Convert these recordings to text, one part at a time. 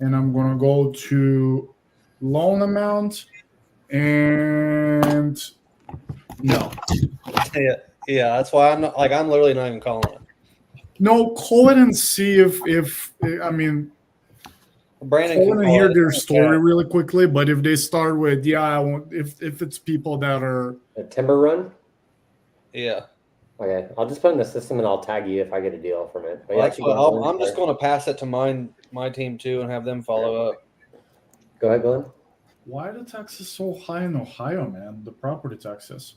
and I'm gonna go to loan amount, and no. Yeah, that's why I'm not, like, I'm literally not even calling it. No, call it and see if I mean, Brandon call can it and call hear it. their story really quickly. But if they start with, yeah, I want, if it's people that are A timber run. Yeah. Okay, I'll just put it in the system and I'll tag you if I get a deal from it. But Well, yeah, that's what I'm just going to pass it to my team too and have them follow up. Go ahead, Glenn. Why are the taxes so high in Ohio, man? The property taxes.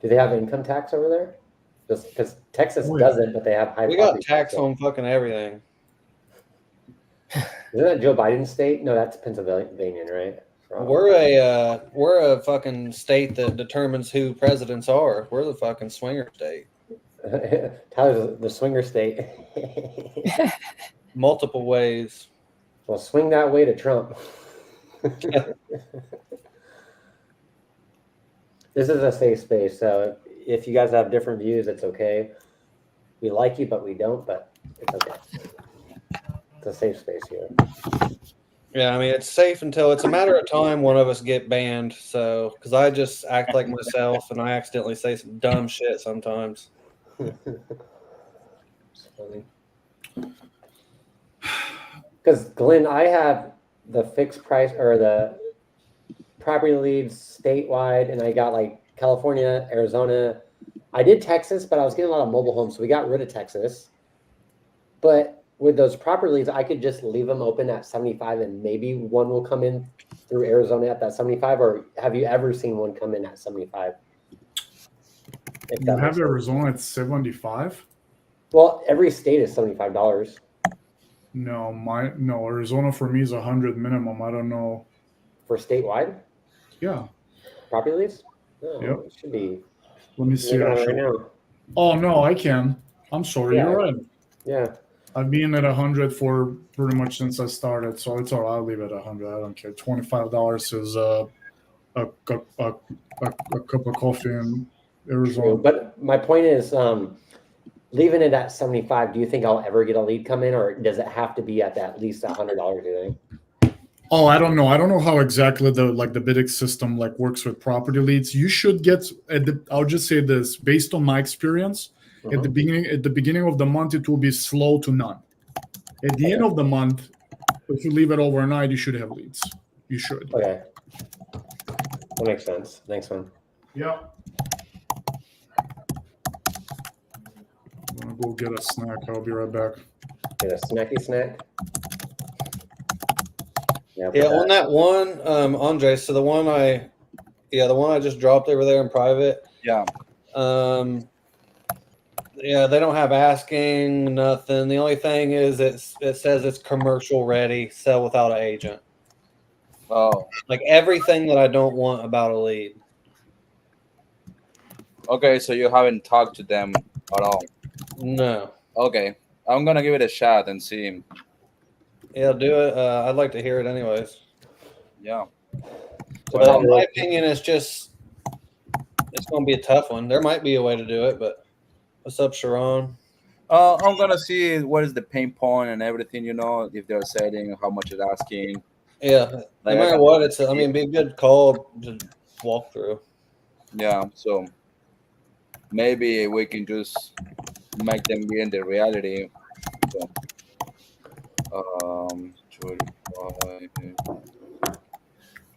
Do they have income tax over there? Just because Texas doesn't, but they have high. We got tax on fucking everything. Isn't that Joe Biden's state? No, that's Pennsylvania, right? We're a fucking state that determines who presidents are. We're the fucking swinger state. Tyler's the swinger state. Multiple ways. Well, swing that way to Trump. This is a safe space, so if you guys have different views, it's okay. We like you, but we don't, but it's okay. It's a safe space here. Yeah, I mean, it's safe until it's a matter of time one of us get banned. So, because I just act like myself and I accidentally say some dumb shit sometimes. It's funny. Because, Glenn, I have the fixed price or the property leads statewide, and I got like California, Arizona. I did Texas, but I was getting a lot of mobile homes, so we got rid of Texas. But with those property leads, I could just leave them open at 75 and maybe one will come in through Arizona at that 75, or have you ever seen one come in at 75? You have Arizona at 75? Well, every state is $75. No, Arizona for me is 100 minimum. I don't know. For statewide? Yeah. Property leads? No, yep. It should be. Let me see. Right now. Oh, no, I can. I'm sorry. Yeah. You're right. Yeah. I've been at 100 for pretty much since I started, so it's all right. I'll leave it at 100. I don't care. $25 is a cup of coffee in Arizona. True. But my point is, leaving it at 75, do you think I'll ever get a lead come in, or does it have to be at least $100? Do you think? Oh, I don't know. I don't know how exactly the bidding system works with property leads. You should get I'll just say this based on my experience. At the beginning of the month, it will be slow to none. At the end of the month, if you leave it overnight, you should have leads. You should. Okay. That makes sense. Thanks, man. Yeah. I'm gonna go get a snack. I'll be right back. Get a snacky snack. Yeah, on that one, Andre. So the one I just dropped over there in private. Yeah. Yeah, they don't have asking nothing. The only thing is it says it's commercial ready, sell without an agent. Oh. Like everything that I don't want about a lead. Okay, so you haven't talked to them at all? No. Okay, I'm gonna give it a shot and see. Yeah, do it. I'd like to hear it anyways. Yeah. But in my opinion, it's going to be a tough one. There might be a way to do it, but what's up, Sharon? I'm gonna see what is the pain point and everything. If they're selling, how much it's asking. Yeah, no matter what, be a good call to walk through. Yeah, so maybe we can just make them be in the reality. So,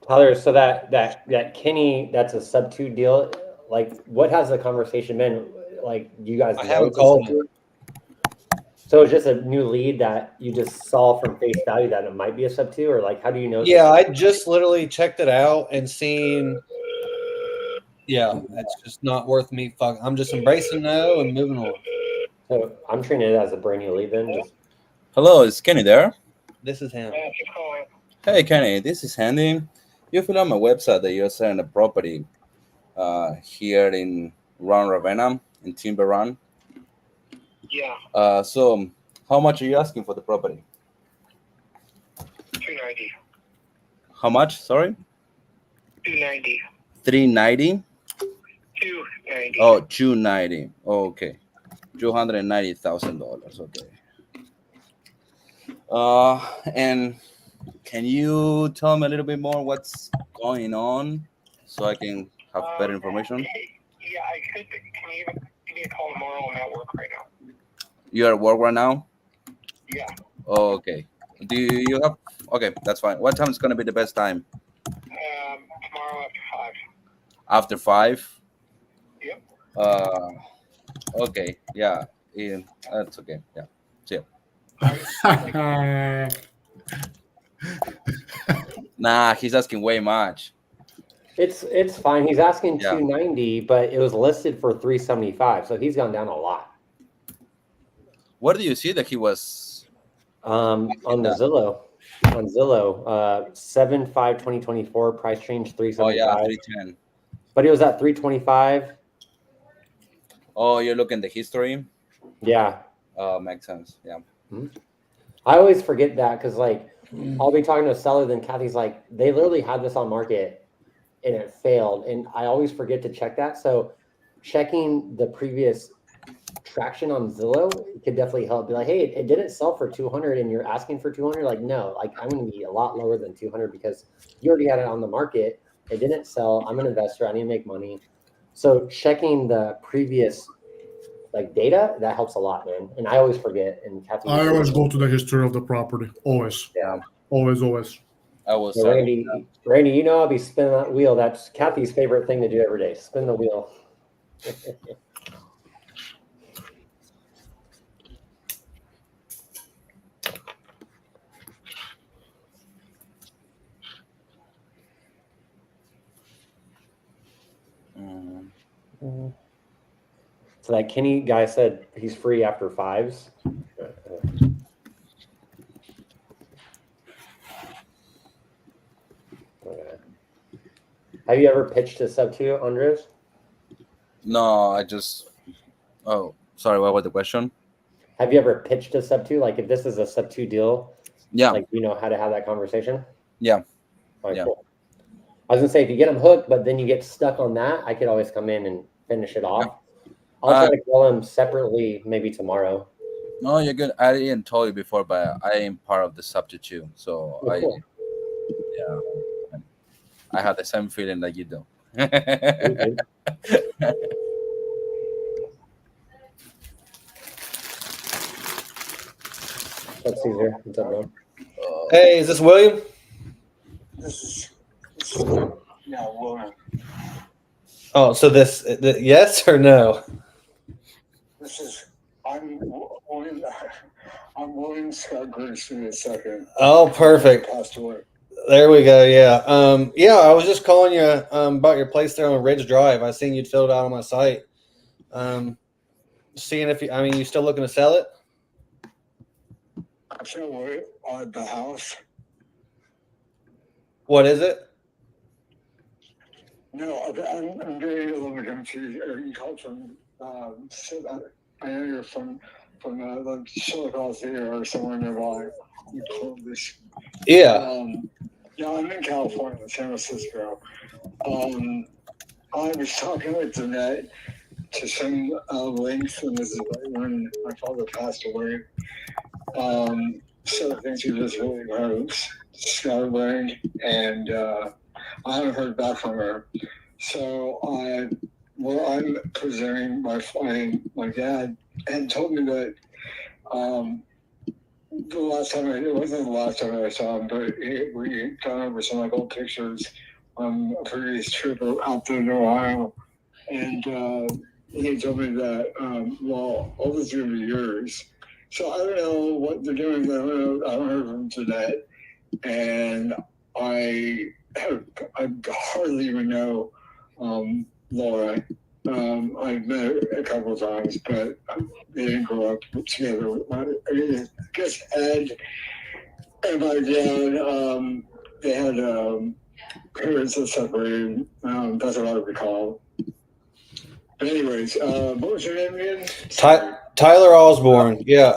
Tyler, so that Kenny, that's a sub 2 deal. Like, what has the conversation been? Like, you guys? I haven't called him. So it's just a new lead that you just saw from face value that it might be a sub 2, or like, how do you know? Yeah, I just literally checked it out and seen. Yeah, it's just not worth me. I'm just embracing no and moving on. So I'm treating it as a brand new lead then. Hello, is Kenny there? This is him. Hey, Kenny, this is Handy. You fill on my website that you're selling a property here in Ravenna, in Timber Run. Yeah. So how much are you asking for the property? $290. How much? Sorry? $290. $390? $290. Oh, $290. Oh, okay. $290,000. Okay. And can you tell me a little bit more what's going on so I can have better information? Yeah, I could. Can you give me a call tomorrow? I'm at work right now. You're at work right now? Yeah. Oh, okay. Do you have? Okay, that's fine. What time is gonna be the best time? Tomorrow after 5. After 5? Yep. Okay. Yeah. That's okay. Yeah. See ya. Nah, he's asking way much. It's fine. He's asking Yeah. 290, but it was listed for 375, so he's gone down a lot. Where do you see that he was? On the Zillow, 7/5/2024 price change Oh 375. yeah, 310. But it was at 325. Oh, you're looking the history. Yeah, Makes sense. Yeah. I always forget that because like I'll be talking to a seller, then Kathy's like, they literally had this on market and it failed, and I always forget to check that. So checking the previous traction on Zillow could definitely help. Be like, hey, it didn't sell for 200 and you're asking for 200. Like, no, like I'm going to be a lot lower than 200 because you already had it on the market. It didn't sell. I'm an investor. I need to make money. So checking the previous like data, that helps a lot, man. And I always forget. And Kathy, I always go to the history of the property. Always. Yeah. Always. I was. So Randy, you know I'll be spinning that wheel. That's Kathy's favorite thing to do every day. Spin the wheel. So that Kenny guy said he's free after 5s. Okay. Have you ever pitched a sub 2, Andres? No, I just. Oh, sorry. What was the question? Have you ever pitched a sub 2? Like if this is a sub 2 deal, Yeah. like you know how to have that conversation? Yeah. All right, Yeah. cool. I was gonna say if you get them hooked, but then you get stuck on that, I could always come in and finish it off. I'll try to call them separately, maybe tomorrow. No, you're good. I didn't tell you before, but I am part of the subject too. So Cool. I have the same feeling that you do. What's Caesar? What's up, bro? Hey, is this William? This is William. Oh, so yes or no? I'm William Scott Gerson II. Oh, perfect. Passed away. There we go. Yeah. I was just calling you about your place there on Ridge Drive. I seen you'd filled out on my site. Seeing if you still looking to sell it? I feel away on the house. What is it? No, I'm getting a little bit confused. You called from I know you're from the show across here or somewhere nearby. You called this. Yeah. I'm in California, San Francisco. I was talking with Jeanette to some links, and this is when my father passed away. So things are just really scatterbrained, and I haven't heard back from her. So I'm presenting my dad had told me that it wasn't the last time I saw him, but we gone over some like old pictures on a previous trip out there in Ohio, and he told me that over through the years. So I don't know what they're doing. I haven't heard from Jeanette, and I hardly even know Laura. I've met her a couple of times, but they didn't grow up together. I guess Ed and my dad, they had parents that separated. That's what I recall. But anyways, what was your name again? Tyler Osborne. Yeah.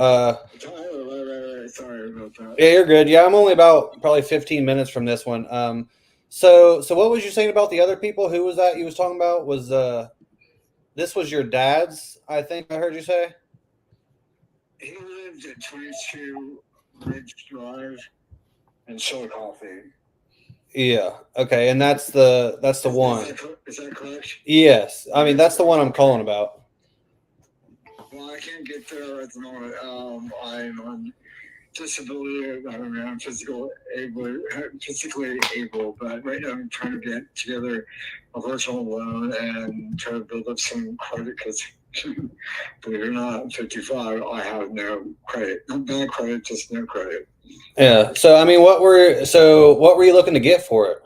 Tyler, right. Sorry about that. Yeah, you're good. Yeah, I'm only about probably 15 minutes from this one. So what was you saying about the other people? Who was that you was talking about? Was this was your dad's? I think I heard you say. He lived at 22 Ridge Drive, and Chillicothe. Yeah. Okay, and that's the one. Is that correct? Yes. I mean, that's the one I'm calling about. Well, I can't get there at the moment. I'm on disability. I mean, I'm physically able, but right now I'm trying to get together a personal loan and try to build up some credit because, believe it or not, I'm 55. I have no credit. Not bad credit, just no credit. Yeah. So I mean, what were you looking to get for it?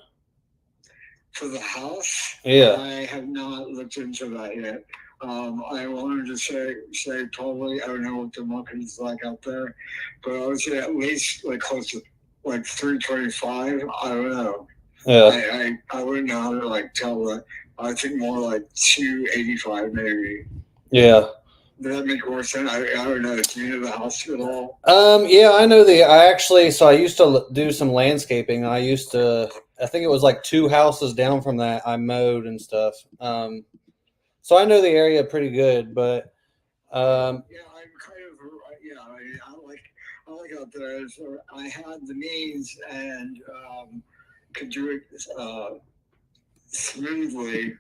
For the house, Yeah. I have not looked into that yet. I wanted to say probably, I don't know what the market is like out there, but I would say at least like close to like 325. I don't know. Yeah. I wouldn't know how to like tell that. I think more like 285 maybe. Yeah. Does that make more sense? I don't know. Do you know the house at all? Yeah, I know I used to do some landscaping. I think it was like 2 houses down from that. I mowed and stuff. So I know the area pretty good, but Yeah, I'm kind of I like out there. So I had the means and could do it smoothly.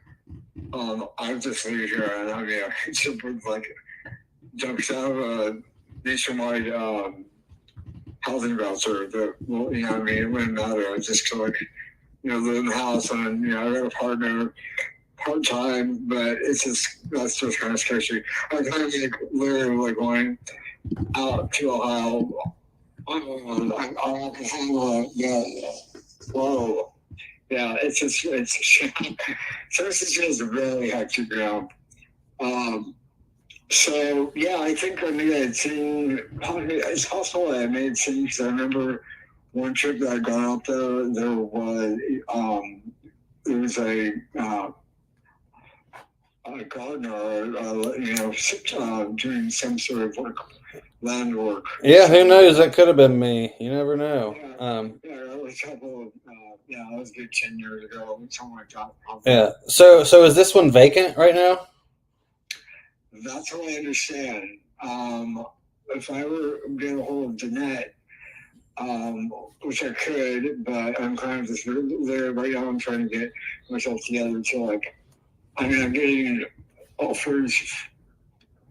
I'll just leave here and I mean, it's like jumps out of a nationwide housing voucher that, well, you know, I mean, it wouldn't matter. I just could, like, you know, live in the house and, you know, I got a partner part time, but that's just kind of sketchy. I kind of like, literally like going out to Ohio. Whoa. Yeah, it's so this is just really hectic now. So yeah, I think I may have seen. It's possible I may have seen because I remember one trip that I got out there. There was a gardener, you know, doing some sort of work, land work. yeah, who knows? That could have been me. You never know. Yeah, it was a couple. Yeah, that was a good 10 years ago. Something like that. Yeah. So is this one vacant right now? That's what I understand. If I were getting a hold of Jeanette, which I could, but I'm kind of just there right now. I'm trying to get myself together to like. I mean, I'm getting offers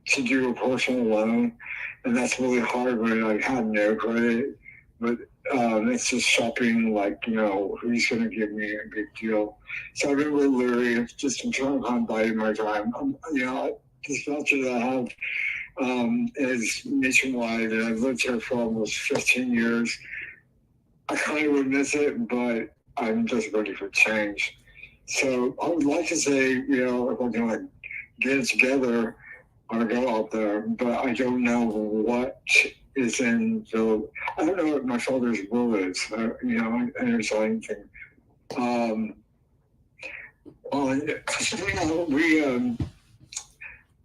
to do a personal loan, and that's really hard when I have no credit. But it's just shopping, like, you know, who's going to give me a good deal. So I remember literally just I'm trying to buy my time. You know, this voucher that I have is nationwide, and I've lived here for almost 15 years. I kind of would miss it, but I'm just ready for change. So I would like to say, you know, if I can like get it together or go out there, but I don't know what is in the. I don't know what my father's will is. You know, and there's anything. We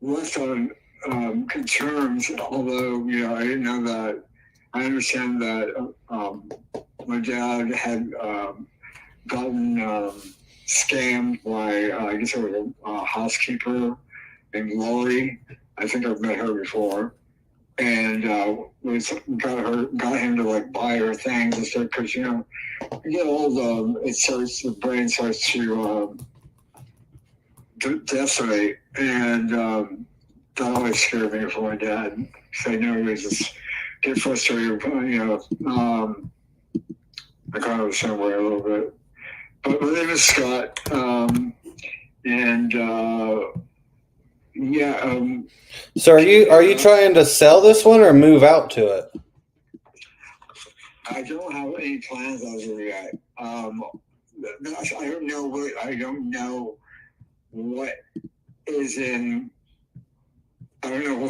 left on good terms, although, you know, I didn't know that. I understand that my dad had gotten scammed by, I guess it was a housekeeper named Lori. I think I've met her before. And got him to like buy her things and stuff because, you know, you get old, the brain starts to decimate, and that always scared me for my dad. So I know he just get frustrated, you know. I kind of the same way a little bit. But my name is Scott, and yeah. So are you trying to sell this one or move out to it? I don't have any plans as of yet. I don't know what is in. I don't know.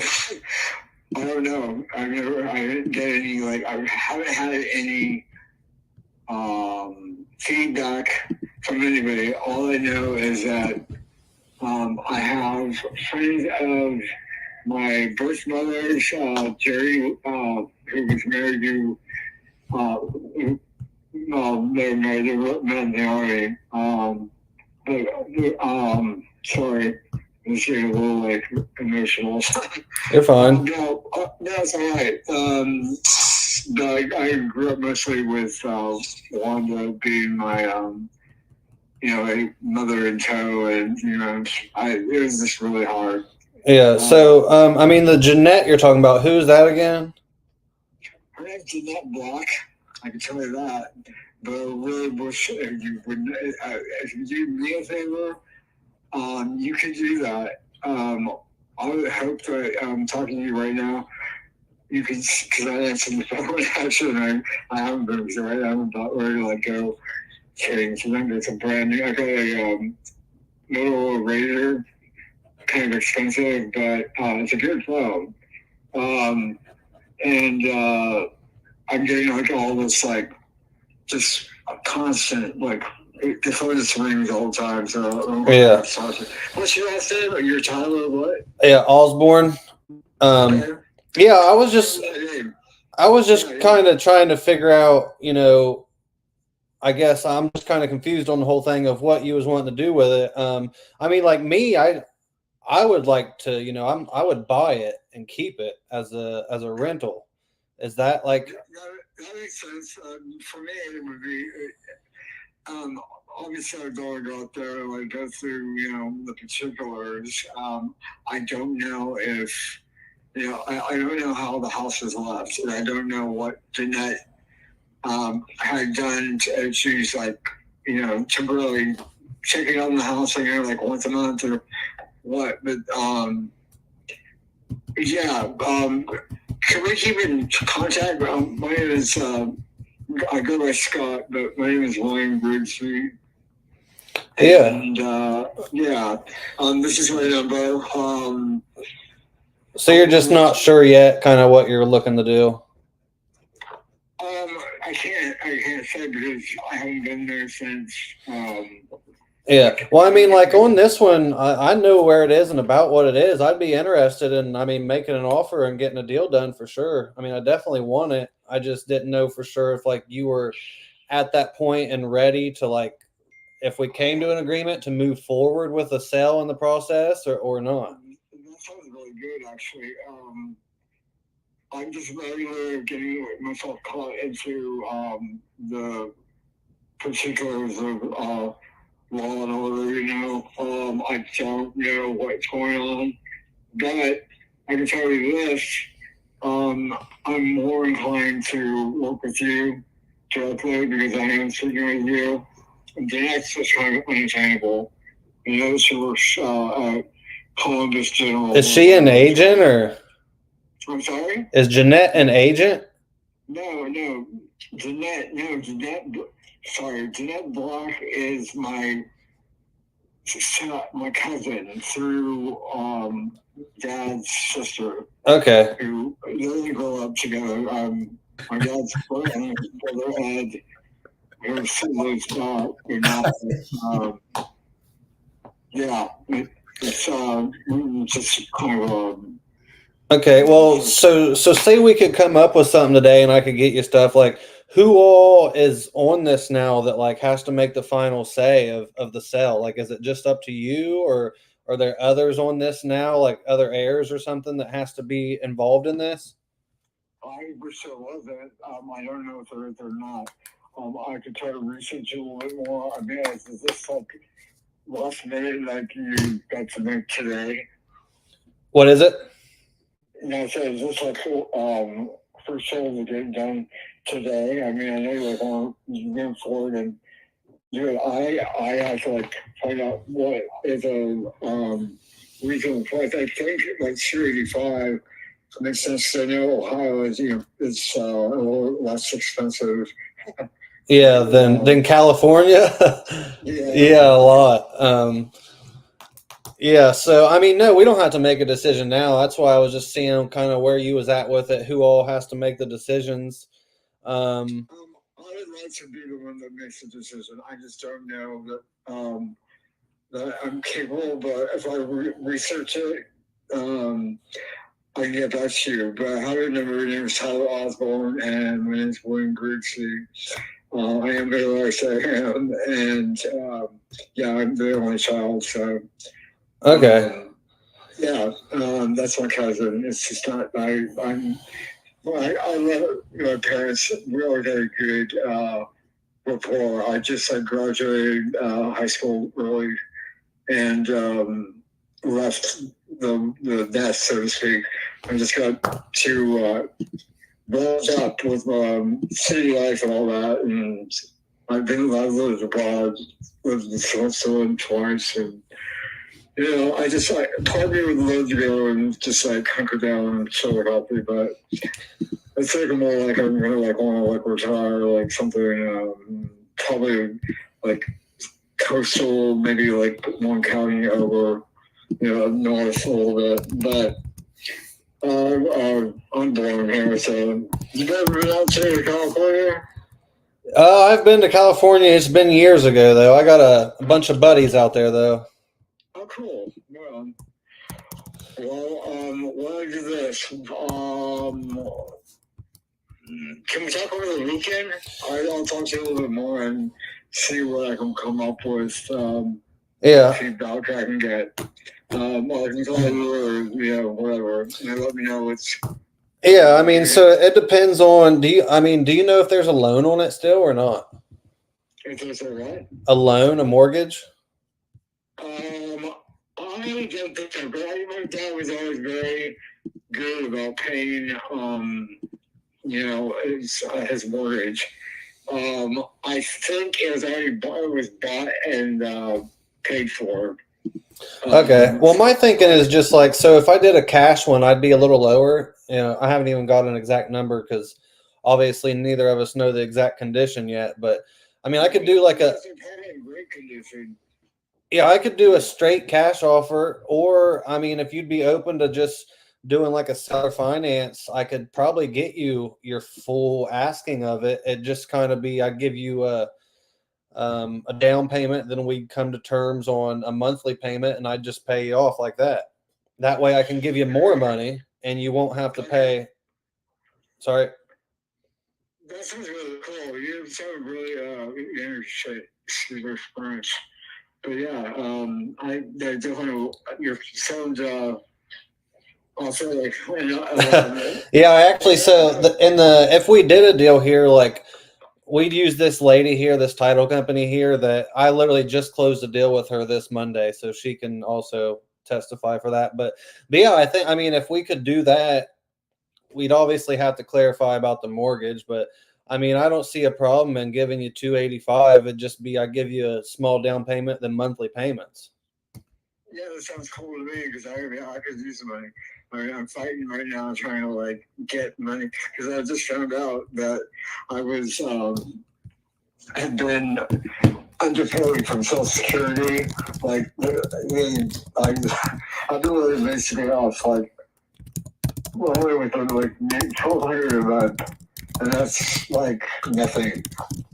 I don't know. I didn't get any, like, I haven't had any feedback from anybody. All I know is that I have friends of my birth mother's, Jerry, who was married to, they're married to men, they already, sorry, I'm just getting a little, like, emotional. You're fine. No, it's all right. I grew up mostly with Wanda being my a mother in tow, and it was just really hard. Yeah. So I mean, the Jeanette you're talking about, who's that again? Her name's Jeanette Block. I can tell you that. But really, Bush, if you do me a favor, you could do that. I would hope that I'm talking to you right now. You could, because I answered the phone actually, I haven't been, so I'm about ready to go. Kidding. So then it's a brand new. I got a Motorola Razr, kind of expensive, but it's a good phone. And I'm getting all this just a constant the phone just rings all the time. So Yeah. What's your last name? Your Tyler what? Yeah, Osborne. Yeah, I was just kind of trying to figure out, I guess I'm just kind of confused on the whole thing of what you was wanting to do with it. I mean, like me, I would like to, I would buy it and keep it as a rental. Is that that makes sense? For me, it would be obviously I'd go out there and go through the particulars. I don't know if I don't know how the house is left, and I don't know what Jeanette had done. She's temporarily checking on the house, once a month or what. But can we keep in contact? My name is I go by Scott, but my name is William Grigsby. Yeah. And this is my number. So you're just not sure yet, kind of what you're looking to do? I can't say because I haven't been there since. Yeah. Well, I mean, on this one, I know where it is and about what it is. I'd be interested in, making an offer and getting a deal done for sure. I definitely want it. I just didn't know for sure if you were at that point and ready to if we came to an agreement to move forward with a sale in the process or not. That sounds really good, actually. I'm just regularly getting myself caught into the particulars of law and order. I don't know what's going on, but I can tell you this: I'm more inclined to work with you directly because I am speaking with you. The next is kind of unattainable. She works at Columbus General. Is she an agent or? I'm sorry? Is Jeanette an agent? No. Jeanette Block is my cousin through Dad's sister. Okay. Who they grew up together. My dad's brother had her siblings it's just kind of Okay, well, so say we could come up with something today and I could get you stuff who all is on this now that has to make the final say of the sale? Is it just up to you or are there others on this now, other heirs or something that has to be involved in this? I wish there wasn't. I don't know if there is or not. I could try to research it a little bit more. Is this last minute you got to make today? What is it? No, so is this first sale to get done today? I know you're going forward and I have to find out what is a reasonable price. I think $285 makes sense. I know Ohio is a little less expensive. Yeah, than California. Yeah, a lot. Yeah, so no, we don't have to make a decision now. That's why I was just seeing kind of where you was at with it, who all has to make the decisions. I would like to be the one that makes the decision. I just don't know that I'm capable. But if I research it, I can get back to you. But I remember my name is Tyler Osborne, and my name is William Grigsby. I am very large, I am, and I'm the only child, so. Okay. That's my cousin. It's just not. I'm Well, I love my parents. Really very good rapport. I just graduated high school early and left the nest, so to speak. I just got to brought up with city life and all that, and I've lived abroad, lived in Switzerland twice, and I just part of me would love to go and just hunker down and chill healthy, but I think more like I'm gonna want to retire, something probably coastal, maybe one county over, north a little bit, but. I'm born here, so you ever been out to California? I've been to California. It's been years ago, though. I got a bunch of buddies out there, though. Oh, cool. Why don't I do this? Can we talk over the weekend? I'll talk to you a little bit more and see what I can come up with. Feedback I can get. I can call you or whatever. And let me know what's. Yeah, I mean, so it depends on. Do you know if there's a loan on it still or not? If there's a what? A loan, a mortgage? I don't think so. My dad was always very good about paying, his mortgage. I think it was already bought and paid for. Okay. Well, my thinking is just so if I did a cash one, I'd be a little lower. I haven't even got an exact number because obviously neither of us know the exact condition yet. But I mean, I could do great condition. Yeah, I could do a straight cash offer, or I mean, if you'd be open to just doing a seller finance, I could probably get you your full asking of it. It just kind of be, I'd give you a down payment, then we'd come to terms on a monthly payment, and I'd just pay you off like that. That way I can give you more money and you won't have to pay. Sorry. That sounds really cool. You sound really interesting. Experience. But yeah, I definitely your sound also yeah, I actually if we did a deal here, we'd use this lady here, this title company here that I literally just closed a deal with her this Monday, so she can also testify for that. But yeah, I mean, if we could do that, we'd obviously have to clarify about the mortgage, but I mean, I don't see a problem in giving you $285. It'd just be, I give you a small down payment, then monthly payments. Yeah, that sounds cool to me because I could use some money. I'm fighting right now trying to get money because I just found out that I was had been underpaid from Social Security. I've been really basically off only within $1,200 a month. And that's nothing.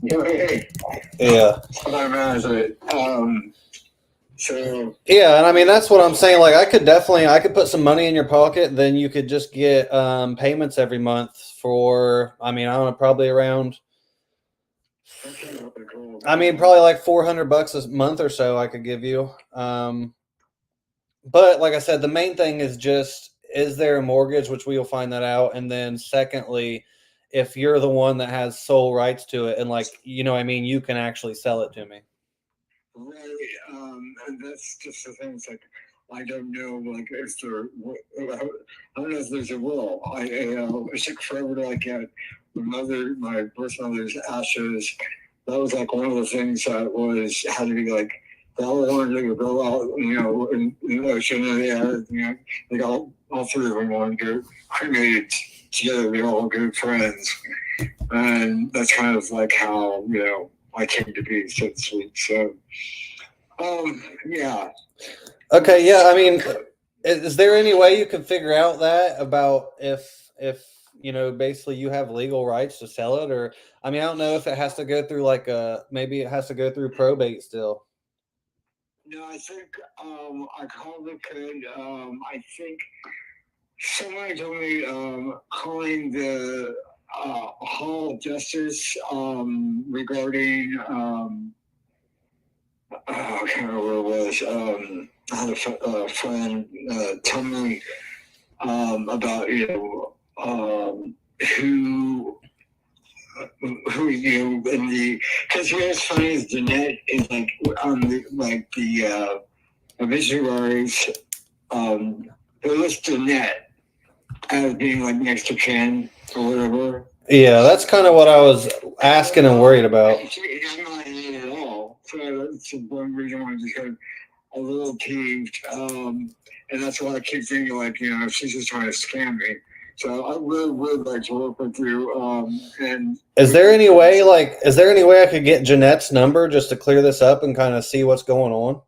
Yeah. I imagine it. So yeah, and I mean that's what I'm saying. I could put some money in your pocket, then you could just get payments every month for I don't know, probably around probably $400 a month or so I could give you. But like I said, the main thing is just, is there a mortgage, which we'll find that out, and then secondly, if you're the one that has sole rights to it and you can actually sell it to me. Right, and that's just the thing. It's I don't know, if there, I don't know if there's a will. It took forever to get my birth mother's ashes. That was one of the things that had to be they all wanted to go out, in the ocean, and they all three of them wanted to get cremated together. They're all good friends, and that's kind of how I came to be, so to speak. So, yeah. Okay, yeah. I mean, is there any way you can figure out that about if basically you have legal rights to sell it, or I don't know if it has to go through maybe it has to go through probate still. No, I think I probably could. I think someone told me calling the Hall of Justice regarding I can't remember what it was. I had a friend tell me about who you know, in the, because what's funny is Jeanette is like on the obituaries, they list Jeanette as being like next to Ken or whatever. Yeah, that's kind of what I was asking and worried about. I'm not in it at all. So that's one reason why I just got a little peeved. And that's why I keep thinking, like, you know, she's just trying to scam me. So I really would like to work with you. And Is there any way I could get Jeanette's number just to clear this up and kind of see what's going on?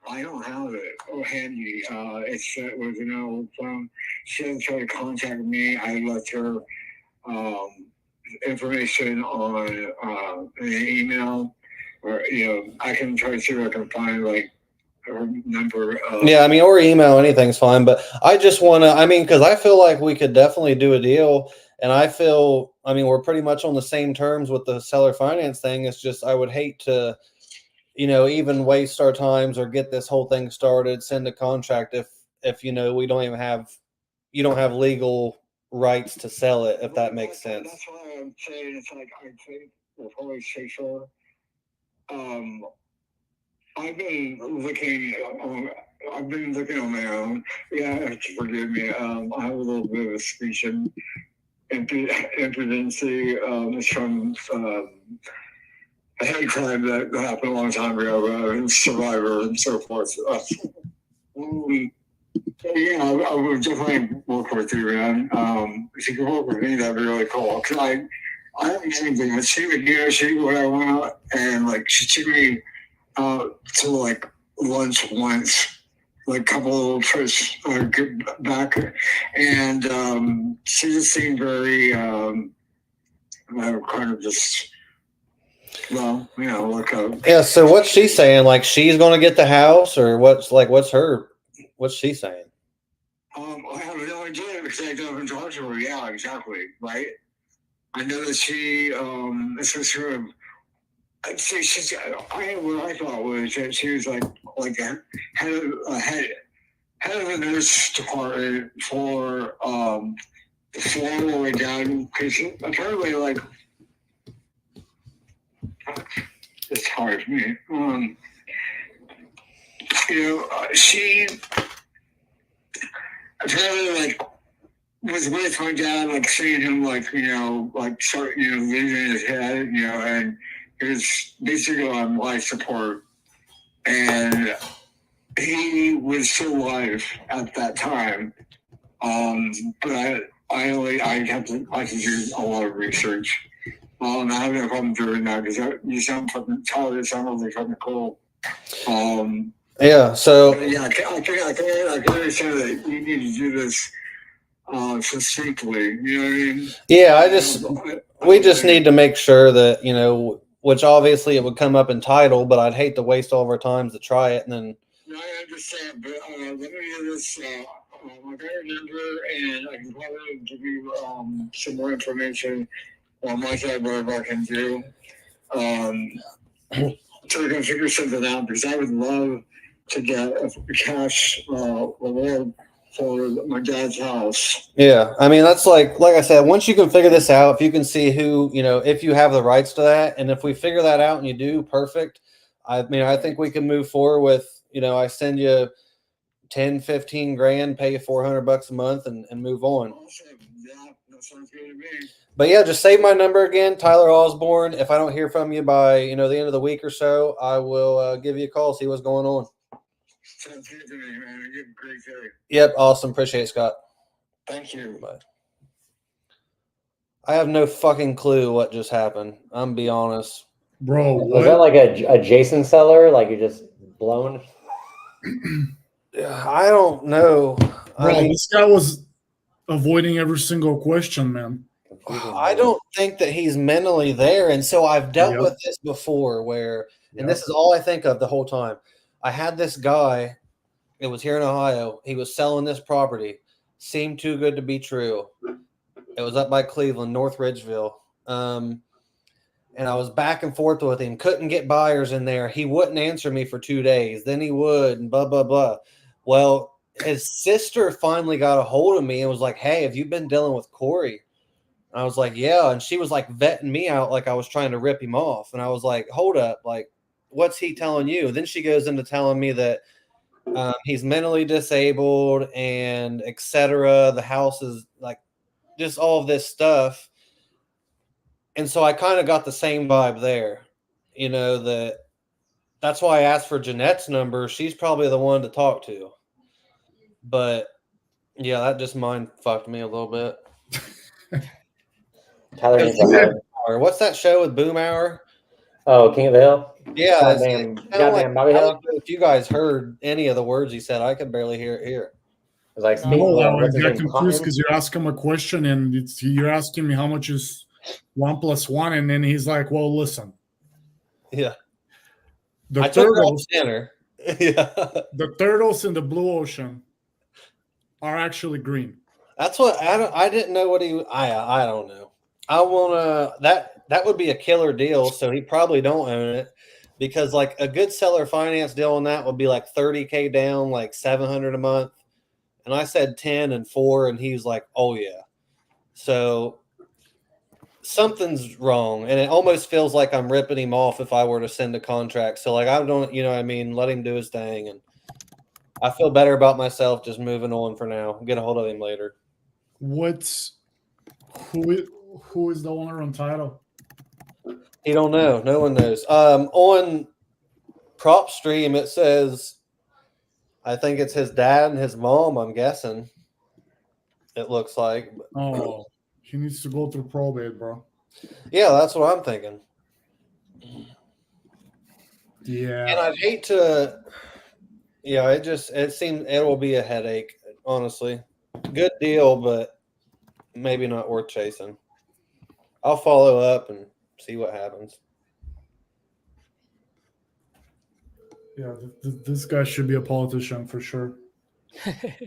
I don't have it handy. It was an old phone. She didn't try to contact me. I left her information on an email, or you know, I can try to see if I can find like her number. Yeah, I mean, or email, anything's fine. But I just want to, I mean, because I feel like we could definitely do a deal. And I feel, I mean, we're pretty much on the same terms with the seller finance thing. It's just, I would hate to, you know, even waste our times or get this whole thing started, send a contract if you know, we don't even have, you don't have legal rights to sell it, if that makes sense. That's why I'm saying it's like, I think we'll probably say so. I've been looking on my own. Yeah, forgive me. I have a little bit of a speech impudency. It's from a hate crime that happened a long time ago, survivor and so forth. Yeah, I would definitely work with you, man. If you could work with me, that'd be really cool. Cause I don't do anything. She would give she what I want, and like she took me to like lunch once, like a couple of trips back, and she just seemed very kind of just. Well, you know, look up. Yeah. So what's she saying? Like she's going to get the house, or what's she saying? I have no idea because I haven't talked to her. Yeah, exactly. Right. I know that she this was sort of. I'd say she's. What I thought was that she was like head of the nurse department for the floor all the way down. Because apparently, like, it's hard for me. You know, she apparently like was with my dad, like seeing him, like you know, like start, you know, losing his head, you know, and he was basically on life support, and he was still alive at that time. But I have to do a lot of research. I have no problem doing that because you sound fucking talented. You sound really fucking cool. Yeah. So yeah, I can understand that you need to do this succinctly. You know what I mean? Yeah. We just need to make sure that, you know, which obviously it would come up in title, but I'd hate to waste all of our time to try it and then. No, I understand, but let me do this. I got your number, and I can probably give you some more information on my side, whatever I can do. So we can figure something out because I would love to get a cash reward for my dad's house. Yeah, I mean that's like I said, once you can figure this out, if you can see who, you know, if you have the rights to that, and if we figure that out and you do, perfect. I mean, I think we can move forward with, you know, I send you 10, 15 grand, pay you $400 a month and move on. Awesome. Yeah, that sounds good to me. But yeah, just save my number again, Tyler Osborne. If I don't hear from you by, you know, the end of the week or so, I will give you a call, see what's going on. Sounds good to me, man. You have a great day. Yep, awesome. Appreciate it, Scott. Thank you. Bye. I have no fucking clue what just happened. I'm be honest. Bro, Was what? that like a Jason seller? Like you're just blown? I don't know. Bro, I mean, this guy was avoiding every single question, man. I don't think that he's mentally there. And so I've dealt Yep. with this before where, and Yep. this is all I think of the whole time. I had this guy, it was here in Ohio. He was selling this property. Seemed too good to be true. It was up by Cleveland, North Ridgeville. And I was back and forth with him. Couldn't get buyers in there. He wouldn't answer me for 2 days. Then he would, and blah, blah, blah. Well, his sister finally got a hold of me and was like, "Hey, have you been dealing with Corey?" And I was like, "Yeah." And she was like vetting me out like I was trying to rip him off. And I was like, "Hold up, like, what's he telling you?" And then she goes into telling me that he's mentally disabled and etc. The house is like just all of this stuff. And so I kind of got the same vibe there, that's why I asked for Jeanette's number. She's probably the one to talk to. But yeah, that just mind fucked me a little bit. Tyler needs a hug. What's that show with Boom Hour? Oh, King of the Hill? Yeah, Goddamn Bobby I Hill? don't know if you guys heard any of the words he said. I could barely hear it here. It was like, No, I what's his got name? confused Cotton? because you ask him a question and you're asking me how much is 1 + 1, and then he's like, "Well, listen, Yeah. the I took her off turtles, dinner. Yeah. the turtles in the blue ocean are actually green." That's what I didn't know what I don't know. I wanna that would be a killer deal, so he probably don't own it because like a good seller finance deal on that would be like 30K down, like 700 a month. And I said 10 and 4, and he was like, "Oh yeah." So something's wrong, and it almost feels like I'm ripping him off if I were to send a contract. So like I don't, what I mean, let him do his thing, and I feel better about myself just moving on for now. Get a hold of him later. Who is the owner on title? He don't know. No one knows. On prop stream it says, I think it's his dad and his mom. I'm guessing. It looks like. Oh, he needs to go through probate, bro. Yeah, that's what I'm thinking. Yeah, And I'd hate to. Yeah, it seems it will be a headache. Honestly, good deal, but maybe not worth chasing. I'll follow up and see what happens. yeah. This guy should be a politician for sure.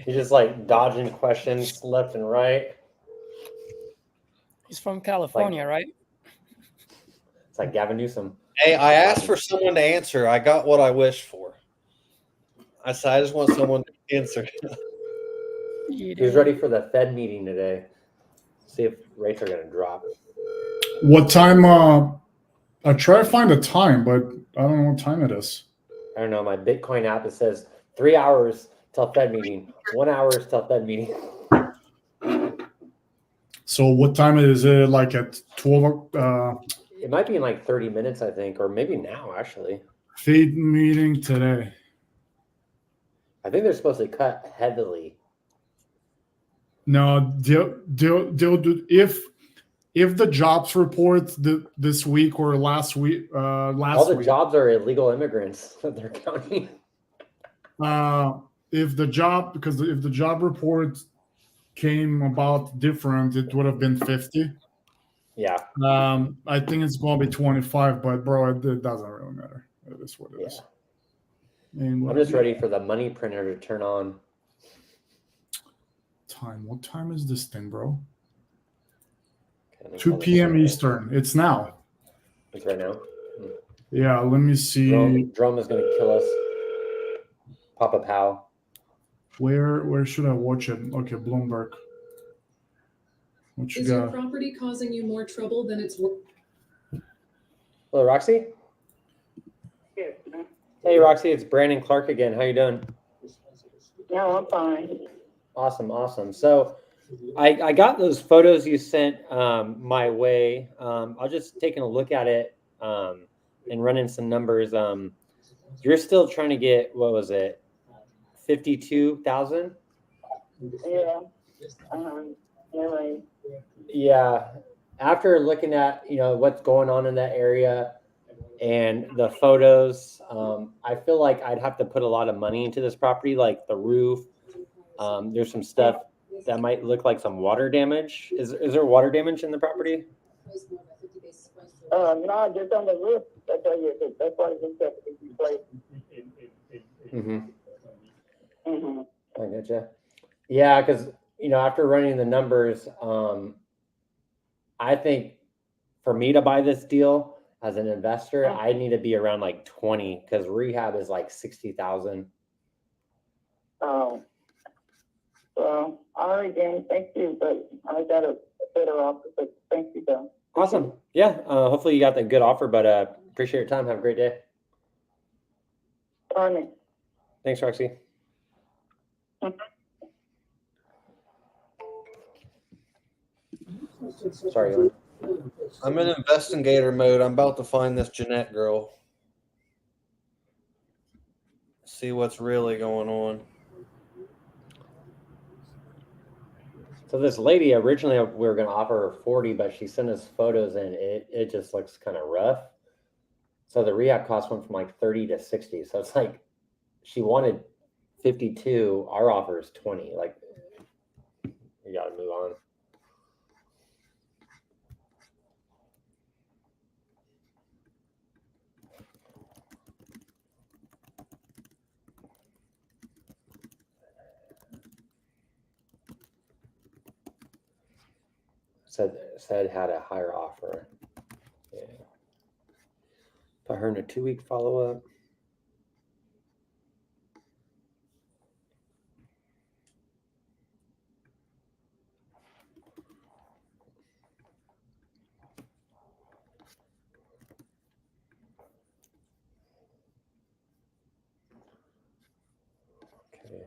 He's just like dodging questions left and right. He's from California, right? It's like Gavin Newsom. Hey, I asked for someone to answer. I got what I wished for. I said I just want someone to answer. He's ready for the Fed meeting today. See if rates are going to drop. What time? I try to find a time, but I don't know what time it is. I don't know. My Bitcoin app, it says 3 hours till Fed meeting, 1 hour till Fed meeting. So what time is it? Like at 12? It might be in like 30 minutes, I think, or maybe now, actually. Fed meeting today. I think they're supposed to cut heavily. No, they'll do if the jobs report this week or last week. All the jobs are illegal immigrants that they're counting. If the job report came about different, it would have been 50. Yeah. I think it's going to be 25, but bro, it doesn't really matter. It is what it is. And I'm just ready for the money printer to turn on. Time. What time is this thing, bro? Okay, 2 p.m. Eastern. It's now. It's right now. Yeah, let me see. Drum is going to kill us. Papa Pow. Where should I watch it? Okay, Bloomberg. What you Is got? your property causing you more trouble than it's worth? Hello, Roxy. Hey, Roxy, it's Brandon Clark again. How you doing? No, I'm fine. Awesome. So I got those photos you sent my way. I'll just taking a look at it and running some numbers. You're still trying to get, what was it, 52,000? Yeah. Anyway. Yeah. After looking at, what's going on in that area and the photos, I feel like I'd have to put a lot of money into this property, like the roof. There's some stuff that might look like some water damage. Is there water damage in the property? No, just on the roof. That's why it's just in place. I gotcha. Yeah, because after running the numbers, I think for me to buy this deal as an investor, I need to be around like 20 because rehab is like 60,000. Oh. So, all right, Danny, thank you, but I got a better offer, but thank you, though. Awesome. Yeah. Hopefully you got the good offer, but appreciate your time. Have a great day. Darn. Thanks, Roxy. Sorry, Glenn. I'm in investigator mode. I'm about to find this Jeanette girl. See what's really going on. So this lady, originally we were going to offer her 40, but she sent us photos and it just looks kind of rough. So the rehab cost went from like 30 to 60. So it's like she wanted 52. Our offer is 20. Like, we got to move on. Said had a higher offer. Yeah. Put her in a 2-week follow-up. Okay.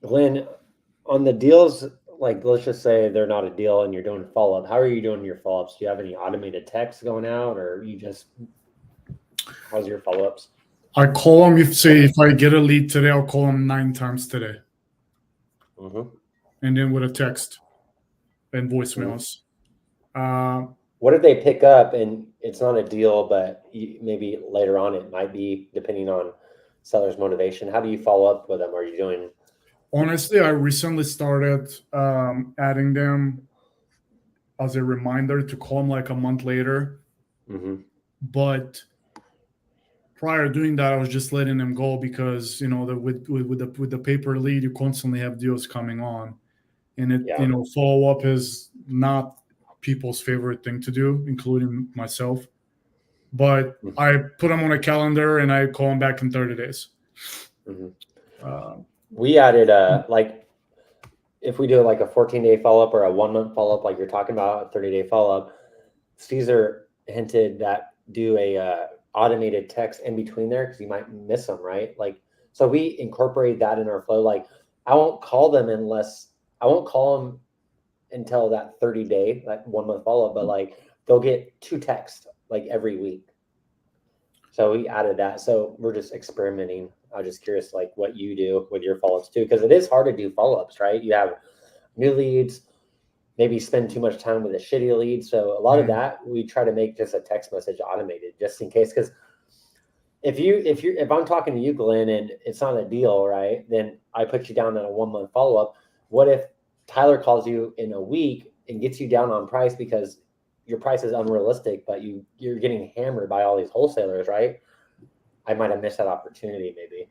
Glenn, on the deals, like let's just say they're not a deal and you're doing follow-up. How are you doing your follow-ups? Do you have any automated texts going out, or you just, how's your follow-ups? I call them if I get a lead today, I'll call them 9 times today. Mm-hmm. And then with a text and voicemails. What if they pick up and it's not a deal, but maybe later on it might be, depending on seller's motivation? How do you follow up with them? Are you doing? Honestly, I recently started adding them as a reminder to call them like a month later. Mm-hmm. But prior to doing that, I was just letting them go because with the paper lead, you constantly have deals coming on, and follow up is not people's favorite thing to do, including myself. But I put them on a calendar and I call them back in 30 days. Mm-hmm. We added like if we do like a 14-day follow-up or a 1-month follow-up, like you're talking about, a 30-day follow-up, Caesar hinted that do a automated text in between there because you might miss them, right? Like, so we incorporate that in our flow. Like, I won't call them until that 30-day, that 1-month follow-up, but like they'll get 2 texts like every week. So we added that. So we're just experimenting. I was just curious, like what you do with your follow-ups too, because it is hard to do follow-ups, right? You have new leads, maybe spend too much time with a shitty lead. So a lot of that we try to make just a text message automated, just in case. Because if I'm talking to you, Glenn, and it's not a deal, right? Then I put you down on a 1-month follow-up. What if Tyler calls you in a week and gets you down on price because your price is unrealistic, but you're getting hammered by all these wholesalers, right? I might have missed that opportunity, maybe.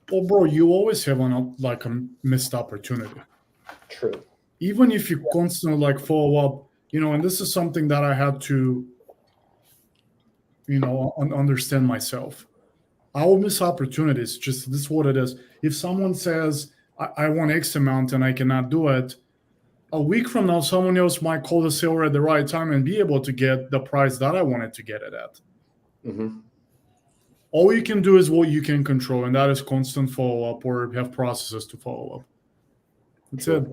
Well, bro, you always have a missed opportunity. True. Even if you constantly follow up, and this is something that I had to, understand myself. I will miss opportunities. Just this is what it is. If someone says I want X amount and I cannot do it, a week from now, someone else might call the seller at the right time and be able to get the price that I wanted to get it at. Mm-hmm. All you can do is what you can control, and that is constant follow-up or have processes to follow up. That's it.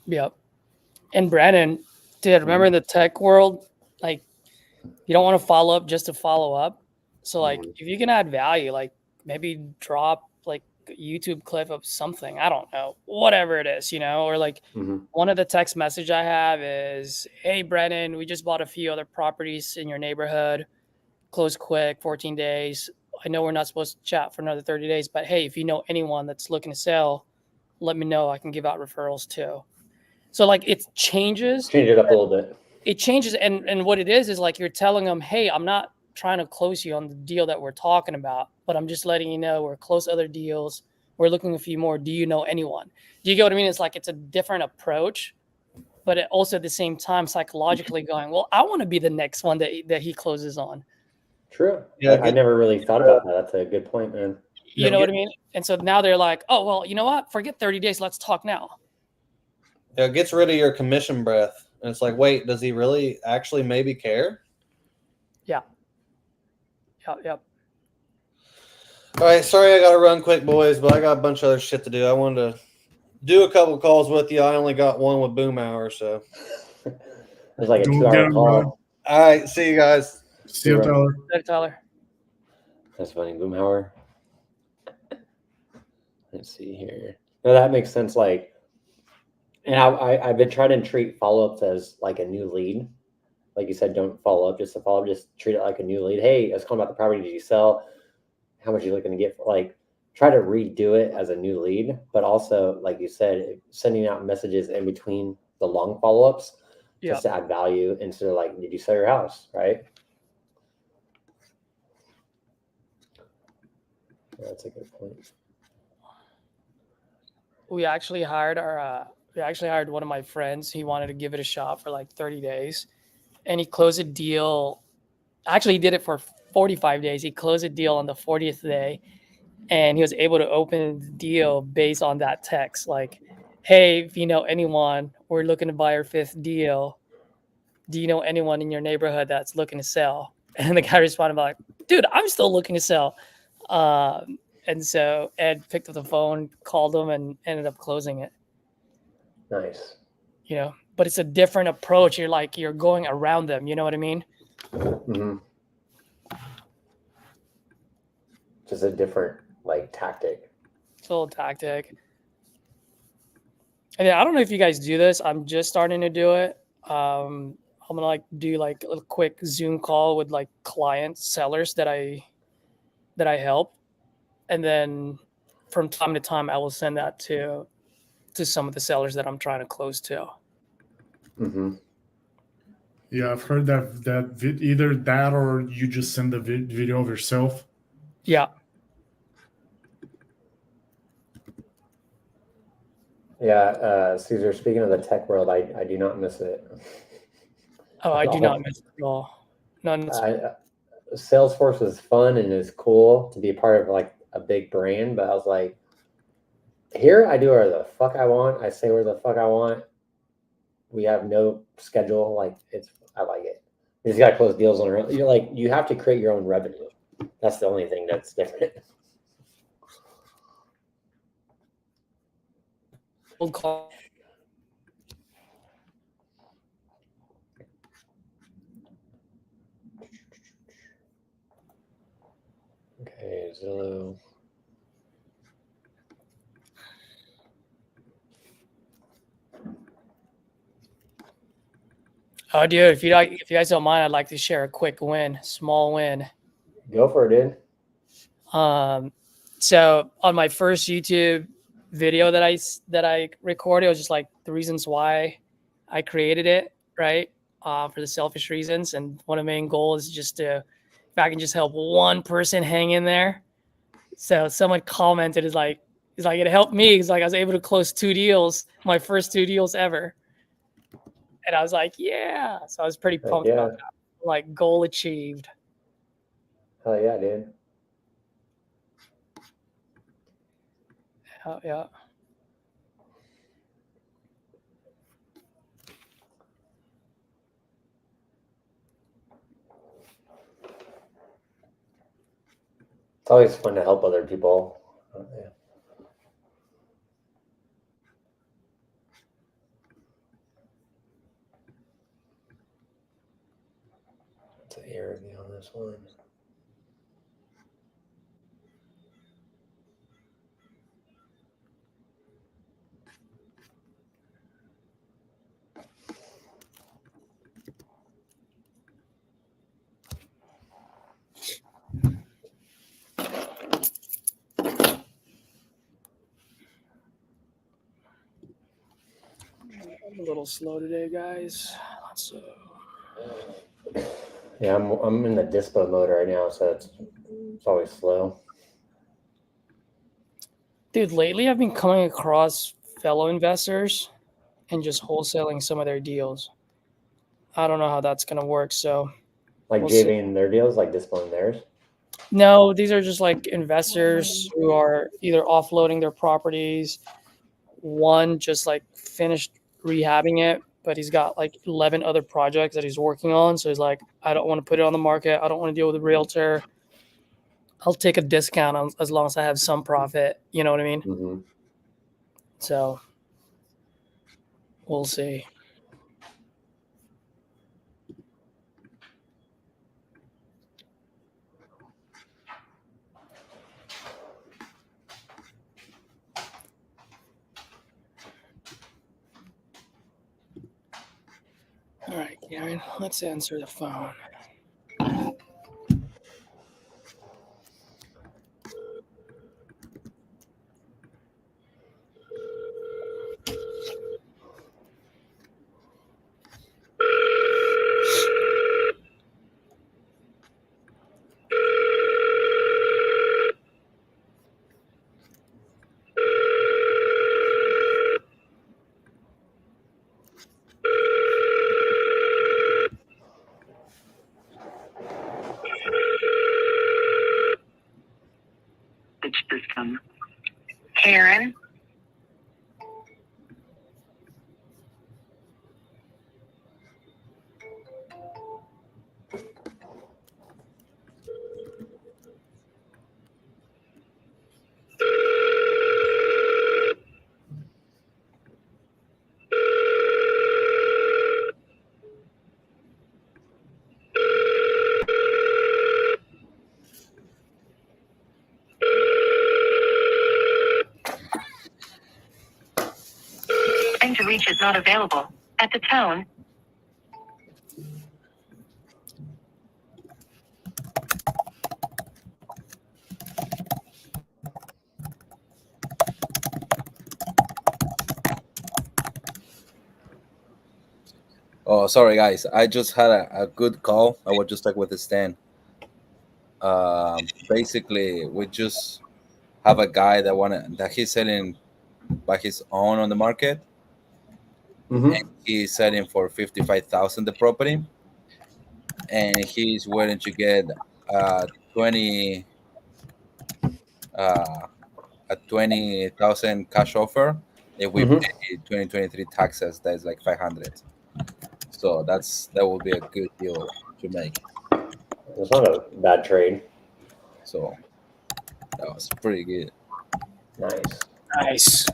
Yep. And Brandon, dude, remember in the tech world, like you don't want to follow up just to follow up. So like if you can add value, like maybe drop like a YouTube clip of something, I don't know, whatever it is, or like one of the text message I have is, hey, Brandon, we just bought a few other properties in your neighborhood, close quick, 14 days. I know we're not supposed to chat for another 30 days, but hey, if you know anyone that's looking to sell, let me know. I can give out referrals too. So like it changes. Change it up a little bit. It changes. And what it is like you're telling them, hey, I'm not trying to close you on the deal that we're talking about, but I'm just letting you know we're close other deals. We're looking a few more. Do you know anyone? Do you get what I mean? It's like it's a different approach but also at the same time psychologically going, well, I want to be the next one that he closes on. True. Yeah, I never really thought about that. That's a good point, man. You know what I mean? And so now they're like, oh, well, you know what? Forget 30 days. Let's talk now. Yeah, it gets rid of your commission breath. And it's like, wait, does he really actually maybe care? Yeah. Yep. All right, sorry I got to run quick, boys, but I got a bunch of other shit to do. I wanted to do a couple calls with you. I only got one with Boom Hour, so. It's like a Don't 2-hour get 'em, call. bro. All right, see you guys. See you, Tyler. Hey, Tyler. That's funny. Boomhauer. Let's see here. No, that makes sense. Like, and I've been trying to treat follow-ups as like a new lead. Like you said, don't follow up just to follow up. Just treat it like a new lead. Hey, I was calling about the property. Did you sell? How much are you looking to get? Like, try to redo it as a new lead. But also, like you said, sending out messages in between the long follow-ups just to add value instead of like, did you sell your house? Right. That's a good point. We actually hired one of my friends. He wanted to give it a shot for like 30 days, and he closed a deal. Actually, he did it for 45 days. He closed a deal on the 40th day, and he was able to open the deal based on that text. Like, hey, if you know anyone, we're looking to buy our 5th deal. Do you know anyone in your neighborhood that's looking to sell? And the guy responded like, dude, I'm still looking to sell. And so Ed picked up the phone, called him, and ended up closing it. Nice. You know, but it's a different approach. You're going around them. You know what I mean? Mm-hmm. Just a different like tactic. It's a little tactic. And yeah, I don't know if you guys do this. I'm just starting to do it. I'm gonna like do like a quick Zoom call with like clients, sellers that I help, and then from time to time I will send that to some of the sellers that I'm trying to close to. Mm-hmm. Yeah, I've heard that either that or you just send the video of yourself. Yeah. Yeah, Caesar, speaking of the tech world, I do not miss it. Oh, I do not miss it at all. None. Salesforce is fun and is cool to be a part of like a big brand, but I was like, here I do whatever the fuck I want. I say where the fuck I want. We have no schedule. Like I like it. You just gotta close deals on your. You're like you have to create your own revenue. That's the only thing that's different. Cold call. Okay, Zillow. Oh, dude, if you guys don't mind, I'd like to share a quick small win. Go for it, dude. So on my first YouTube video that I recorded, it was just like the reasons why I created it, right? For the selfish reasons, and one of the main goals is just to, if I can just help one person hang in there. So someone commented, is like it helped me. It's like I was able to close 2 deals, my first 2 deals ever. And I was like, yeah. So I was pretty pumped about that. Like, goal achieved. Hell yeah, dude. Yeah. It's always fun to help other people. Yeah. What's the error on this one? I'm a little slow today, guys. Yeah, I'm in the dispo mode right now, so it's always slow. Dude, lately I've been coming across fellow investors and just wholesaling some of their deals. I don't know how that's gonna work. So Like We'll see. JVing their deals, like disciplining theirs. no, these are just like investors who are either offloading their properties. One just like finished rehabbing it, but he's got like 11 other projects that he's working on. So he's like, I don't want to put it on the market. I don't want to deal with a realtor. I'll take a discount as long as I have some profit. You know what I mean? Mm-hmm. So we'll see. All right, Karen, let's answer the phone. System. Karen. Trying to reach is not available. At the tone. Oh, sorry guys. I just had a good call. I was just like with Stan. Basically, we just have a guy that he's selling by his own on the market. Mm-hmm. And he's selling for 55,000 the property, and he's willing to get 20 a 20,000 cash offer if we Mhm. pay 2023 taxes. That is like 500. So that will be a good deal to make. It's not a bad trade. So that was pretty good. Nice. Nice.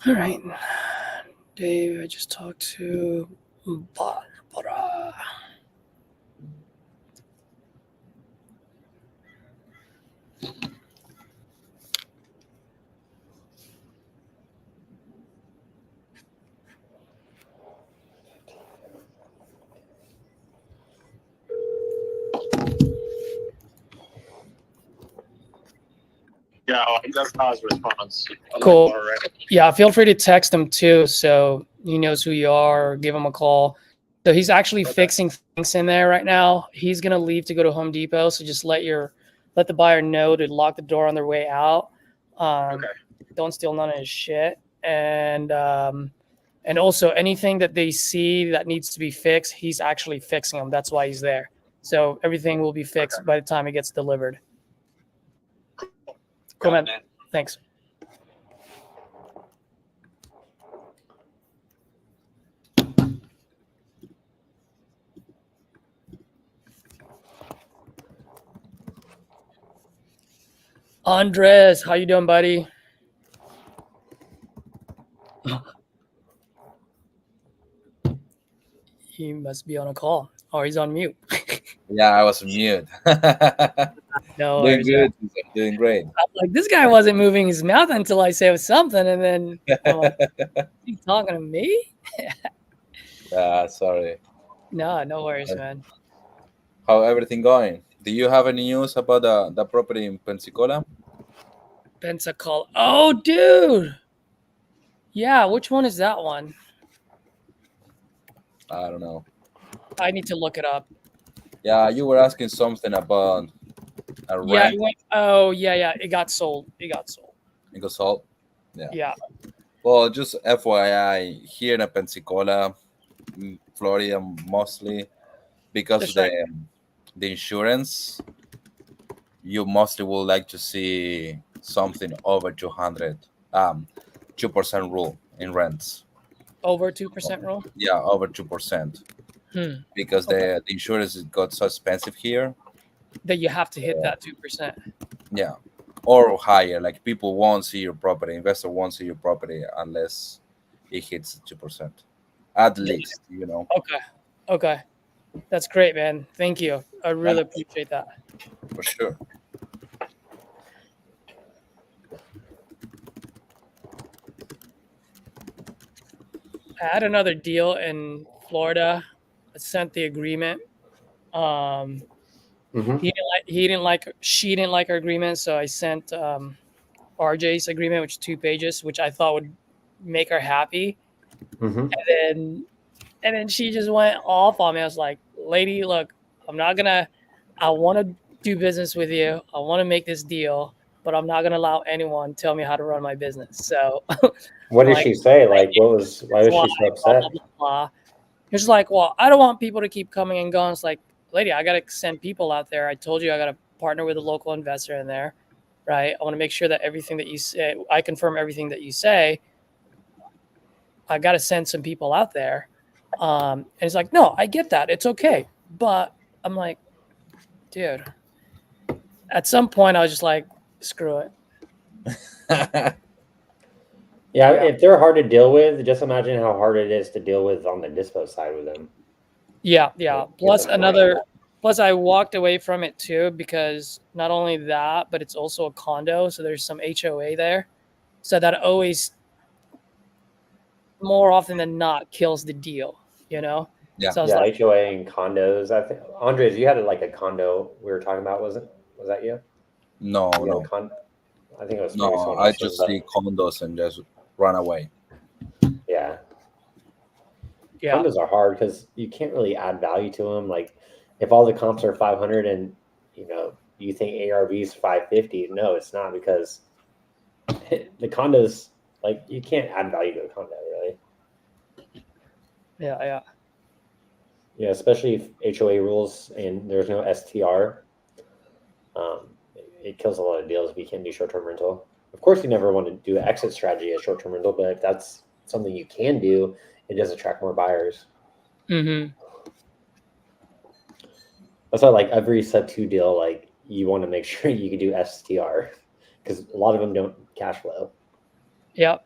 All right, Dave, I just talked to Barbara. Yeah, that's Todd's response. Cool. Yeah, feel free to text him too, so he knows who you are. Or give him a call. So he's actually fixing things in there right now. He's gonna leave to go to Home Depot, so just let the buyer know to lock the door on their way out. Okay. Don't steal none of his shit, and also anything that they see that needs to be fixed, he's actually fixing them. That's why he's there. So everything will be fixed by the time it gets delivered. Cool, man. Thanks. Andres, how you doing, buddy? He must be on a call, or he's on mute. Yeah, I was mute. No Doing worries, good. man. Doing great. I'm like, this guy wasn't moving his mouth until I said something, and then I'm like, you talking to me? Sorry. No worries, man. How everything going? Do you have any news about the property in Pensacola? Pensacola. Oh, dude. Yeah, which one is that one? I don't know. I need to look it up. Yeah, you were asking something about a Yeah, rent. it went, oh yeah. It got sold. It got sold. In Gosol. Yeah. Well, just FYI, here in Pensacola, Florida, mostly because That's right. the insurance, you mostly would like to see something over 2% rule in rents. Over 2% rule. Yeah, over 2%. Because Okay. the insurance got so expensive here. That you have to hit that 2%. Yeah, or higher. Like people won't see your property. Investor won't see your property unless it hits 2%, at least. You know. Okay. That's great, man. Thank you. I really appreciate that. For sure. I had another deal in Florida. I sent the agreement. She didn't like her agreement, so I sent RJ's agreement, which is 2 pages, which I thought would make her happy. And then she just went off on me. I was like, lady, look, I want to do business with you. I want to make this deal, but I'm not gonna allow anyone tell me how to run my business. So what did she say? Like, why was she so upset? Blah, blah, blah. It's like, well, I don't want people to keep coming and going. It's like, lady, I gotta send people out there. I told you I gotta partner with a local investor in there, right? I want to make sure that everything that you say, I confirm everything that you say. I gotta send some people out there. And it's like, no, I get that. It's okay. But I'm like, dude, at some point I was just like, screw it. Yeah, if they're hard to deal with, just imagine how hard it is to deal with on the dispo side with them. Yeah. Plus I walked away from it too, because not only that, but it's also a condo. So there's some HOA there. So that always, more often than not, kills the deal, you know? Yeah. So I was Yeah, like, HOA and condos. I think Andres, you had like a condo we were talking about, was that you? No, You had no. I think it was No, someone I else, just but see condos and just run away. yeah. yeah, Condos are hard because you can't really add value to them. Like, if all the comps are 500 and you think ARV is 550, no, it's not, because the condos, like, you can't add value to a condo, really. yeah. Yeah, especially if HOA rules and there's no STR. It kills a lot of deals if you can't do short-term rental. Of course, you never want to do an exit strategy as short-term rental, but if that's something you can do, it does attract more buyers. Mm-hmm. That's why, like, every sub 2 deal, like, you want to make sure you can do STR, because a lot of them don't cash flow. Yep.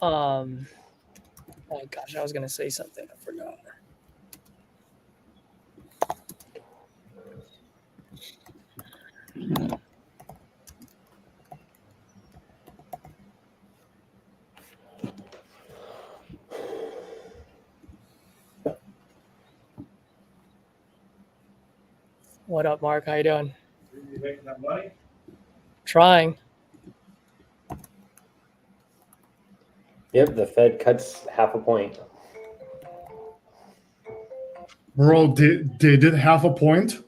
Oh gosh, I was gonna say something. I forgot. What up, Mark? How you doing? You making that money? Trying. Yep, the Fed cuts 0.5 point. Bro, they did 0.5 point.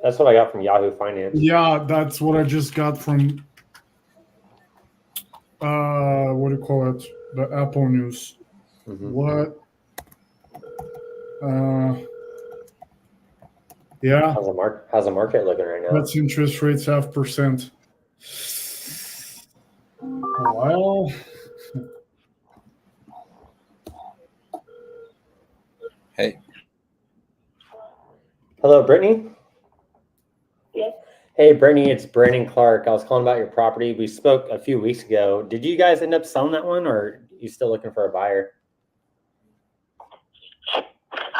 That's what I got from Yahoo Finance. Yeah, that's what I just got from what do you call it? The Apple News. What? Yeah. How's the market looking right now? That's interest rates 0.5%. Well. Hey. Hello, Brittany. Yes. Hey, Brittany, it's Brandon Clark. I was calling about your property. We spoke a few weeks ago. Did you guys end up selling that one, or are you still looking for a buyer?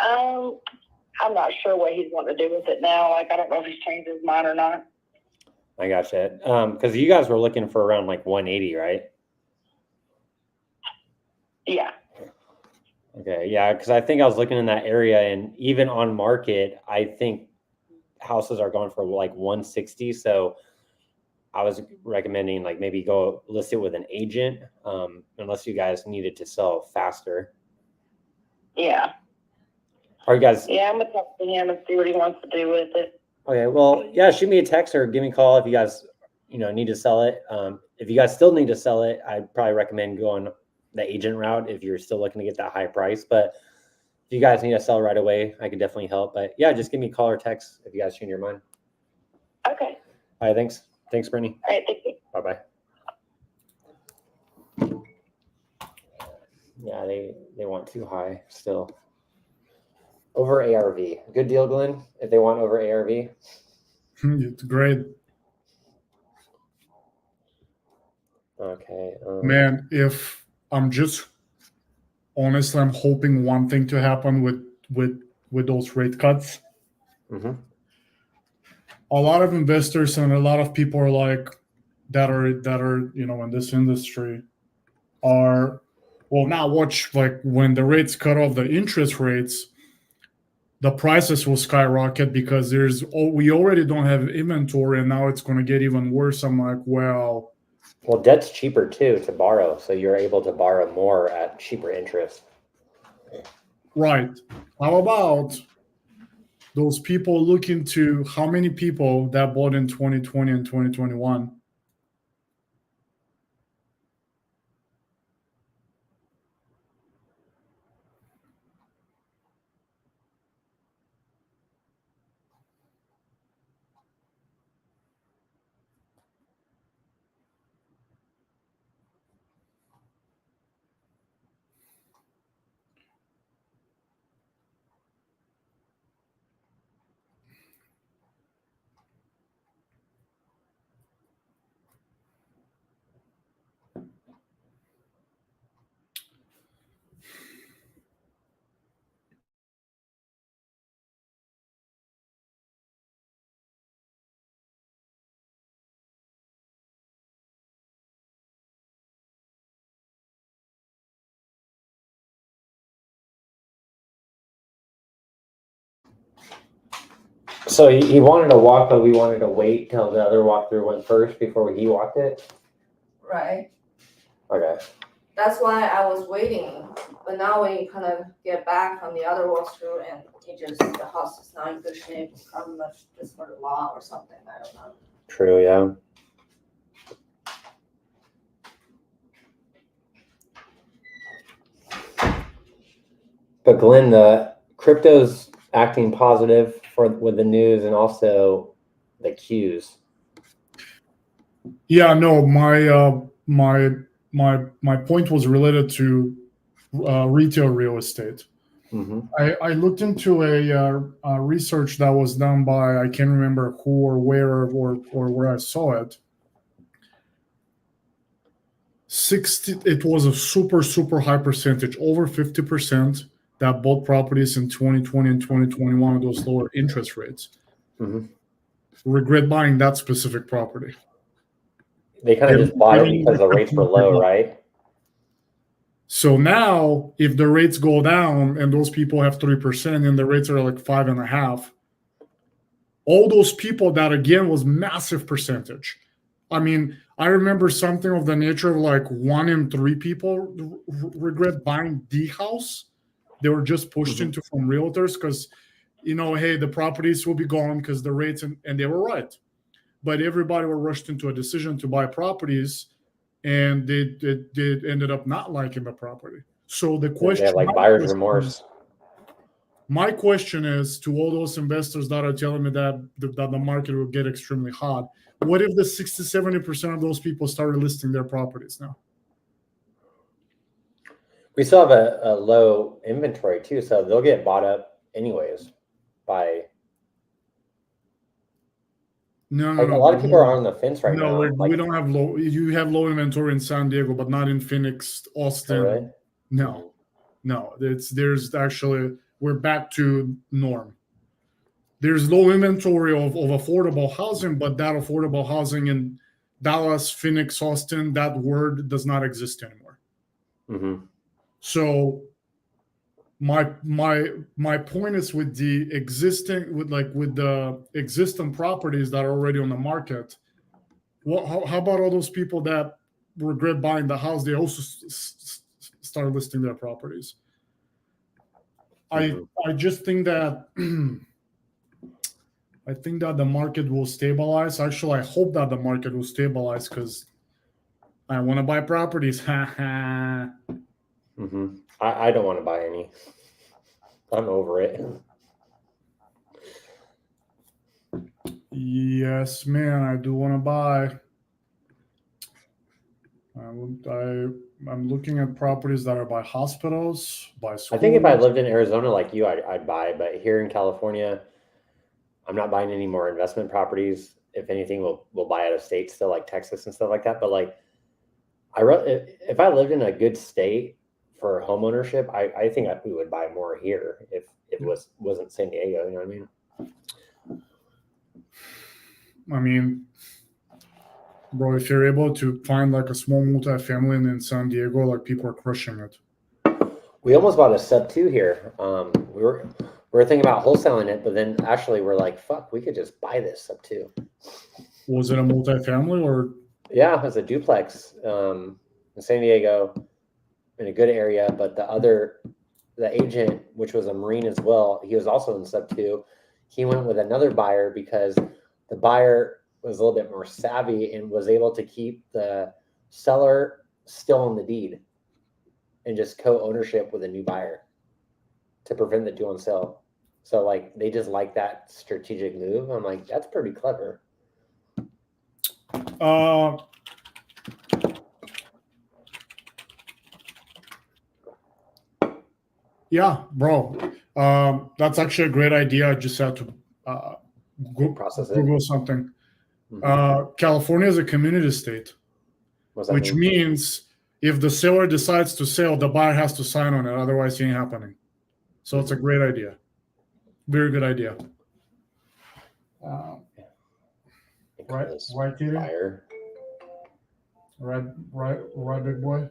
I'm not sure what he's wanting to do with it now. Like, I don't know if he's changed his mind or not. I gotcha. Because you guys were looking for around like 180, right? Yeah. Okay, yeah, because I think I was looking in that area, and even on market, I think houses are going for like 160. So I was recommending like maybe go list it with an agent, unless you guys needed to sell faster. Yeah. Are you guys? Yeah, I'm gonna talk to him and see what he wants to do with it. Okay, well, yeah, shoot me a text or give me a call if you guys, need to sell it. If you guys still need to sell it, I'd probably recommend going the agent route if you're still looking to get that high price. But if you guys need to sell right away, I could definitely help. But yeah, just give me a call or text if you guys change your mind. Okay. All right, thanks. Thanks, Brittany. All right, thank you. Bye-bye. Yeah, they want too high still. Over ARV. Good deal, Glenn, if they want over ARV. It's great. Okay. Man, if I'm just honestly, I'm hoping one thing to happen with those rate cuts. Mm-hmm. A lot of investors and a lot of people are like that are in this industry are now watch, like when the rates cut off the interest rates, the prices will skyrocket because we already don't have inventory, and now it's going to get even worse. I'm like, well, debt's cheaper too to borrow, so you're able to borrow more at cheaper interest. Right. How about those people looking to how many people that bought in 2020 and 2021? So he wanted to walk, but we wanted to wait till the other walkthrough went first before he walked it. Right. Okay. That's why I was waiting. But now we kind of get back from the other walkthrough, and the house is not in good shape. Probably much just for the law or something. I don't know. True. Yeah. But Glenn, the crypto's acting positive with the news and also the queues. Yeah, no, my point was related to retail real estate. Mm-hmm. I looked into a research that was done by, I can't remember who or where or where I saw it. It was a super high percentage, over 50%, that bought properties in 2020 and 2021 with those lower interest rates. Mm-hmm. Regret buying that specific property. They kind of just bought it because the rates were low, right? So now, if the rates go down and those people have 3% and the rates are like 5.5%, all those people, that again was massive percentage. I mean, I remember something of the nature of like 1 in 3 people regret buying the house. They were just pushed into from realtors because, hey, the properties will be gone because the rates, and they were right. But everybody were rushed into a decision to buy properties, and they ended up not liking the property. So the question, they have like buyer's remorse. My question is to all those investors that are telling me that the market will get extremely hot. What if the 60-70% of those people started listing their properties now? We still have a low inventory too, so they'll get bought up anyways by. No, a lot of people are on the fence right now. No, we don't have low. You have low inventory in San Diego, but not in Phoenix, Austin. Oh, really? No. There's actually we're back to norm. There's low inventory of affordable housing, but that affordable housing in Dallas, Phoenix, Austin, that word does not exist anymore. Mm-hmm. So my point is with the existing properties that are already on the market. How about all those people that regret buying the house? They also start listing their properties. Mm-hmm. I just think that I think that the market will stabilize. Actually, I hope that the market will stabilize because I want to buy properties. Mm-hmm. I don't want to buy any. I'm over it. Yes, man, I do want to buy. I'm looking at properties that are by hospitals, by schools. I think if I lived in Arizona like you, I'd buy. But here in California, I'm not buying any more investment properties. If anything, we'll buy out of state still, like Texas and stuff like that. But like, if I lived in a good state for home ownership, I think we would buy more here if it wasn't San Diego. You know what I mean? I mean, bro, if you're able to find like a small multifamily in San Diego, like people are crushing it. We almost bought a sub 2 here. We were thinking about wholesaling it, but then actually we're like, fuck, we could just buy this sub 2. Was it a multifamily or? Yeah, it was a duplex in San Diego in a good area, but the agent, which was a Marine as well, he was also in sub 2. He went with another buyer because the buyer was a little bit more savvy and was able to keep the seller still on the deed and just co-ownership with a new buyer to prevent the 2 on sale. So like they just like that strategic move. I'm like, that's pretty clever. Yeah, bro. That's actually a great idea. I just had to Google something. Mm-hmm. California is a community state, which means if the seller decides to sell, the buyer has to sign on it. Otherwise, it ain't happening. So it's a great idea. Very good idea. Right, Katie? Right, big boy.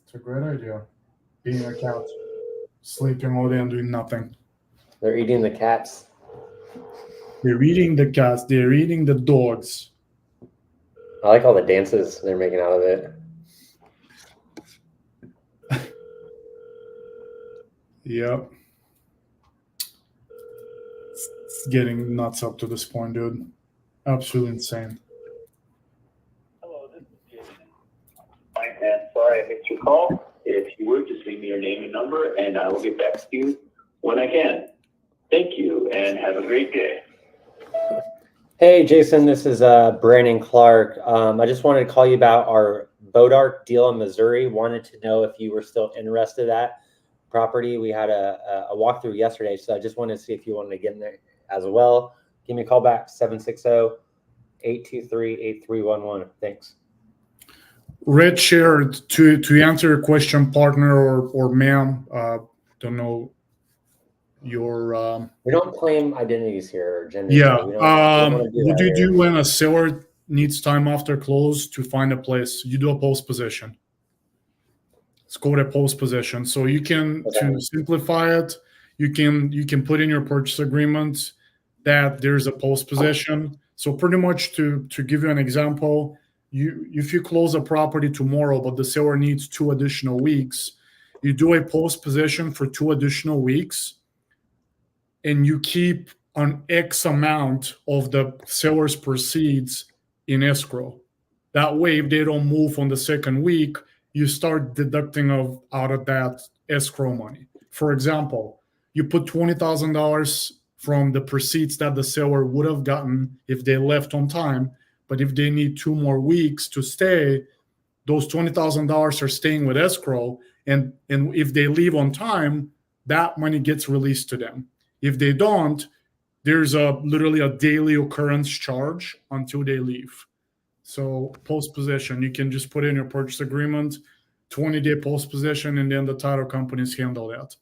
It's a great idea. Being a cat, sleeping all day and doing nothing. They're eating the cats. They're eating the cats. They're eating the dogs. I like all the dances they're making out of it. Yep. It's getting nuts up to this point, dude. Absolutely insane. Hello, this is Jason. And sorry I missed your call. If you would, just leave me your name and number, and I will get back to you when I can. Thank you, and have a great day. Hey, Jason, this is Brandon Clark. I just wanted to call you about our Bodark deal in Missouri. Wanted to know if you were still interested in that property. We had a walkthrough yesterday, so I just wanted to see if you wanted to get in there as well. Give me a call back, 760-823-8311. Thanks. Red shared to answer your question, partner or ma'am. Don't know your. We don't claim identities here or gender. Yeah. So we don't What do you do when a seller needs time after close to find a place? You do a post position. It's called a post position. So you can to simplify it. You can put in your purchase agreement that there's a post position. So pretty much to give you an example. If you close a property tomorrow, but the seller needs 2 additional weeks, you do a post position for 2 additional weeks, and you keep an X amount of the seller's proceeds in escrow. That way, if they don't move on the 2nd week, you start deducting out of that escrow money. For example, you put $20,000 from the proceeds that the seller would have gotten if they left on time. But if they need 2 more weeks to stay, those $20,000 are staying with escrow. And if they leave on time, that money gets released to them. If they don't, there's literally a daily occurrence charge until they leave. So post possession, you can just put in your purchase agreement, 20-day post possession, and then the title companies handle that.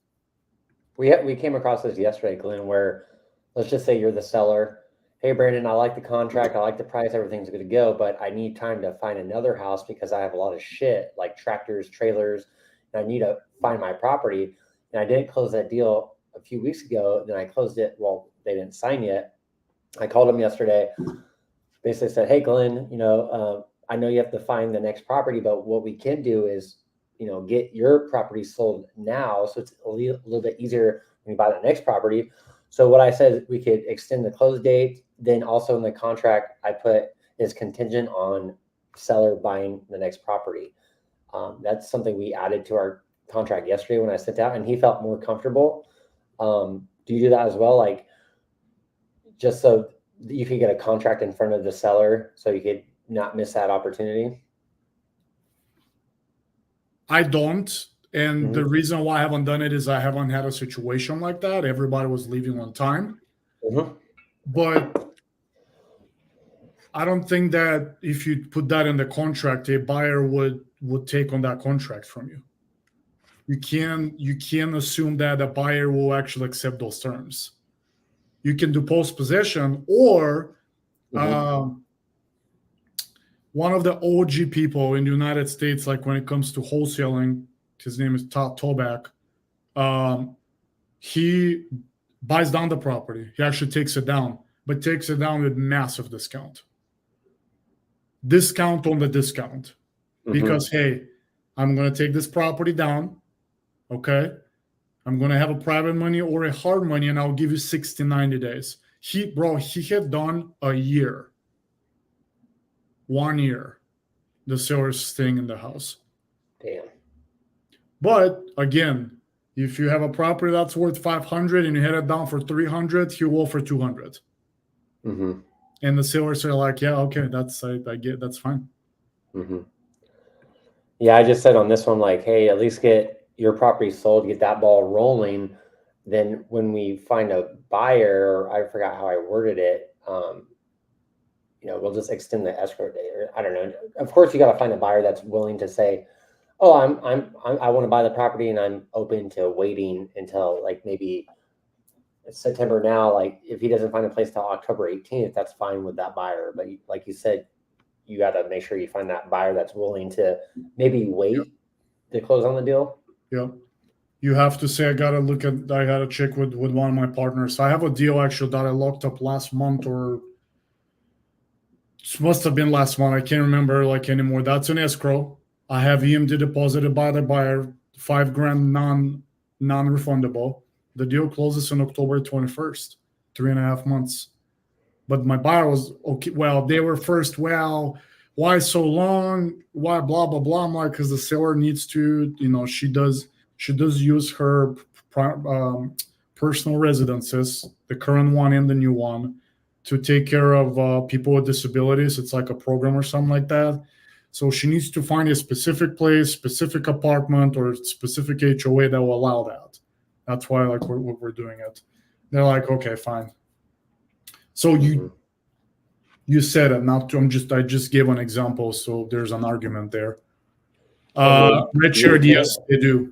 we came across this yesterday, Glenn, where let's just say you're the seller. Hey, Brandon, I like the contract. I like the price. Everything's good to go, but I need time to find another house because I have a lot of shit like tractors, trailers, and I need to find my property. And I didn't close that deal a few weeks ago. Then I closed it. Well, they didn't sign yet. I called them yesterday. Basically said, hey, Glenn, I know you have to find the next property, but what we can do is, get your property sold now. So it's a little bit easier when you buy the next property. So what I said, we could extend the close date. Then also in the contract, I put is contingent on seller buying the next property. That's something we added to our contract yesterday when I sent out, and he felt more comfortable. Do you do that as well? Like, just so you could get a contract in front of the seller so you could not miss that opportunity? I don't. And the reason why I haven't done it is I haven't had a situation like that. Everybody was leaving on time. But I don't think that if you put that in the contract, a buyer would take on that contract from you. You can't assume that a buyer will actually accept those terms. You can do post possession, or one of the OG people in the United States, like when it comes to wholesaling, his name is Todd Toback. He buys down the property. He actually takes it down, but takes it down with massive discount. Discount on the discount. Because, hey, I'm going to take this property down, okay? I'm going to have a private money or a hard money, and I'll give you 60, 90 days. He had done a year. 1 year. The seller's staying in the house. Damn. But, again, if you have a property that's worth 500 and you had it down for 300, he will for 200. And the sellers are like, yeah, okay, I get, that's fine. Yeah, I just said on this one, like, hey, at least get your property sold, get that ball rolling. Then when we find a buyer, or I forgot how I worded it, we'll just extend the escrow date. Or I don't know. Of course, you got to find a buyer that's willing to say, oh, I want to buy the property and I'm open to waiting until like maybe it's September now. Like if he doesn't find a place till October 18th, that's fine with that buyer. But like you said, you got to make sure you find that buyer that's willing to maybe wait to close on the deal. Yeah. You have to say, I got to check with one of my partners. I have a deal actually that I locked up last month, or it must have been last month. I can't remember anymore. That's an escrow. I have EMD deposited by the buyer, $5,000 non-refundable. The deal closes on October 21st, 3.5 months. But my buyer was okay. Well, they were first. Well, why so long? Why blah blah blah? I'm like, because the seller needs to. She does use her personal residences, the current one and the new one, to take care of people with disabilities. It's like a program or something like that. So she needs to find a specific place, specific apartment, or specific HOA that will allow that. That's why we're doing it. They're like, okay, fine. So you said it, not to. I just gave an example, so there's an argument there. Richard, yes, they do.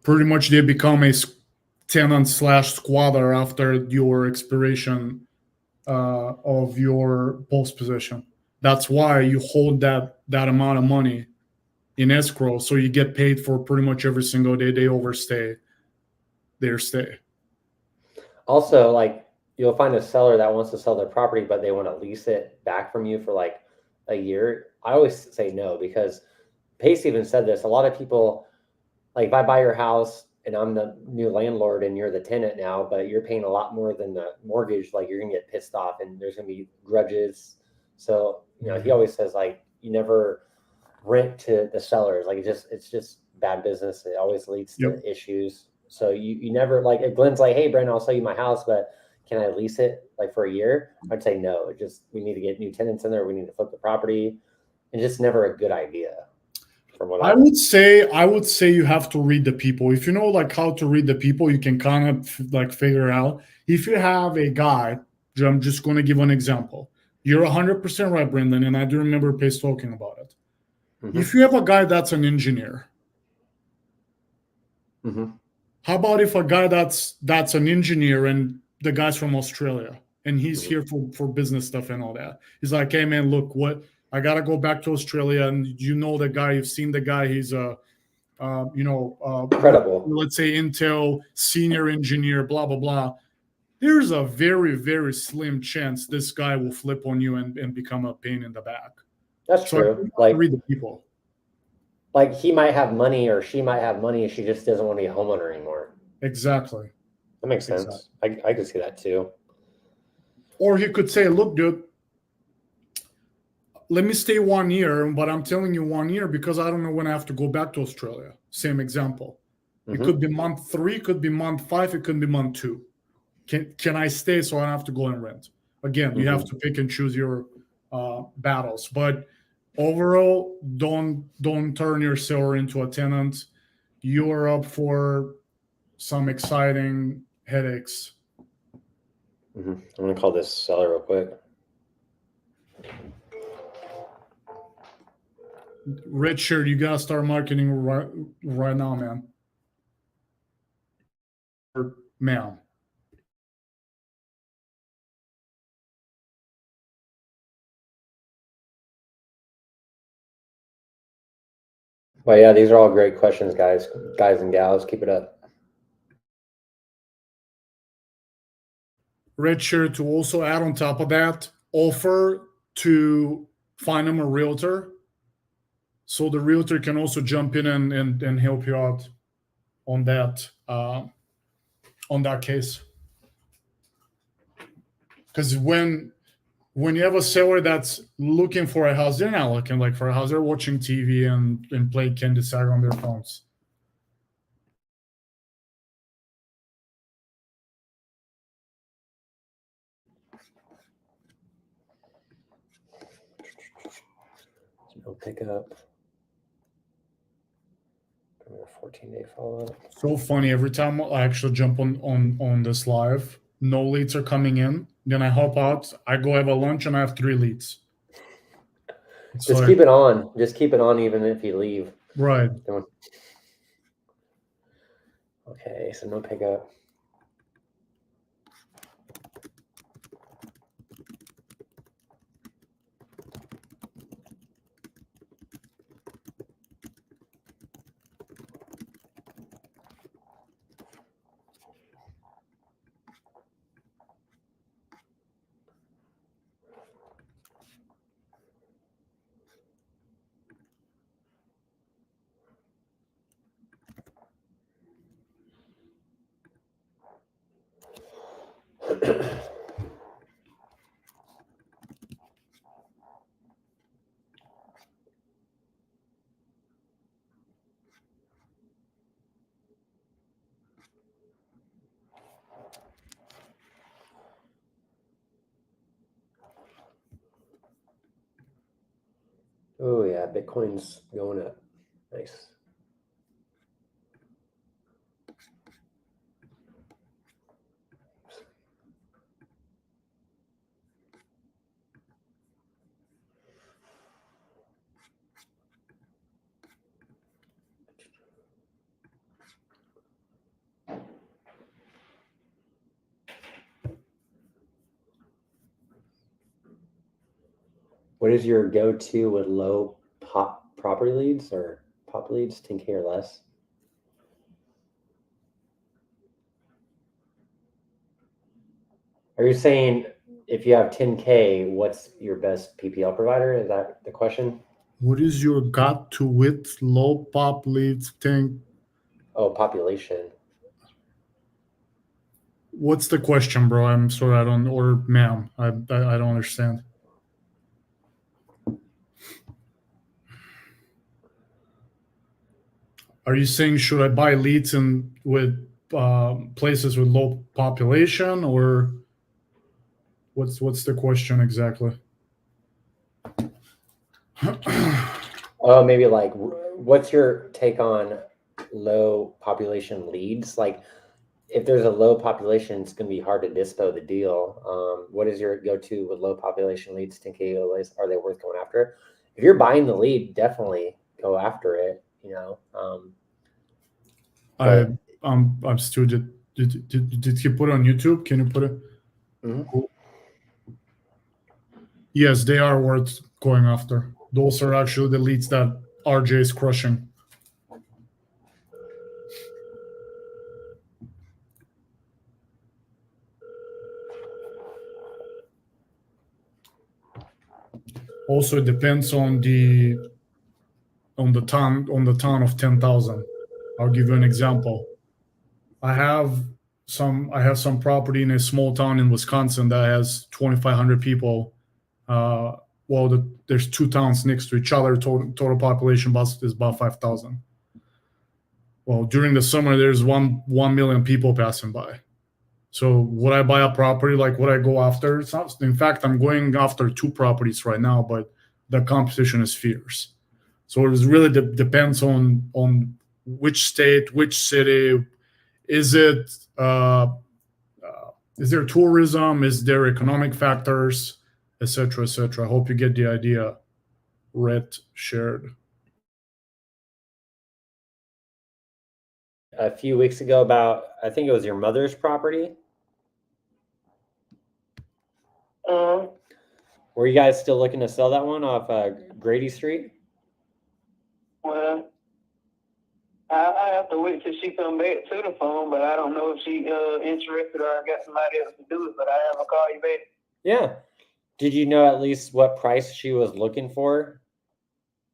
Pretty much, they become a tenant/squatter after your expiration of your post possession. That's why you hold that amount of money in escrow, so you get paid for pretty much every single day they overstay their stay. Also, like, you'll find a seller that wants to sell their property, but they want to lease it back from you for like a year. I always say no, because Pace even said this. A lot of people, like, if I buy your house and I'm the new landlord and you're the tenant now, but you're paying a lot more than the mortgage, like, you're gonna get pissed off and there's gonna be grudges. So, he always says, like, you never rent to the sellers. Like, it's just bad business. It always leads to issues. So you never, like, if Glenn's like, hey, Brandon, I'll sell you my house, but can I lease it like for a year? I'd say no. We need to get new tenants in there. We need to flip the property. It's just never a good idea. From what I would say you have to read the people. If you know like how to read the people, you can kind of like figure out. If you have a guy, I'm just going to give an example. You're 100% right, Brendan, and I do remember Pace talking about it. If you have a guy that's an engineer, Mm-hmm. How about if a guy that's an engineer and the guy's from Australia and he's here for business stuff and all that? He's like, hey man, look, what I gotta go back to Australia, and you know the guy, you've seen the guy, he's a Credible. let's say Intel senior engineer, blah blah blah. There's a very, very slim chance this guy will flip on you and become a pain in the back. That's So true. I read the people. Like he might have money or she might have money, and she just doesn't want to be a homeowner anymore. Exactly. That makes sense. I could see that too. Or he could say, look, dude, let me stay 1 year, but I'm telling you 1 year because I don't know when I have to go back to Australia. Same example. It could be month 3, could be month 5, it could be month 2. Can I stay so I don't have to go and rent? Again, you have to pick and choose your battles. But overall, don't turn your seller into a tenant. You're up for some exciting headaches. I'm gonna call this seller real quick. Richard, you gotta start marketing right now, man. Or ma'am. Well, yeah, these are all great questions, guys and gals. Keep it up. Richard, to also add on top of that, offer to find them a realtor, so the realtor can also jump in and help you out on that case. Because when you have a seller that's looking for a house, they're not looking like for a house. They're watching TV and playing Candy Saga on their phones. No pickup. 14-day follow-up. So funny. Every time I actually jump on this live, no leads are coming in. Then I hop out. I go have a lunch and I have 3 leads. Just keep it on. Just keep it on even if you leave. Right. Okay, so no pickup. Oh yeah, Bitcoin's going up. Nice. What is your go-to with low property leads or pop leads, 10K or less? Are you saying if you have 10K, what's your best PPL provider? Is that the question? What is your gut to with low pop leads thing? Oh, population. What's the question, bro? I'm sorry, I don't, or ma'am, I don't understand. Are you saying should I buy leads in with places with low population, or what's the question exactly? Oh, maybe like, what's your take on low population leads? Like, if there's a low population, it's going to be hard to dispo the deal. What is your go-to with low population leads, 10K or less? Are they worth going after? If you're buying the lead, definitely go after it. You know, I'm Stu. Did he put it on YouTube? Can you put it? Mhm. Yes, they are worth going after. Those are actually the leads that RJ is crushing. Also, it depends on the town of 10,000. I'll give you an example. I have some property in a small town in Wisconsin that has 2,500 people. There's two towns next to each other. Total population is about 5,000. Well, during the summer, there's 1 million people passing by. So would I buy a property? Like, would I go after? It's not, in fact, I'm going after 2 properties right now, but the competition is fierce. So it really depends on which state, which city. Is there tourism? Is there economic factors, etc., etc.? I hope you get the idea. Red shared. A few weeks ago about, I think it was your mother's property. Were you guys still looking to sell that one off Grady Street? Well, I have to wait till she come back to the phone, but I don't know if she interested or I got somebody else to do it, but I have to call you back. Yeah. Did you know at least what price she was looking for?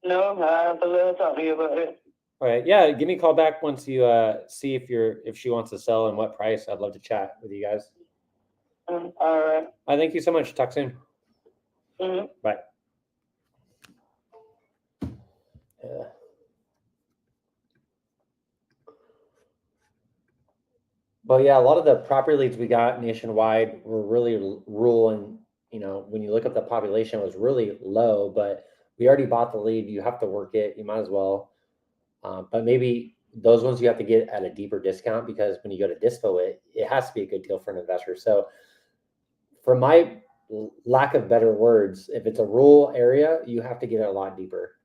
No, I have to let her talk to you about it. All right. Yeah. Give me a call back once you see if she wants to sell and what price. I'd love to chat with you guys. All right. Thank you so much. Talk soon. Mm-hmm. Bye. Yeah. But yeah, a lot of the property leads we got nationwide were really rural, and when you look at the population, it was really low. But we already bought the lead. You have to work it. You might as well. But maybe those ones you have to get at a deeper discount, because when you go to dispo it has to be a good deal for an investor. So, for my lack of better words, if it's a rural area, you have to get it a lot deeper,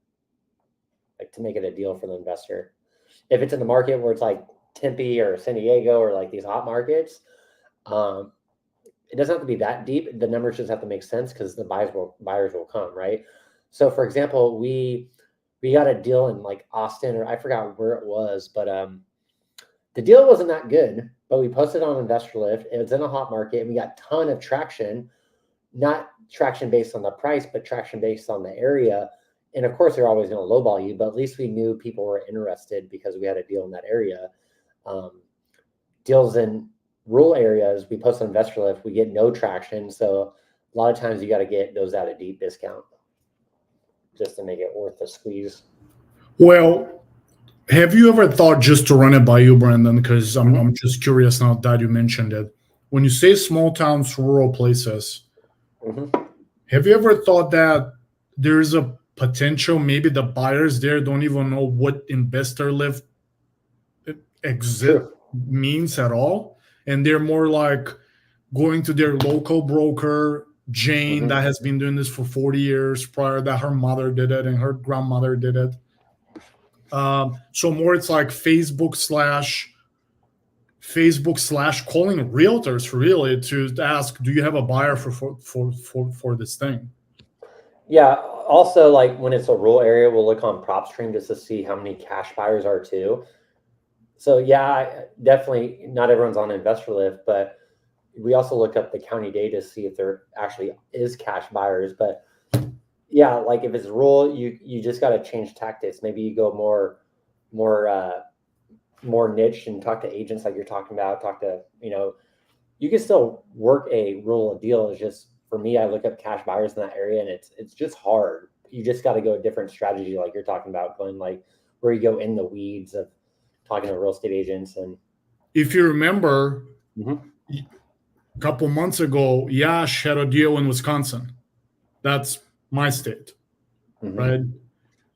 like to make it a deal for the investor. If it's in the market where it's like Tempe or San Diego or like these hot markets, it doesn't have to be that deep. The numbers just have to make sense because the buyers will come, right? So, for example, we got a deal in like Austin, or I forgot where it was, but the deal wasn't that good. But we posted on Investor Lift. It was in a hot market, and we got a ton of traction. Not traction based on the price, but traction based on the area. And of course, they're always going to lowball you, but at least we knew people were interested because we had a deal in that area. Deals in rural areas, we post on Investor Lift, we get no traction. So a lot of times you got to get those at a deep discount just to make it worth the squeeze. Well, have you ever thought, just to run it by you, Brandon, because I'm just curious now that you mentioned it. When you say small towns, rural places, have you ever thought that there's a potential maybe the buyers there don't even know what investor lift exit means at all, and they're more like going to their local broker, Jane, that has been doing this for 40 years prior, that her mother did it and her grandmother did it. So more it's like Facebook slash calling realtors really to ask, do you have a buyer for this thing? Yeah. Also, like when it's a rural area, we'll look on PropStream just to see how many cash buyers are too. So yeah, definitely not everyone's on Investor Lift, but we also look up the county data to see if there actually is cash buyers. But yeah, like if it's rural, you just got to change tactics. Maybe you go more niche and talk to agents like you're talking about. You can still work a rural deal. It's just, for me, I look up cash buyers in that area, and it's just hard. You just got to go a different strategy, like you're talking about, going like where you go in the weeds of talking to real estate agents. And if you remember, a couple months ago, Yash had a deal in Wisconsin. That's my state, right?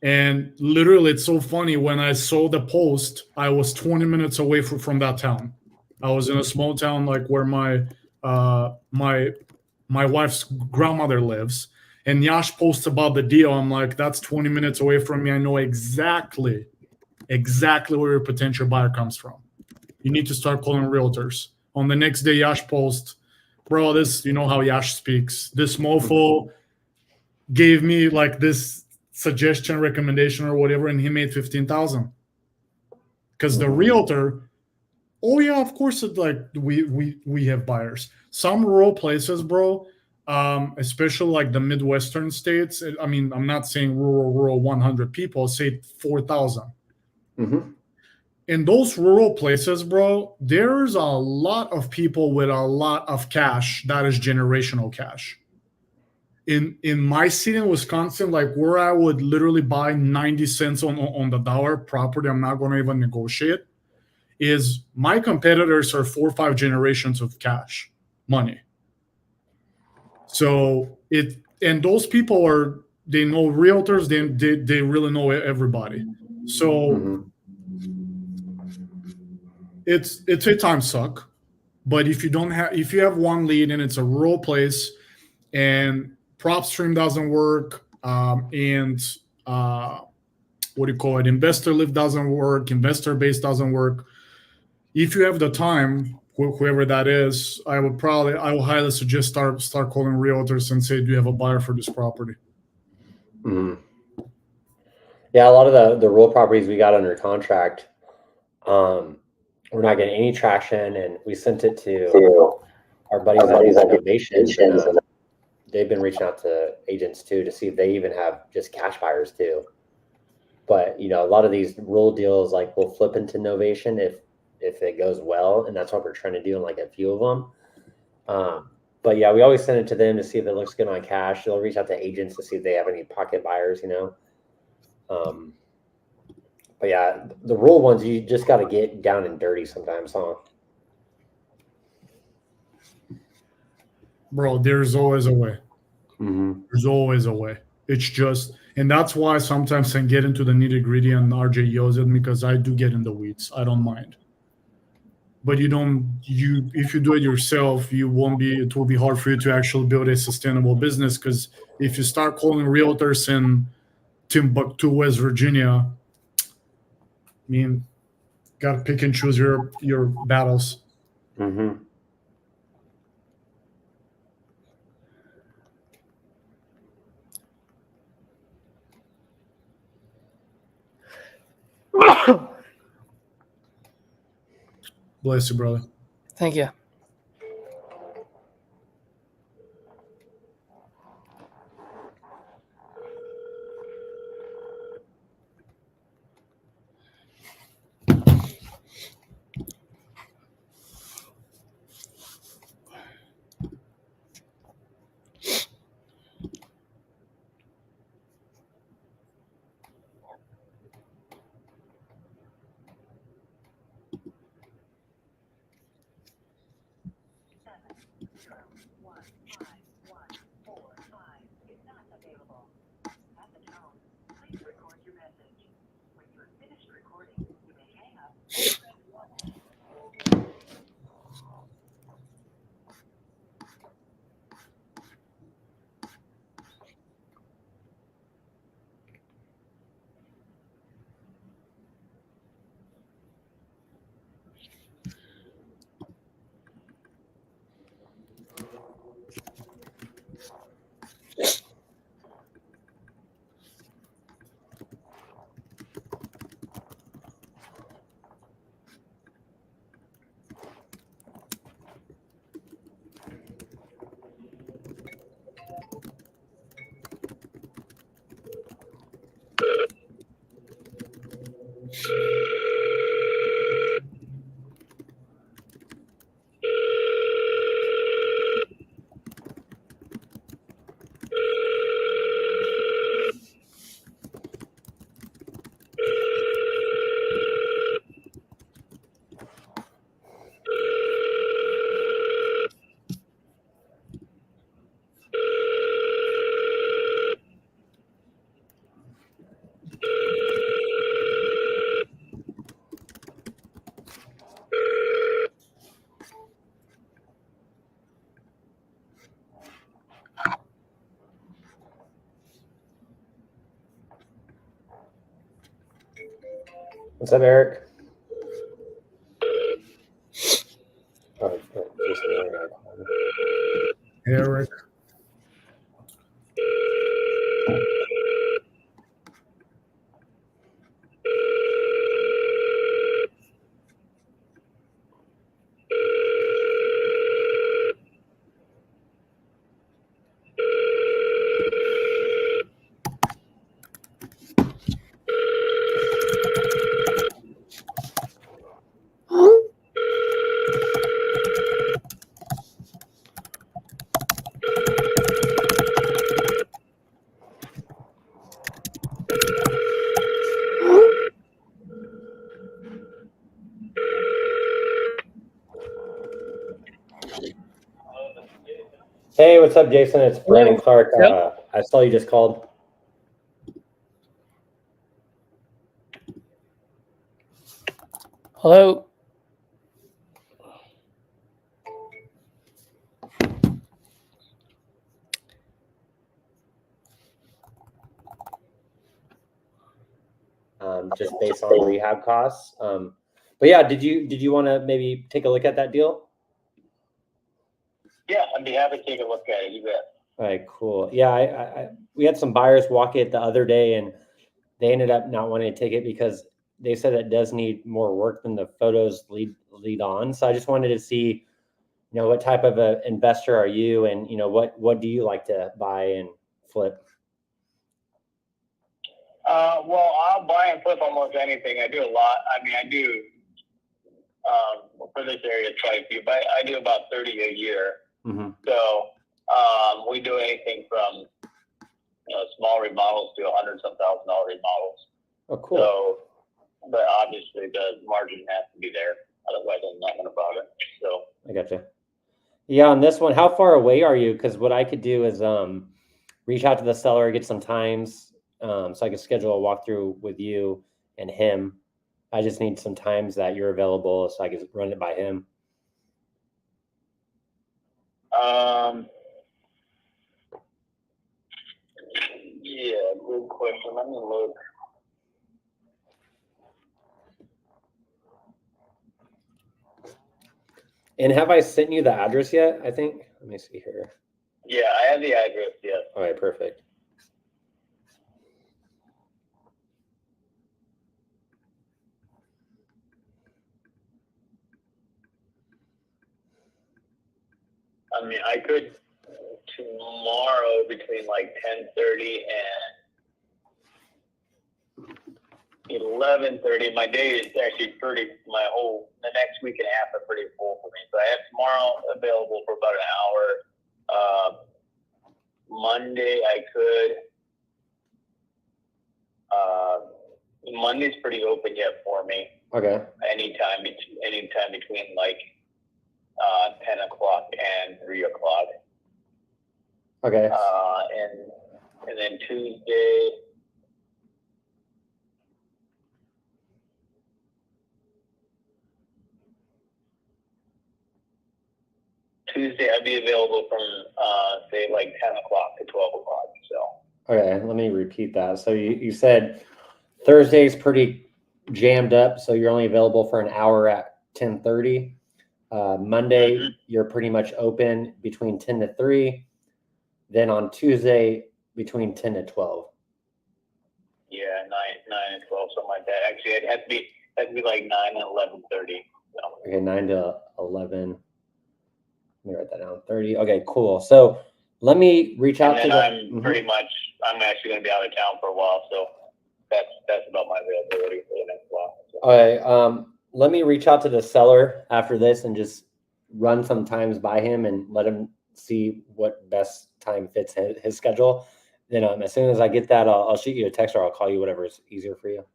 And literally, it's so funny. When I saw the post, I was 20 minutes away from that town. I was in a small town like where my wife's grandmother lives. And Yash posts about the deal. I'm like, that's 20 minutes away from me. I know exactly exactly where your potential buyer comes from. You need to start calling realtors. On the next day, Yash post, bro, this, you know how Yash speaks. This mofo gave me like this suggestion, recommendation, or whatever, and he made 15,000. Because the realtor, oh yeah, of course, it, like we have buyers. Some rural places, bro, especially like the Midwestern states. I mean, I'm not saying rural 100 people, say 4,000. In those rural places, bro, there's a lot of people with a lot of cash that is generational cash. In my city in Wisconsin, like where I would literally buy 90 cents on the dollar property, I'm not going to even negotiate, is my competitors are 4 or 5 generations of cash money. So and those people they know realtors, they really know everybody. So it's a time suck, but if you have one lead and it's a rural place and prop stream doesn't work, and what do you call it, investor lift doesn't work, investor base doesn't work, if you have the time, whoever that is, I will highly suggest start calling realtors and say, do you have a buyer for this property? Yeah, a lot of the rural properties we got under contract, we're not getting any traction, and we sent it to our buddies at Innovations, and they've been reaching out to agents too to see if they even have just cash buyers too. But you know, a lot of these rural deals like will flip into Novation if it goes well, and that's what we're trying to do in like a few of them. But yeah, we always send it to them to see if it looks good on cash. They'll reach out to agents to see if they have any pocket buyers, you know. But yeah, the rural ones, you just got to get down and dirty sometimes, huh? Bro, there's always a way. There's always a way. It's just, and that's why sometimes I get into the nitty gritty, and RJ yells at me because I do get in the weeds. I don't mind. But if you do it yourself, it will be hard for you to actually build a sustainable business, because if you start calling realtors in Timbuktu, West Virginia, I mean, gotta pick and choose your battles. Bless you, brother. Thank you. What's up, Eric? Oh, Jason, Eric. Hey, what's up, Jason? It's Brandon Clark. I saw you just called. Hello. Just based on rehab costs. But yeah, did you want to maybe take a look at that deal? Yeah, I'd be happy to take a look at it. You bet. All right, cool. Yeah, we had some buyers walk it the other day, and they ended up not wanting to take it because they said it does need more work than the photos lead on. So I just wanted to see, what type of a investor are you, and what do you like to buy and flip? Well, I'll buy and flip almost anything. I do a lot. I mean, I do for this area it's quite a few, but I do about 30 a year. Mm-hmm. So we do anything from small remodels to $100,000 remodels. Oh, cool. So, but obviously the margin has to be there, otherwise I'm not going to bother. So I gotcha. Yeah, on this one, how far away are you? Because what I could do is reach out to the seller, get some times, so I could schedule a walkthrough with you and him. I just need some times that you're available so I can run it by him. Yeah, good question. Let me look. And have I sent you the address yet? I think. Let me see here. Yeah, I have the address. Yes. All right, perfect. I mean, I could tomorrow between like 10:30 and 11:30. My day is actually the next week and a half are pretty full for me. So I have tomorrow available for about an hour. Monday I could. Monday's pretty open yet for me. Okay. Anytime between like 10 o'clock and 3 o'clock. Okay. And then Tuesday. I'd be available from say like 10 o'clock to 12 o'clock. So. Okay, let me repeat that. So you said Thursday's pretty jammed up, so you're only available for an hour at 10:30. Monday, you're pretty much open between 10 to 3. Then on Tuesday, between 10 to 12. Yeah, 9 and 12, something like that. Actually, it has to be like 9 and 11:30. So. Okay, 9 to 11. Let me write that down. 30. Okay, cool. So let me reach out to them. I'm actually going to be out of town for a while, so that's about my availability for the next while. So. Okay, let me reach out to the seller after this and just run some times by him and let him see what best time fits his schedule. Then as soon as I get that, I'll shoot you a text or I'll call you, whatever is easier for you.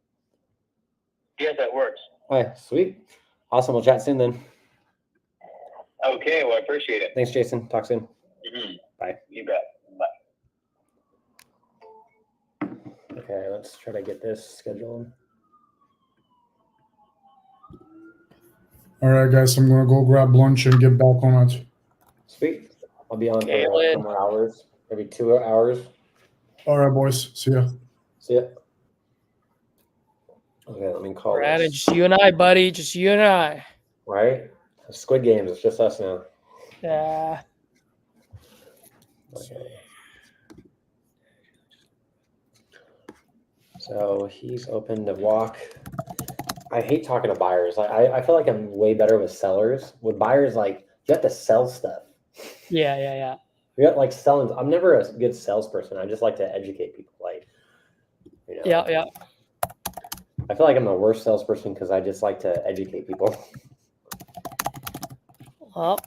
Yes, that works. All right, sweet. Awesome. We'll chat soon then. Okay, well, I appreciate it. Thanks, Jason. Talk soon. Mm-hmm. Bye. You bet. Bye. Okay, let's try to get this scheduled. All right, guys, I'm gonna go grab lunch and get back on it. Sweet. I'll be on for some more hours, maybe 2 hours. All right, boys. See ya. See ya. Okay, let me call Brandon, this. just you and I, buddy. Just you and I. Right? Squid Games. It's just us now. Yeah. Okay. So he's open to walk. I hate talking to buyers. I feel like I'm way better with sellers. With buyers, like you have to sell stuff. Yeah. You got like selling. I'm never a good salesperson. I just like to educate people. Like, you know. Yeah. I feel like I'm the worst salesperson because I just like to educate people. Well,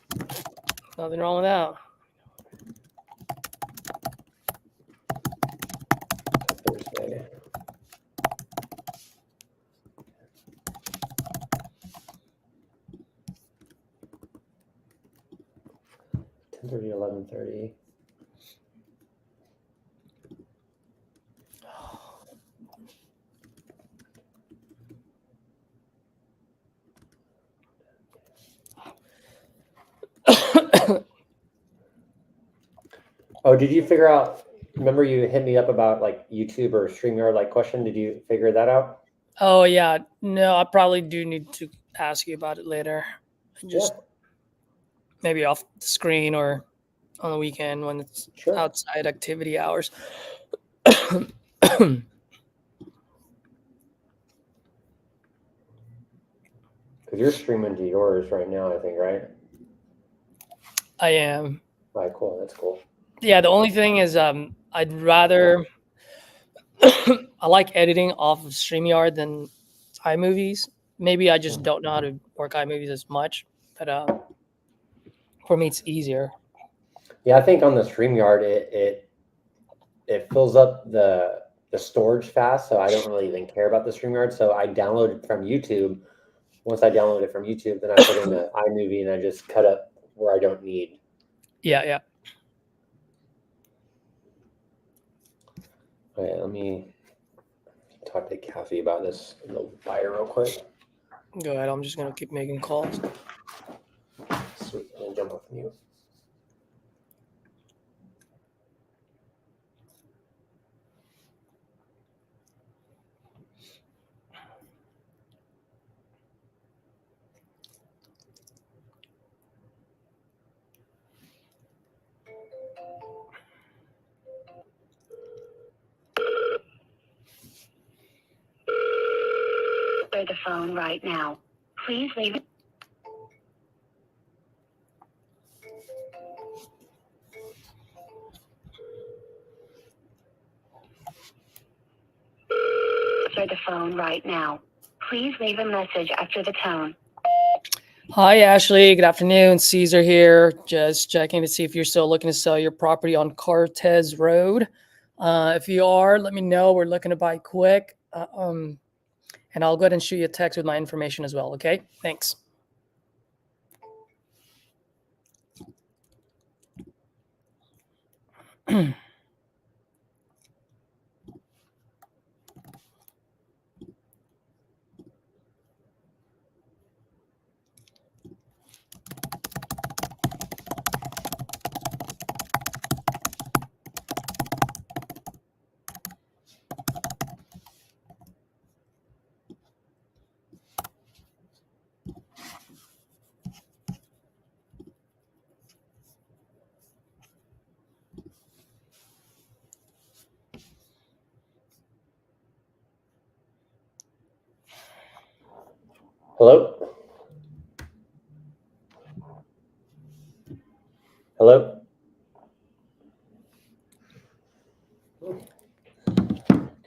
nothing wrong with that. Thursday. $10:30, $11:30. Oh, did you figure out? Remember, you hit me up about like YouTube or StreamYard like question. Did you figure that out? Oh yeah. No, I probably do need to ask you about it later. Just maybe off the screen or on the weekend when it's outside activity hours. Because you're streaming to yours right now, I think, right? I am. All right, cool. That's cool. Yeah, the only thing is I'd rather I like editing off of StreamYard than iMovies. Maybe I just don't know how to work iMovies as much, but for me it's easier. Yeah, I think on the StreamYard it fills up the storage fast, so I don't really even care about the StreamYard. So I download it from YouTube. Once I download it from YouTube, then I put in the iMovie and I just cut up where I don't need. Yeah. Okay, let me talk to Kathy about this little buyer real quick. Go ahead. I'm just gonna keep making calls. Sweet, and then jump off mute. Answer the phone right now. Please leave it. Answer the phone right now. Please leave a message after the tone. Hi, Ashley. Good afternoon. Caesar here. Just checking to see if you're still looking to sell your property on Cortez Road. If you are, let me know. We're looking to buy quick. And I'll go ahead and shoot you a text with my information as well. Okay. Thanks. Hello? Hello?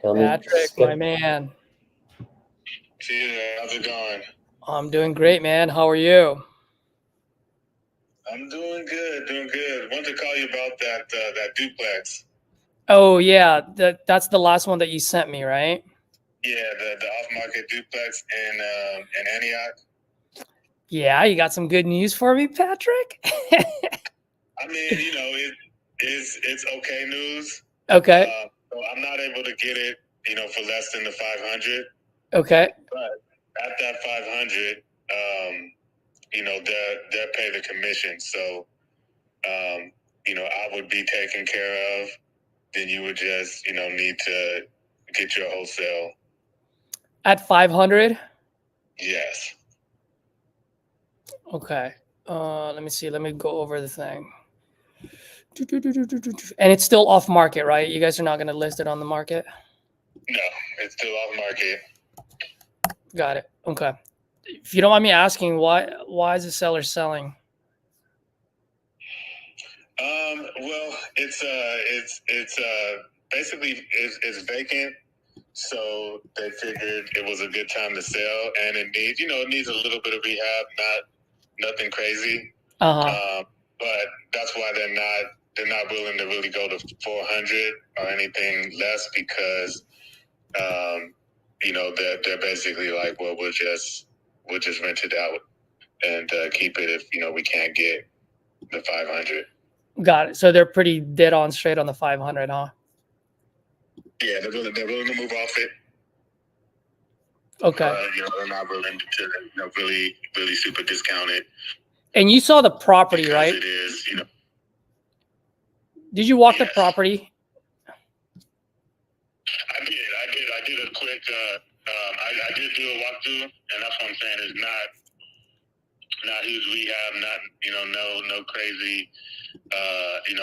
Patrick, my man. Caesar, how's it going? I'm doing great, man. How are you? I'm doing good. Wanted to call you about that duplex. Oh yeah, that's the last one that you sent me, right? Yeah, the off-market duplex in Antioch. Yeah, you got some good news for me, Patrick? I mean, it's okay news. Okay. So I'm not able to get it, for less than the 500. Okay. But at that 500, they'll pay the commission. So, I would be taken care of. Then you would just, need to get your wholesale. At 500. Yes. Okay. Let me see. Let me go over the thing. And it's still off market, right? You guys are not going to list it on the market? No, it's still off market. Got it. Okay. If you don't mind me asking, why is the seller selling? Well, it's basically it's vacant, so they figured it was a good time to sell, and it needs a little bit of rehab, nothing crazy. But that's why they're not willing to really go to 400 or anything less, because they're basically like, well, we'll just rent it out and keep it if we can't get the 500. Got it. So they're pretty dead on straight on the 500, huh? Yeah, they're willing to move off it. Okay. They're not willing to really super discount it. And you saw the property, because right? It is, Did you walk Yes. the property? I did a quick. I did do a walkthrough, and that's what I'm saying. It's not huge rehab, no crazy,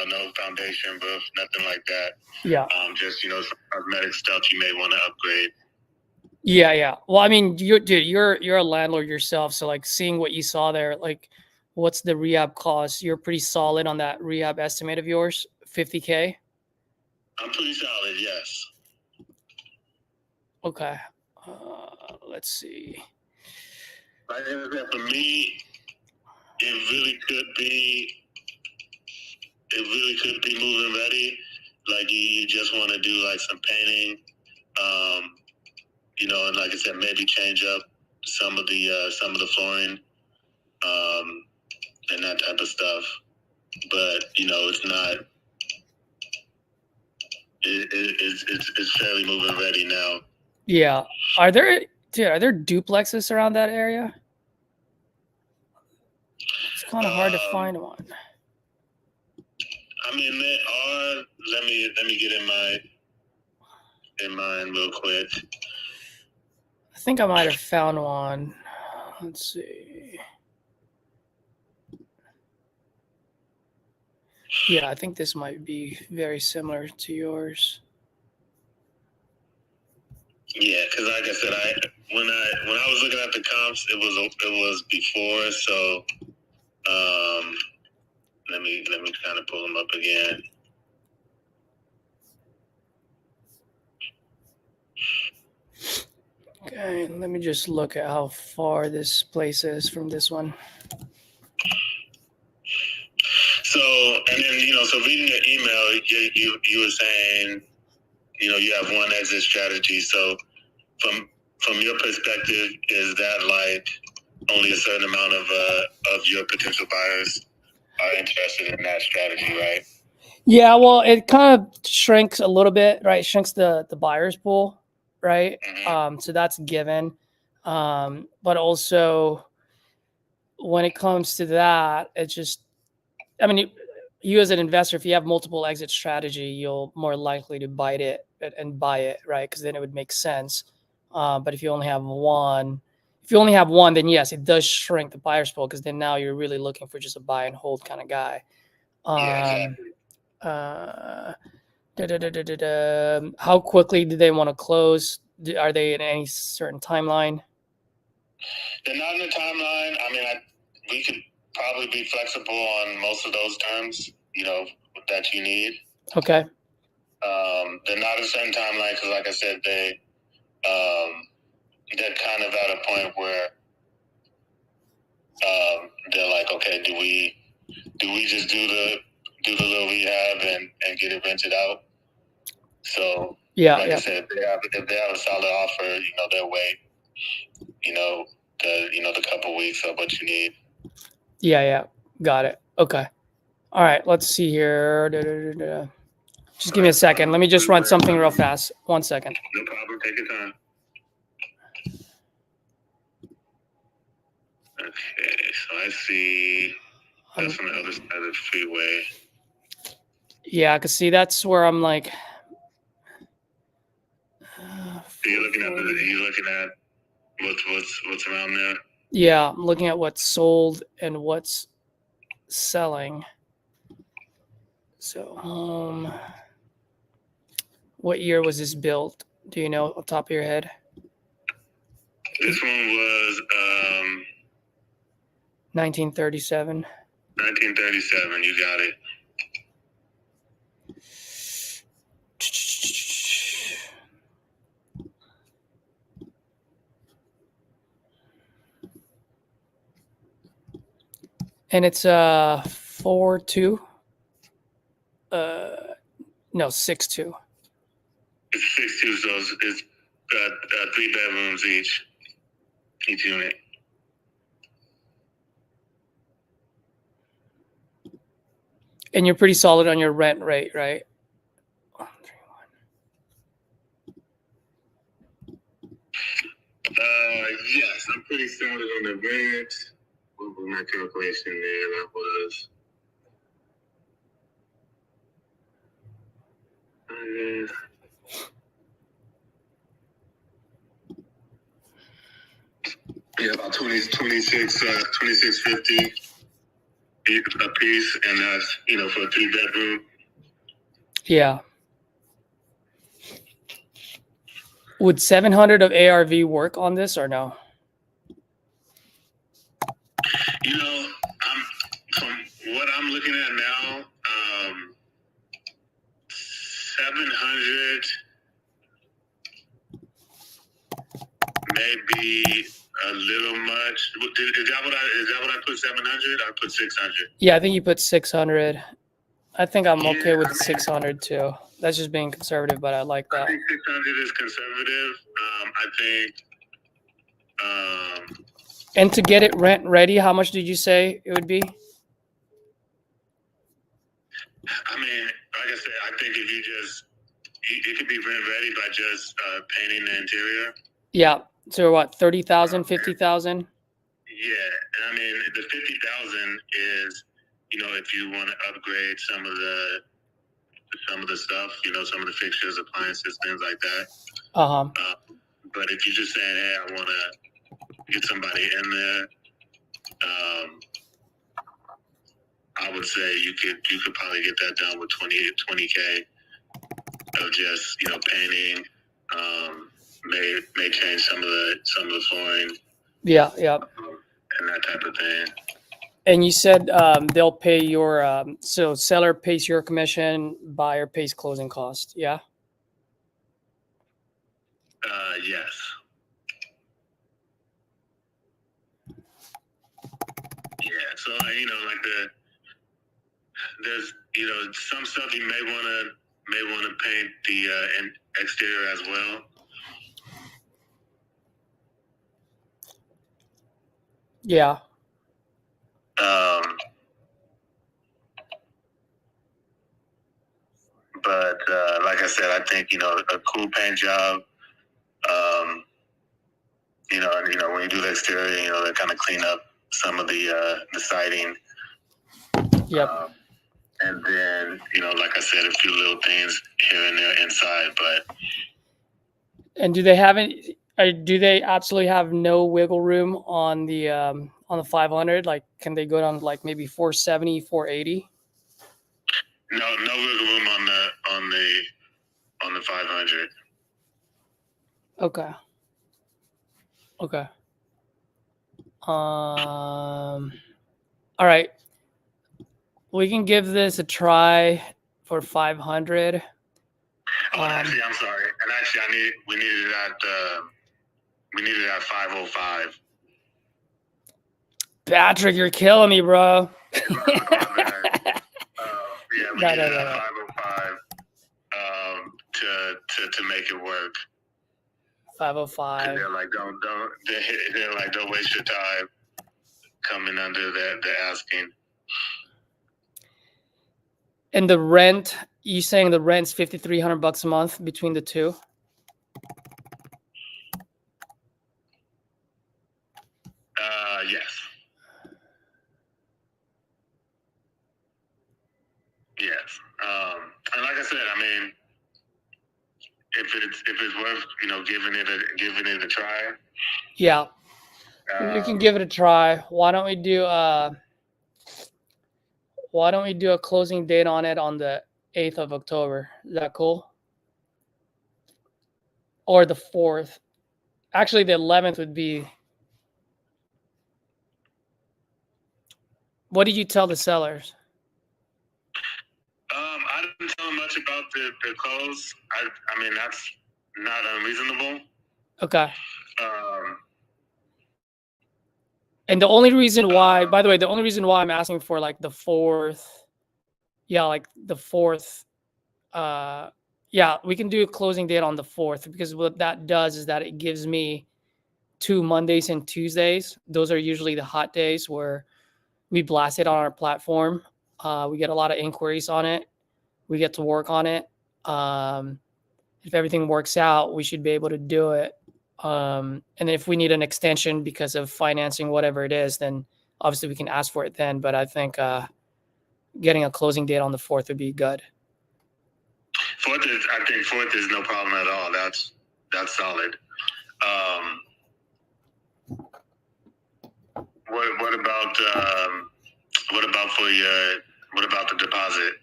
no foundation roof, nothing like that. Yeah. Just some cosmetic stuff you may want to upgrade. Yeah. Well, I mean, you're a landlord yourself, so like seeing what you saw there, like, what's the rehab cost? You're pretty solid on that rehab estimate of yours, $50K. I'm pretty solid, yes. Okay. Let's see. Like for me, it really could be moving ready. Like you just want to do like some painting, and like I said, maybe change up some of the flooring, and that type of stuff. But it's not. It's fairly moving ready now. Yeah. Are there duplexes around that area? It's kind of hard to find one. I mean, there are. Let me get in mine real quick. I think I might have found one. Let's see. Yeah, I think this might be very similar to yours. Yeah, because like I said, when I was looking at the comps, it was before. So, let me kind of pull them up again. Okay, let me just look at how far this place is from this one. So, and then so reading your email, you were saying, you have one exit strategy. So, from your perspective, is that like only a certain amount of your potential buyers are interested in that strategy, right? Yeah, well, it kind of shrinks a little bit, right? Shrinks the buyer's pool, right? Mm-hmm. So that's given. But also, when it comes to that, it's just, I mean, you as an investor, if you have multiple exit strategy, you'll more likely to bite it and buy it, right? Because then it would make sense. But if you only have one, then yes, it does shrink the buyer's pool, because then now you're really looking for just a buy and hold kind of guy. Yeah, exactly. How quickly do they want to close? Are they in any certain timeline? They're not in the timeline. I mean, we could probably be flexible on most of those terms, that you need. Okay. They're not a certain timeline because, like I said, they're kind of at a point where they're like, okay, do we just do the little rehab and get it rented out? So, like I said, if they have a solid offer, they'll wait, the couple weeks of what you need. Yeah. Got it. Okay. All right. Let's see here. Just give me a second. Let me just run something real fast. 1 second. No problem. Take your time. Okay. So I see that's on the other side of the freeway. Yeah, because see, that's where I'm like. You're looking at what's around there. Yeah, I'm looking at what's sold and what's selling. So, what year was this built? Do you know off the top of your head? This one was 1937. 1937. You got it. And it's 4-2. No, 6-2. It's 6-2, so it's 3 bedrooms each unit. And you're pretty solid on your rent rate, right? Yes, I'm pretty solid on the rent. What was my calculation there? That was. Yeah, about 2650 a piece, and that's for a 3-bedroom. Yeah. Would 700 of ARV work on this or no? From what I'm looking at now, 700 may be a little much. Is that what I put? 700? I put 600. Yeah, I think you put 600. I think I'm okay with 600 too. That's just being conservative, but I like that. I think 600 is conservative. And to get it rent ready, how much did you say it would be? I mean, like I said, I think if it could be rent ready by just painting the interior. Yeah. So what, 30,000, 50,000? Yeah. I mean, the 50,000 is, if you want to upgrade some of the stuff, some of the fixtures, appliances, things like that. But if you're just saying, hey, I want to get somebody in there, I would say you could probably get that done with 20K of just painting. May change some of the flooring. Yeah. And that type of thing. And you said they'll pay your so seller pays your commission, buyer pays closing cost. Yeah. Yes. Yeah. So like there's some stuff you may want to paint the exterior as well. Yeah. But like I said, I think a cool paint job. When you do the exterior, they kind of clean up some of the siding. Yep. And then like I said, a few little things here and there inside, but. And do they have any? Do they absolutely have no wiggle room on the 500? Like, can they go down like maybe 470, 480? No wiggle room on the 500. Okay. All right. We can give this a try for 500. Actually, I'm sorry. And actually, we needed it at 505. Patrick, you're killing me, bro. Yeah, we needed it at 505 to make it work. 505. And they're like, don't waste your time coming under the asking. And the rent, you saying the rent's $5,300 a month between the two? Yes. Yes. And like I said, I mean, if it's worth giving it a try, Yeah, we can give it a try. Why don't we do a closing date on it on the 8th of October? Is that cool? Or the 4th? Actually, the 11th would be. What did you tell the sellers? I didn't tell them much about the close. I mean, that's not unreasonable. Okay. And the only reason why, by the way, the only reason why I'm asking for like the 4th, like the 4th, we can do a closing date on the 4th, because what that does is that it gives me 2 Mondays and Tuesdays. Those are usually the hot days where we blast it on our platform. We get a lot of inquiries on it. We get to work on it. If everything works out, we should be able to do it. And if we need an extension because of financing, whatever it is, then obviously we can ask for it then. But I think getting a closing date on the 4th would be good. I think 4th is no problem at all. That's solid. What about the deposit?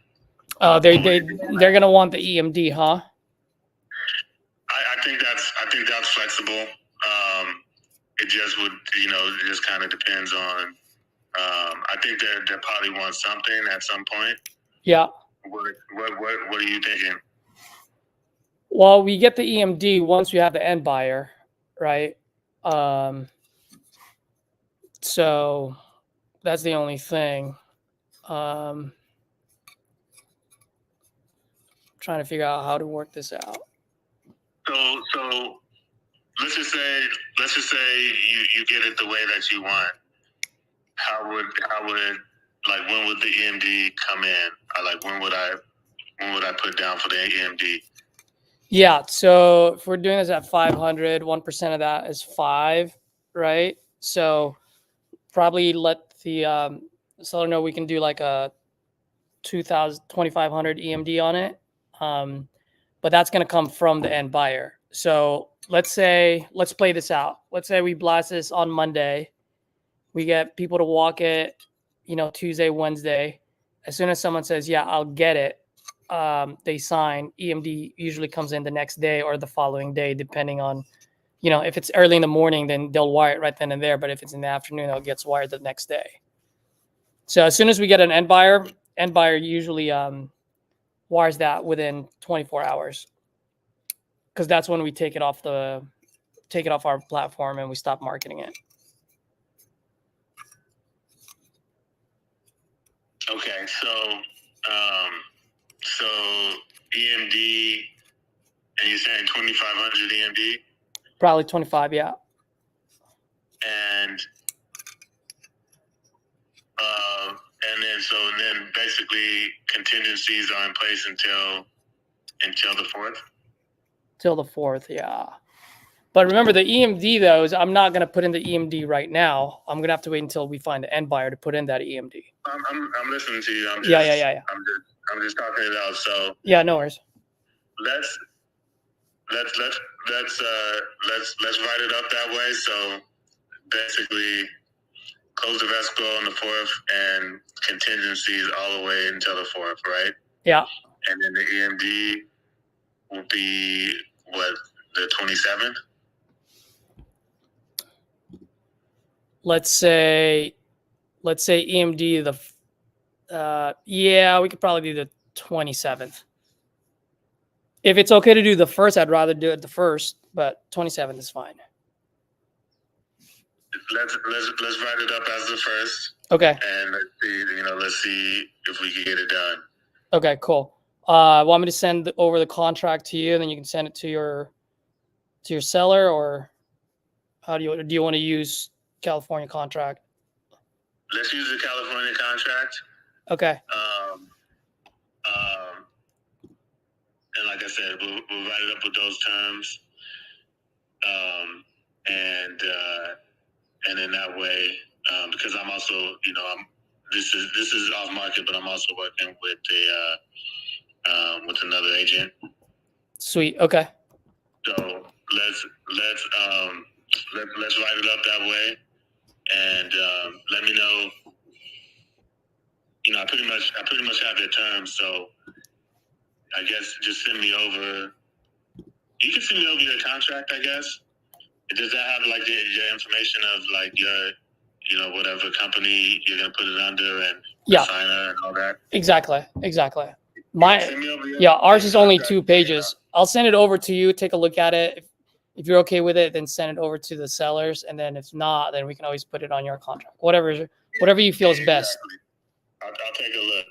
They're gonna want the EMD, huh? I think that's flexible. It just would, it just kind of depends on. I think they probably want something at some point. Yeah. What are you thinking? Well, we get the EMD once we have the end buyer, right? So that's the only thing. Trying to figure out how to work this out. So let's just say you get it the way that you want. How would like, when would the EMD come in? Or like, when would I put down for the EMD? Yeah, so if we're doing this at 500, 1% of that is 5, right? So probably let the seller know we can do like a 2,500 EMD on it. But that's going to come from the end buyer. So let's play this out. Let's say we blast this on Monday. We get people to walk it, Tuesday, Wednesday. As soon as someone says, yeah, I'll get it, they sign. EMD usually comes in the next day or the following day, depending on, if it's early in the morning, then they'll wire it right then and there. But if it's in the afternoon, it gets wired the next day. So as soon as we get an end buyer usually wires that within 24 hours, because that's when we take it off our platform and we stop marketing it. Okay, so EMD, and you're saying 2,500 EMD? Probably 25, yeah. And then basically contingencies are in place until the 4th? Till the 4th, yeah. But remember, the EMD, though, I'm not going to put in the EMD right now. I'm going to have to wait until we find the end buyer to put in that EMD. I'm listening to you. Yeah. I'm just talking it out. So yeah, no worries. Let's write it up that way. So basically, close the escrow on the 4th and contingencies all the way until the 4th, right? Yeah. And then the EMD will be the 27th? Let's say EMD we could probably do the 27th. If it's okay to do the 1st, I'd rather do it the 1st, but 27th is fine. Let's write it up as the 1st. Okay. And let's see if we can get it done. Okay, cool. Want me to send over the contract to you, and then you can send it to your seller, or how do you want to use California contract? Let's use the California contract. Okay. And like I said, we'll write it up with those terms. And in that way, because I'm also, this is off market, but I'm also working with with another agent. Sweet. Okay. So let's let's write it up that way, and let me know. I pretty much have their terms, so I guess just send me over. You can send me over your contract, I guess. Does that have like your information of like your, whatever company you're gonna put it under and the signer and all that? Exactly. Ours is only 2 pages. I'll send it over to you. Take a look at it. If you're okay with it, then send it over to the sellers, and then if not, then we can always put it on your contract. Whatever you feel is best. I'll take a look.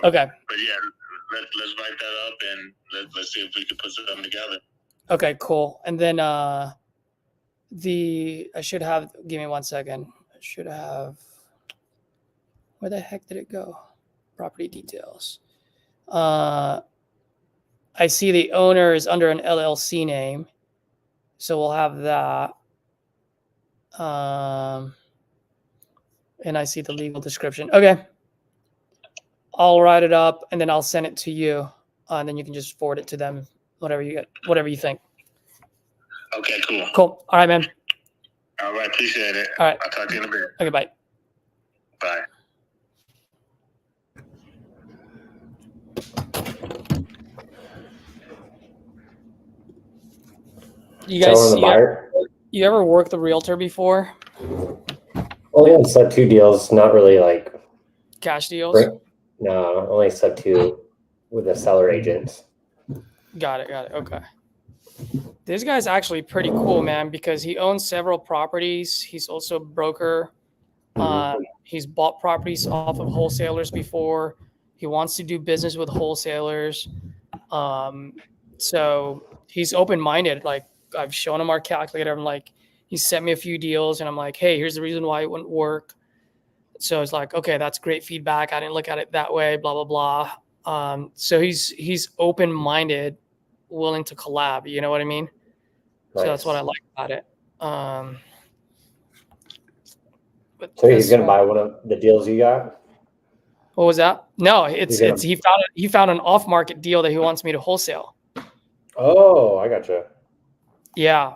Okay. But yeah, let's write that up and let's see if we can put something together. Okay, cool. And then give me 1 second. Where the heck did it go? Property details. I see the owner is under an LLC name, so we'll have that. And I see the legal description. Okay. I'll write it up and then I'll send it to you. And then you can just forward it to them, whatever you think. Okay, cool. Cool. All right, man. All right, appreciate it. All right. I'll talk to you in a bit. Okay, bye. Bye. You guys, you ever worked the realtor before? Only on sub 2 deals, not really like cash deals. No, only sub 2 with the seller agents. Got it. Okay. This guy's actually pretty cool, man, because he owns several properties. He's also a broker. He's bought properties off of wholesalers before. He wants to do business with wholesalers. So he's open-minded. Like, I've shown him our calculator. I'm like, he sent me a few deals and I'm like, hey, here's the reason why it wouldn't work. So it's like, okay, that's great feedback. I didn't look at it that way, blah, blah, blah. So he's open-minded, willing to collab. You know what I mean? Nice. So that's what I like about it. So he's going to buy one of the deals you got? What was that? No, he found an off-market deal that he wants me to wholesale. Oh, I gotcha. Yeah.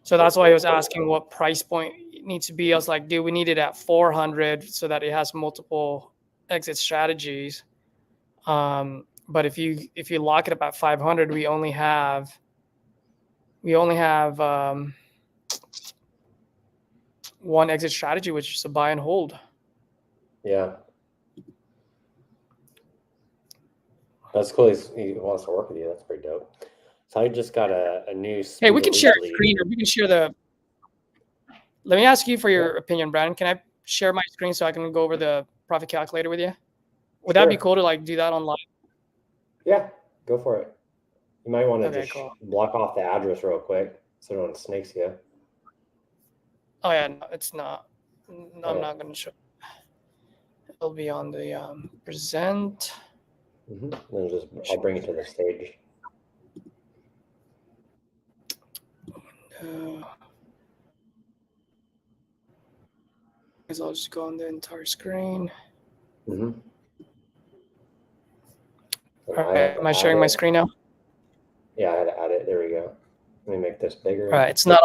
So that's why I was asking what price point it needs to be. I was like, dude, we need it at 400 so that it has multiple exit strategies. But if you lock it up at 500, we only have one exit strategy, which is a buy and hold. Yeah. That's cool. He wants to work with you. That's pretty dope. So I just got a new. Hey, we can share a screen, or we can share the. Let me ask you for your opinion, Brandon. Can I share my screen so I can go over the profit calculator with you? Would that be cool to like do that online? Yeah, go for it. You might want to block off the address real quick so no one snakes you. Oh yeah, no, it's not. No, I'm not going to show. It'll be on the present. Then I'll bring it to the stage. I'll just go on the entire screen. All right, am I sharing my screen now? Yeah, I had to add it. There we go. Let me make this bigger. All right, it's not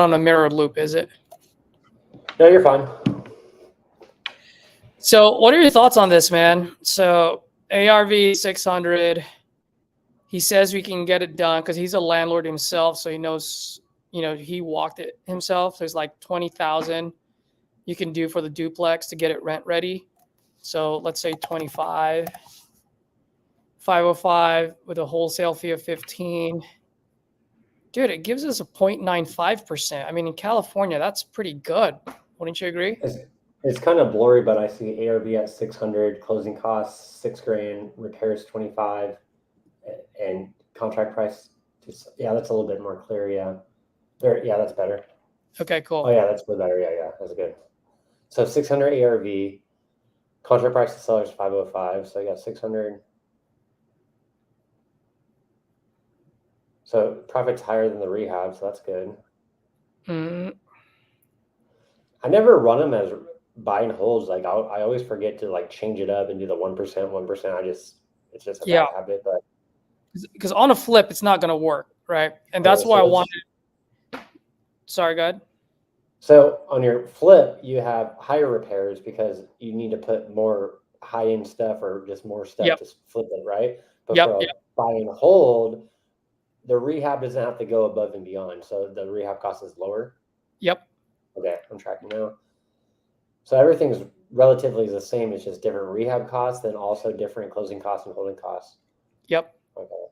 on a mirrored loop, is it? No, you're fine. So what are your thoughts on this, man? So ARV 600. He says we can get it done because he's a landlord himself, so he knows, he walked it himself. There's like 20,000 you can do for the duplex to get it rent ready. So let's say 25, 505 with a wholesale fee of 15. Dude, it gives us a 0.95%. I mean, in California, that's pretty good. Wouldn't you agree? It's kind of blurry, but I see ARV at 600, closing costs $6,000, repairs 25, and contract price. Yeah, that's a little bit more clear. Yeah, yeah, that's better. Okay, cool. Oh yeah, that's way better. Yeah, that's good. So 600 ARV, contract price to sellers 505. So you got 600. So profit's higher than the rehab, so that's good. I never run them as buy and holds. Like I always forget to like change it up and do the 1%. It's just a bad habit. But because on a flip, it's not going to work, right? And that's why I wanted sorry, go ahead. So on your flip, you have higher repairs because you need to put more high-end stuff or just more stuff Yep. to flip it, right? But Yep, for a yep. buy and hold, the rehab doesn't have to go above and beyond. So the rehab cost is lower. Yep. Okay, I'm tracking now. So everything's relatively the same. It's just different rehab costs, then also different closing costs and holding costs. Yep. Okay.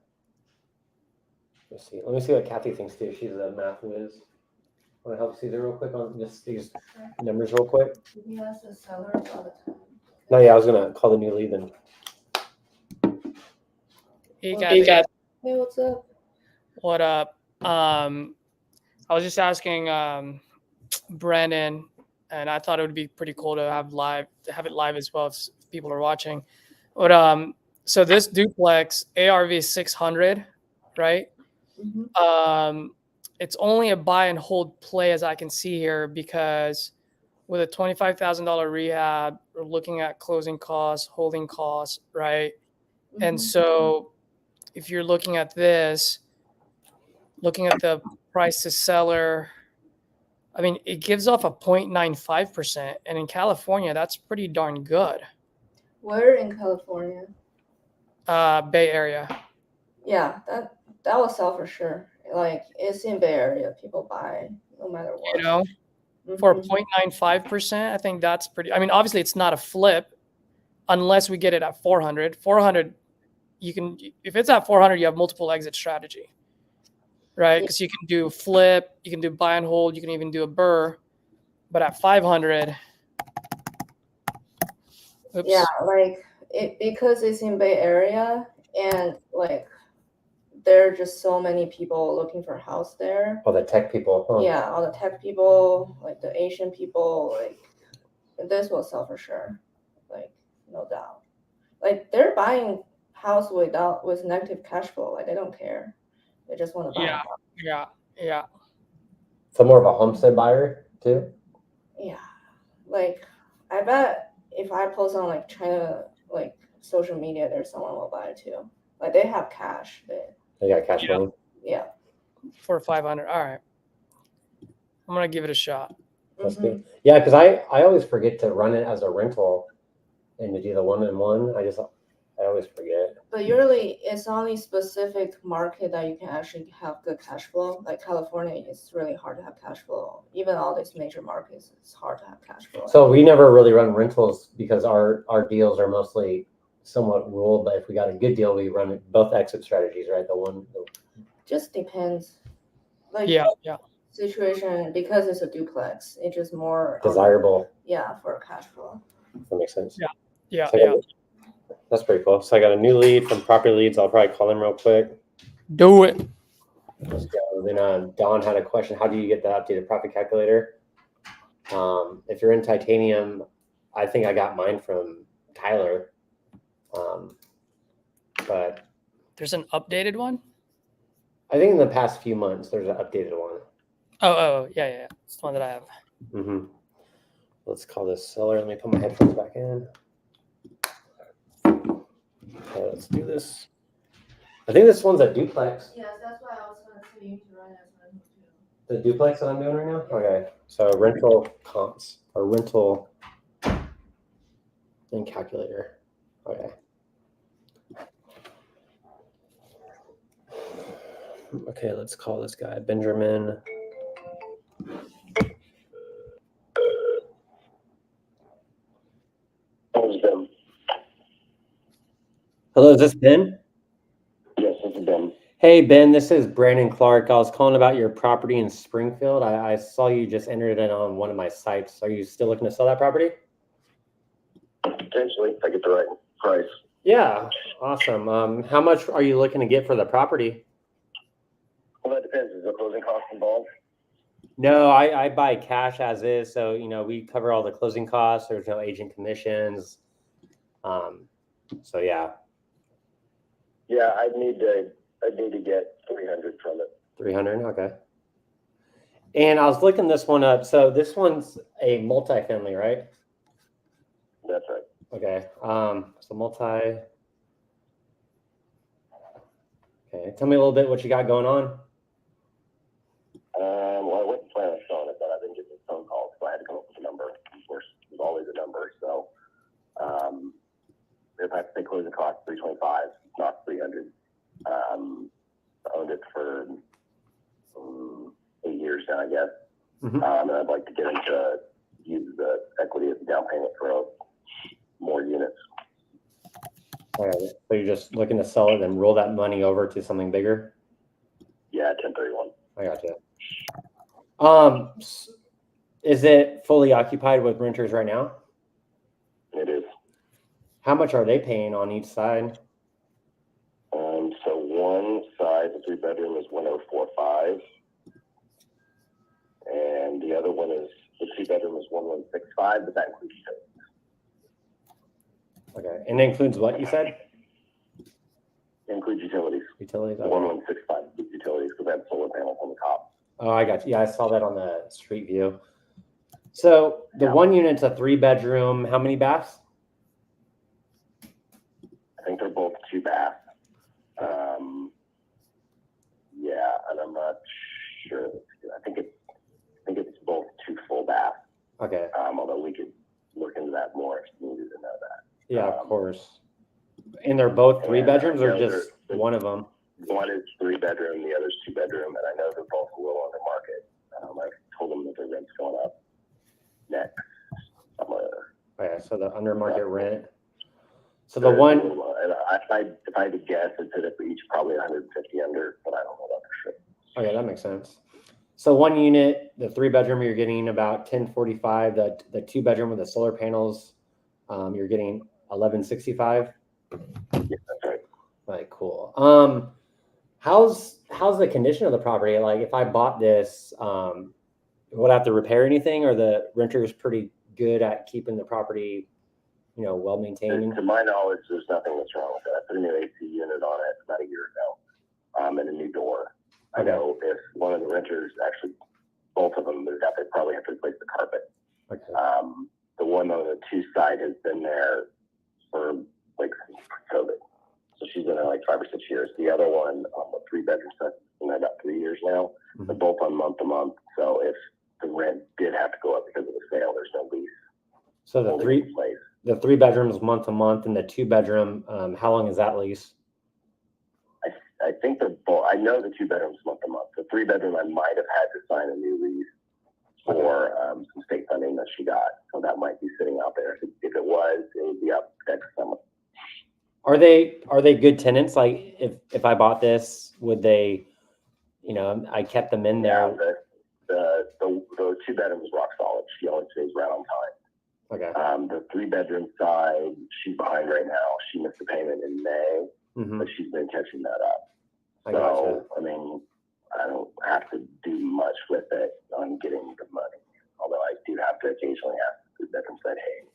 Let's see. Let me see what Kathy thinks too. She's a math whiz. Want to help see there real quick on just these numbers real quick? He has the sellers all the time. No, yeah, I was gonna call the new lead then. Hey, Hey, Kathy. Hey, what's up? What up? I was just asking Brandon, and I thought it would be pretty cool to have it live as well if people are watching. But so this duplex ARV 600, right? Mm-hmm. It's only a buy and hold play as I can see here because with a $25,000 rehab, we're looking at closing costs, holding costs, right? And so if you're looking at this, looking at the price to seller, I mean, it gives off a 0.95%. And in California, that's pretty darn good. Where in California? Bay Area. Yeah, that will sell for sure. Like it's in Bay Area, people buy no matter what. You know, for a 0.95%, I think that's pretty. I mean, obviously, it's not a flip unless we get it at 400. 400, you can, if it's at 400, you have multiple exit strategy, right? Because you can do flip, you can do buy and hold, you can even do a burr. But at 500, oops. Yeah, like it because it's in Bay Area and like there are just so many people looking for a house there. Oh, the tech people. Huh? Yeah, all the tech people, like the Asian people, like this will sell for sure, like no doubt. Like they're buying house with negative cash flow. Like they don't care, they just want to buy. Yeah. So more of a homestead buyer too. Yeah, like I bet if I post on like China, like social media, there's someone will buy it too. Like they have cash. They got cash money. Yeah. For 500. All right. I'm going to give it a shot. That's good. Yeah, because I always forget to run it as a rental and to do the one-on-one. I always forget. But usually it's only specific market that you can actually have good cash flow. Like California, it's really hard to have cash flow. Even all these major markets, it's hard to have cash flow. So we never really run rentals because our deals are mostly somewhat rural. But if we got a good deal, we run both exit strategies, right? Just depends. Like yeah. Situation because it's a duplex. It's just more desirable. For cash flow. That makes sense. Yeah. That's pretty cool. So I got a new lead from Property Leads. I'll probably call him real quick. Do it. Let's go. Then Don had a question. How do you get the updated profit calculator? If you're in titanium, I think I got mine from Tyler. But there's an updated one? I think in the past few months, there's an updated one. Oh, yeah. It's the one that I have. Mm-hmm. Let's call this seller. Let me put my headphones back in. Okay, let's do this. I think this one's a duplex. Yes, that's why I was going to say you can run it as rental too. The duplex that I'm doing right now? Okay. So rental comps or rental and calculator. Okay. Okay, let's call this guy Benjamin. Hello, is this Ben? Yes, this is Ben. Hey, Ben, this is Brandon Clark. I was calling about your property in Springfield. I saw you just entered it on one of my sites. Are you still looking to sell that property? Potentially, if I get the right price. Yeah, awesome. How much are you looking to get for the property? Well, that depends. Is the closing cost involved? No, I buy cash as is. So, we cover all the closing costs. There's no agent commissions. So, yeah. Yeah, I'd need to get 300 from it. 300, okay. And I was looking this one up. So this one's a multifamily, right? That's right. Okay. So multi. Okay. Tell me a little bit what you got going on. Well, I went and plan on selling it, but I've been getting phone calls, so I had to come up with a number. Of course, there's always a number. So if I have to pay closing costs, $325, not $300. Owned it for 8 years now, I guess. And I'd like to get into use the equity as a down payment for more units. All right. So you're just looking to sell it and roll that money over to something bigger? Yeah, 1031. I gotcha. Is it fully occupied with renters right now? It is. How much are they paying on each side? So one side, the 3-bedroom, is 1045, and the other one is the 2-bedroom is 1165, but that includes utilities. Okay, and it includes what you said? It includes utilities. Utilities. Okay. 1165 includes utilities because I have solar panels on the top. Oh, I got you. Yeah, I saw that on the street view. So the one unit's a 3-bedroom. How many baths? I think they're both 2 baths. Yeah, and I'm not sure. I think it's both 2 full baths. Okay. Although we could look into that more if you needed to know that. Yeah, of course. And they're both 3 bedrooms, or just one of them? One is 3-bedroom, the other's 2-bedroom, and I know they're both a little under market. I told them that the rent's going up next summer. Yeah, so the under market rent. So the one, if I had to guess, I'd say that for each probably 150 under, but I don't know that for sure. okay, that makes sense. So one unit, the 3-bedroom, you're getting about 1045. The 2-bedroom with the solar panels, you're getting 1165. Yeah, that's right. Right, cool. How's the condition of the property? Like, if I bought this, would I have to repair anything, or the renters pretty good at keeping the property, well maintained? To my knowledge, there's nothing that's wrong with it. I put a new AC unit on it about a year ago, and a new door. I know if one of the renters, actually both of them moved out, they probably have to replace the carpet. Okay. The one on the 2 side has been there for like COVID. So she's been there like 5 or 6 years. The other one, the 3-bedroom set, has been there about 3 years now. They're both on month to month. So if the rent did have to go up because of the sale, there's no lease. So the 3 bedrooms month to month, and the 2-bedroom, how long is that lease? I think they're both. I know the 2-bedrooms month to month. The 3-bedroom, I might have had to sign a new lease for some state funding that she got. So that might be sitting out there. If it was, it would be up next summer. Are they good tenants? Like, if I bought this, would they, I kept them in there? Yeah, the 2-bedroom is rock solid. She always stays right on time. Okay. The 3-bedroom side, she's behind right now. She missed a payment in May, but she's been catching that up. Gotcha. I mean, I don't have to do much with it on getting the money. Although I do have to occasionally ask the 3-bedroom side, hey,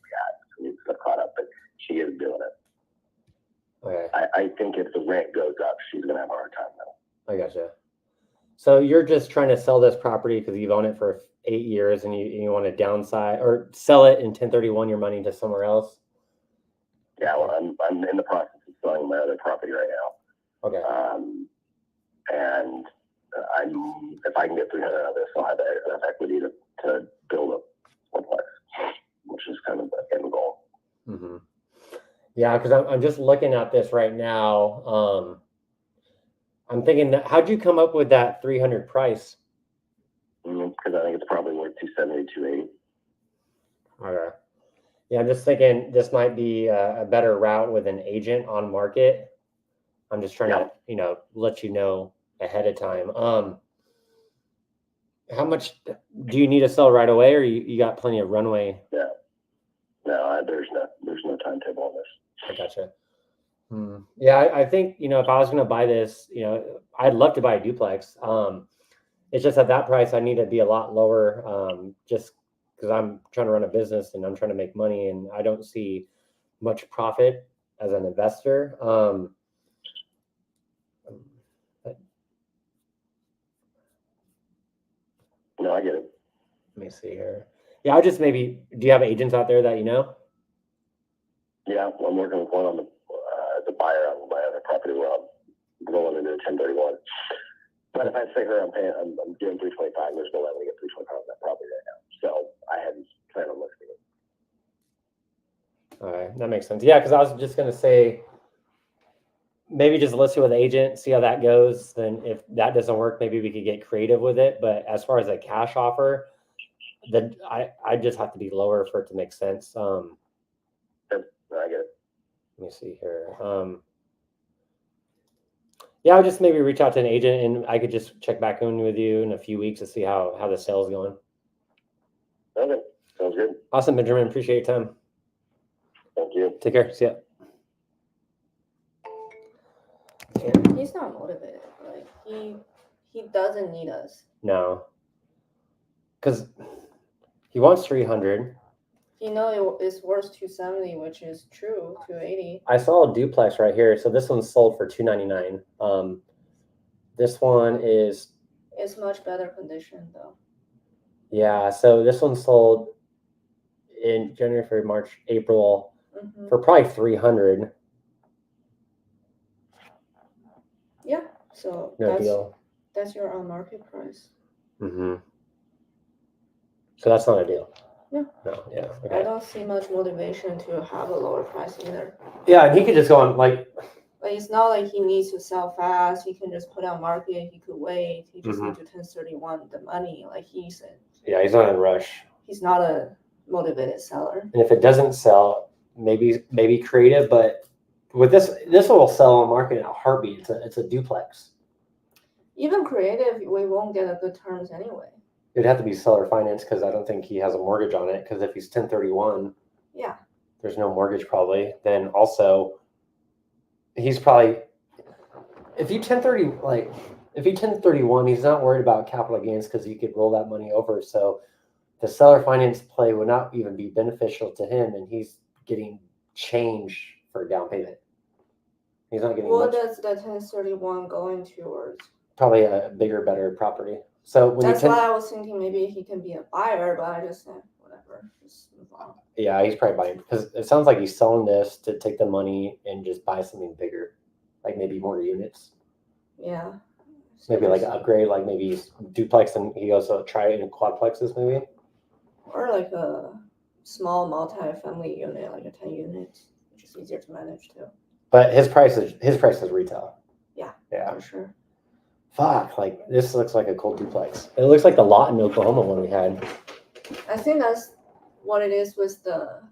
we need stuff caught up, but she is doing it. Okay. I think if the rent goes up, she's going to have a hard time though. I gotcha. So you're just trying to sell this property because you've owned it for 8 years, and you want to downsize or sell it in 1031 your money to somewhere else? Yeah, well, I'm in the process of selling my other property right now. Okay. And if I can get 300 out of this, I'll have enough equity to build a fourplex, which is kind of the end goal. Mm-hmm. Yeah, because I'm just looking at this right now. I'm thinking, how'd you come up with that 300 price? Because I think it's probably worth 270, 280. Okay. Yeah, I'm just thinking this might be a better route with an agent on market. I'm just trying to, let you know ahead of time. How much do you need to sell right away, or you got plenty of runway? Yeah. No, there's no timetable on this. I gotcha. Yeah, I think, if I was going to buy this, I'd love to buy a duplex. It's just at that price, I need to be a lot lower, just because I'm trying to run a business and I'm trying to make money, and I don't see much profit as an investor. No, I get it. Let me see here. Yeah, I just do you have agents out there that you know? Yeah, I'm working with one on the buyer on my other property where I'm rolling into a 1031. But if I say her, I'm doing 325. There's no way I'm going to get 325 on that property right now. So I hadn't planned on listing it. All right, that makes sense. Yeah, because I was just gonna say maybe just list it with the agent, see how that goes. Then if that doesn't work, maybe we could get creative with it. But as far as a cash offer, then I just have to be lower for it to make sense. I get it. Let me see here. Yeah, I'll just maybe reach out to an agent, and I could just check back in with you in a few weeks to see how the sale's going. Okay, sounds good. Awesome, Benjamin. Appreciate your time. Thank you. Take care. See ya. He's not motivated. Like he doesn't need us. No, because he wants 300. You know it's worth 270, which is true. 280. I saw a duplex right here. So this one's sold for 299. This one is, It's much better condition though. yeah. So this one sold in January, February, March, April Mm-hmm. for probably 300. Yeah. So No deal. That's your on market price. Mm-hmm. So that's not a deal. No. No. Yeah. I Okay. don't see much motivation to have a lower price either. Yeah, and he could just go on like. Like it's not like he needs to sell fast. He can just put on market. He could wait. He just Mhm. need to 1031 the money. Like he said, Yeah, he's not in a rush. he's not a motivated seller. And if it doesn't sell, maybe creative, but with this will sell on market in a heartbeat. It's a duplex. Even creative, we won't get a good terms anyway. It'd have to be seller finance because I don't think he has a mortgage on it. Because if he's 1031, Yeah. there's no mortgage probably. Then also, he's probably if he 1031, he's not worried about capital gains because he could roll that money over. So the seller finance play would not even be beneficial to him, and he's getting change for a down payment. He's not getting What much. does the 1031 going towards? Probably a bigger, better property. So when That's you why I was thinking maybe he can be a buyer, but I just said whatever, just move on. yeah, he's probably buying because it sounds like he's selling this to take the money and just buy something bigger, like maybe more units, Yeah. maybe like an upgrade, like maybe he's duplex and he also try it in quadplexes maybe. Or like a small multi-family unit, like a 10 units, which is easier to manage too. But his price is retail. Yeah. Yeah. For sure. Fuck, like this looks like a cool duplex. It looks like the lot in Oklahoma one we had. I think that's what it is with the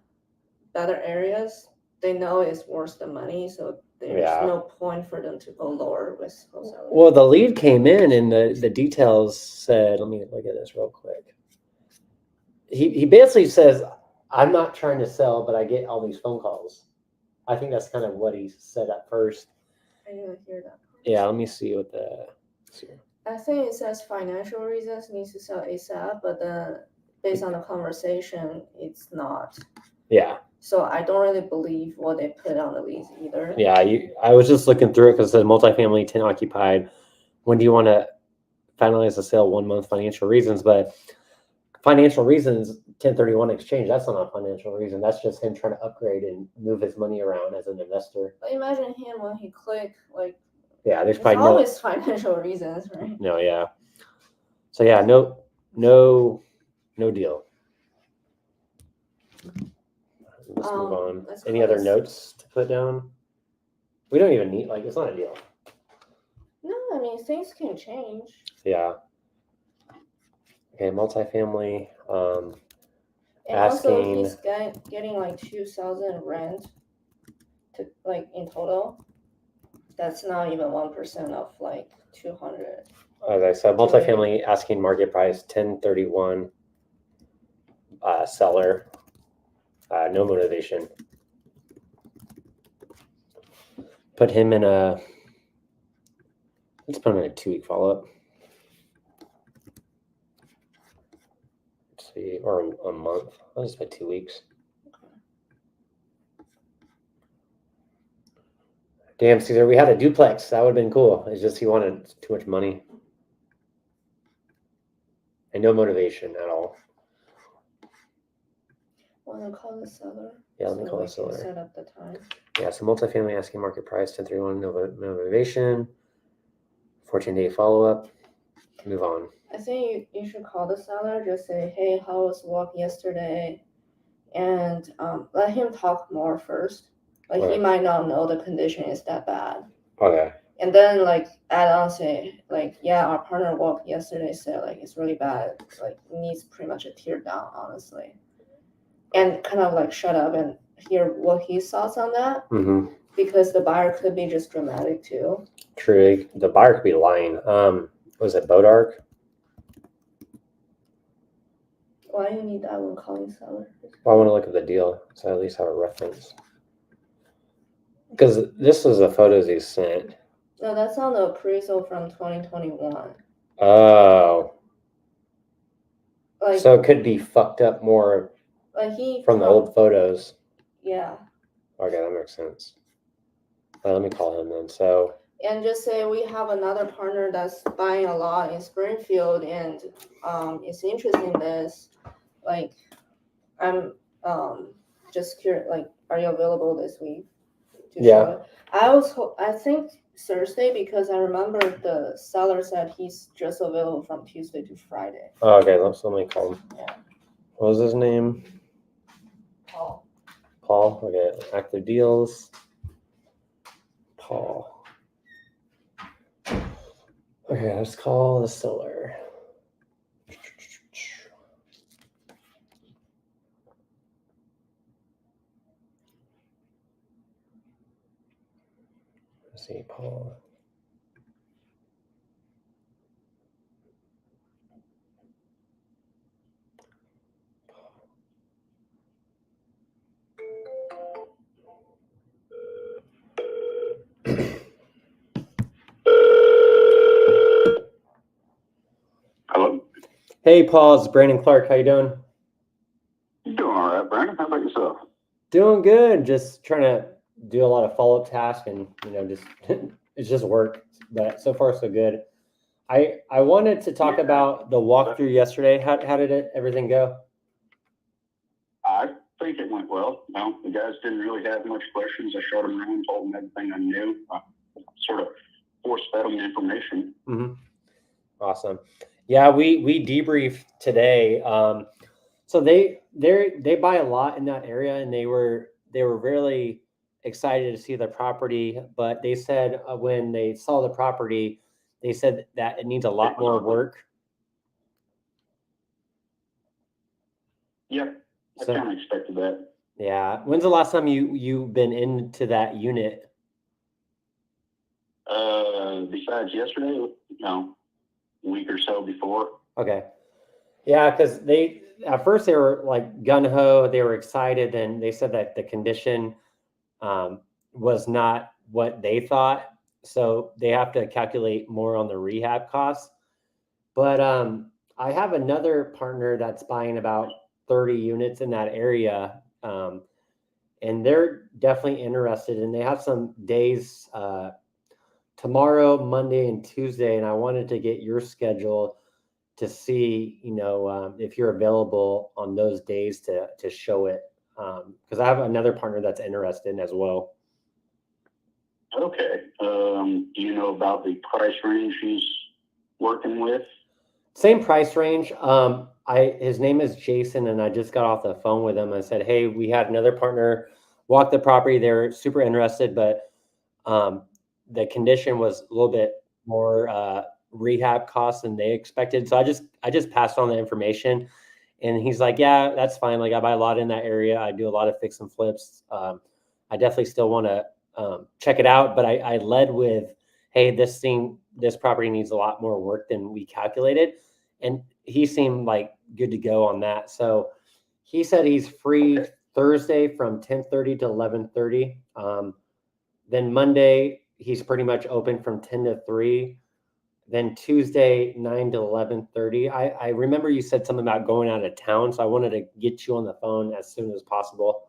better areas. They know it's worth the money, so there's Yeah. no point for them to go lower with wholesaling. Well, the lead came in and the details said, let me look at this real quick. He basically says, I'm not trying to sell, but I get all these phone calls. I think that's kind of what he said at first. I didn't hear that. Yeah, let me see what the. I think it says financial reasons needs to sell ASAP, but then based on the conversation, it's not. Yeah. So I don't really believe what they put on the lease either. Yeah, I was just looking through it because it said multifamily, 10 occupied. When do you want to finalize the sale? 1 month, financial reasons. But financial reasons, 1031 exchange, that's not a financial reason. That's just him trying to upgrade and move his money around as an investor. But imagine him when he click, like, Yeah, there's it's probably always financial reasons, right? no, yeah. So yeah, no deal. Let's move on. Let's Any call other this- notes to put down? We don't even need, like, it's not a deal. No, I mean, things can change. Yeah. Okay, multifamily. And also, Asking. he's getting like 2,000 rent to like in total. That's not even 1% of like 200. As I said, multifamily asking market price 1031. Seller. No motivation. Put him in a. Let's put him in a 2-week follow-up. Let's see, or a month. I'll just put 2 weeks. Damn, Caesar, we had a duplex. That would have been cool. It's just he wanted too much money. And no motivation at all. Want to call the seller? Yeah, let me So call we the can seller. Set up the time. Yeah, so multifamily asking market price 1031, no motivation. 14-day follow-up. Move on. I think you should call the seller, just say, hey, how was walk yesterday? And let him talk more first. Like he Okay. might not know the condition is that bad. Okay. And then like add on, say like, yeah, our partner walked yesterday, said like it's really bad. Like it needs pretty much a tear down, honestly. And kind of like shut up and hear what his thoughts on that. Mm-hmm. Because the buyer could be just dramatic too. True. The buyer could be lying. Was it Bodark? Why do you need that when calling seller? Well, I want to look at the deal, so I at least have a reference. Because this is the photos he sent. No, that's on the appraisal from 2021. Oh. Like, So it could be fucked up more like he from the old photos. Yeah. Okay, that makes sense. Let me call him then. So. And just say we have another partner that's buying a lot in Springfield and is interested in this. Like, I'm just curious. Like, are you available this week? Yeah. I think Thursday, because I remember the seller said he's just available from Tuesday to Friday. Oh, okay, let me call him. Yeah. What was his name? Paul. Paul. Okay, active deals. Paul. Okay, let's call the seller. Let's see, Paul. Hello? Hey, Paul, it's Brandon Clark. How you doing? Doing all right, Brandon. How about yourself? Doing good. Just trying to do a lot of follow-up tasks and, just it's just work. But so far, so good. I wanted to talk about the walkthrough yesterday. How did everything go? I think it went well. No, the guys didn't really have much questions. I showed them around, told them everything I knew. I sort of force-fed them information. Mm-hmm. Awesome. Yeah, we debriefed today. So they buy a lot in that area, and they were really excited to see the property. But they said when they saw the property, they said that it needs a lot more work. Yeah, I kind of expected that. Yeah. When's the last time you've been into that unit? Besides yesterday, a week or so before. Okay. Yeah, because at first they were like gung-ho, they were excited, and they said that the condition was not what they thought. So they have to calculate more on the rehab costs. But I have another partner that's buying about 30 units in that area. And they're definitely interested, and they have some days tomorrow, Monday, and Tuesday. And I wanted to get your schedule to see, if you're available on those days to show it. Because I have another partner that's interested in as well. Okay. Do you know about the price range he's working with? Same price range. His name is Jason, and I just got off the phone with him. I said, hey, we had another partner walk the property. They're super interested, but the condition was a little bit more rehab costs than they expected. So I just passed on the information, and he's like, yeah, that's fine. Like, I buy a lot in that area. I do a lot of fix and flips. I definitely still want to check it out, but I led with, hey, this property needs a lot more work than we calculated. And he seemed like good to go on that. So he said he's free Thursday from 10:30 to 11:30. Then Monday, he's pretty much open from 10 to 3. Then Tuesday, 9 to 11:30. I remember you said something about going out of town, so I wanted to get you on the phone as soon as possible.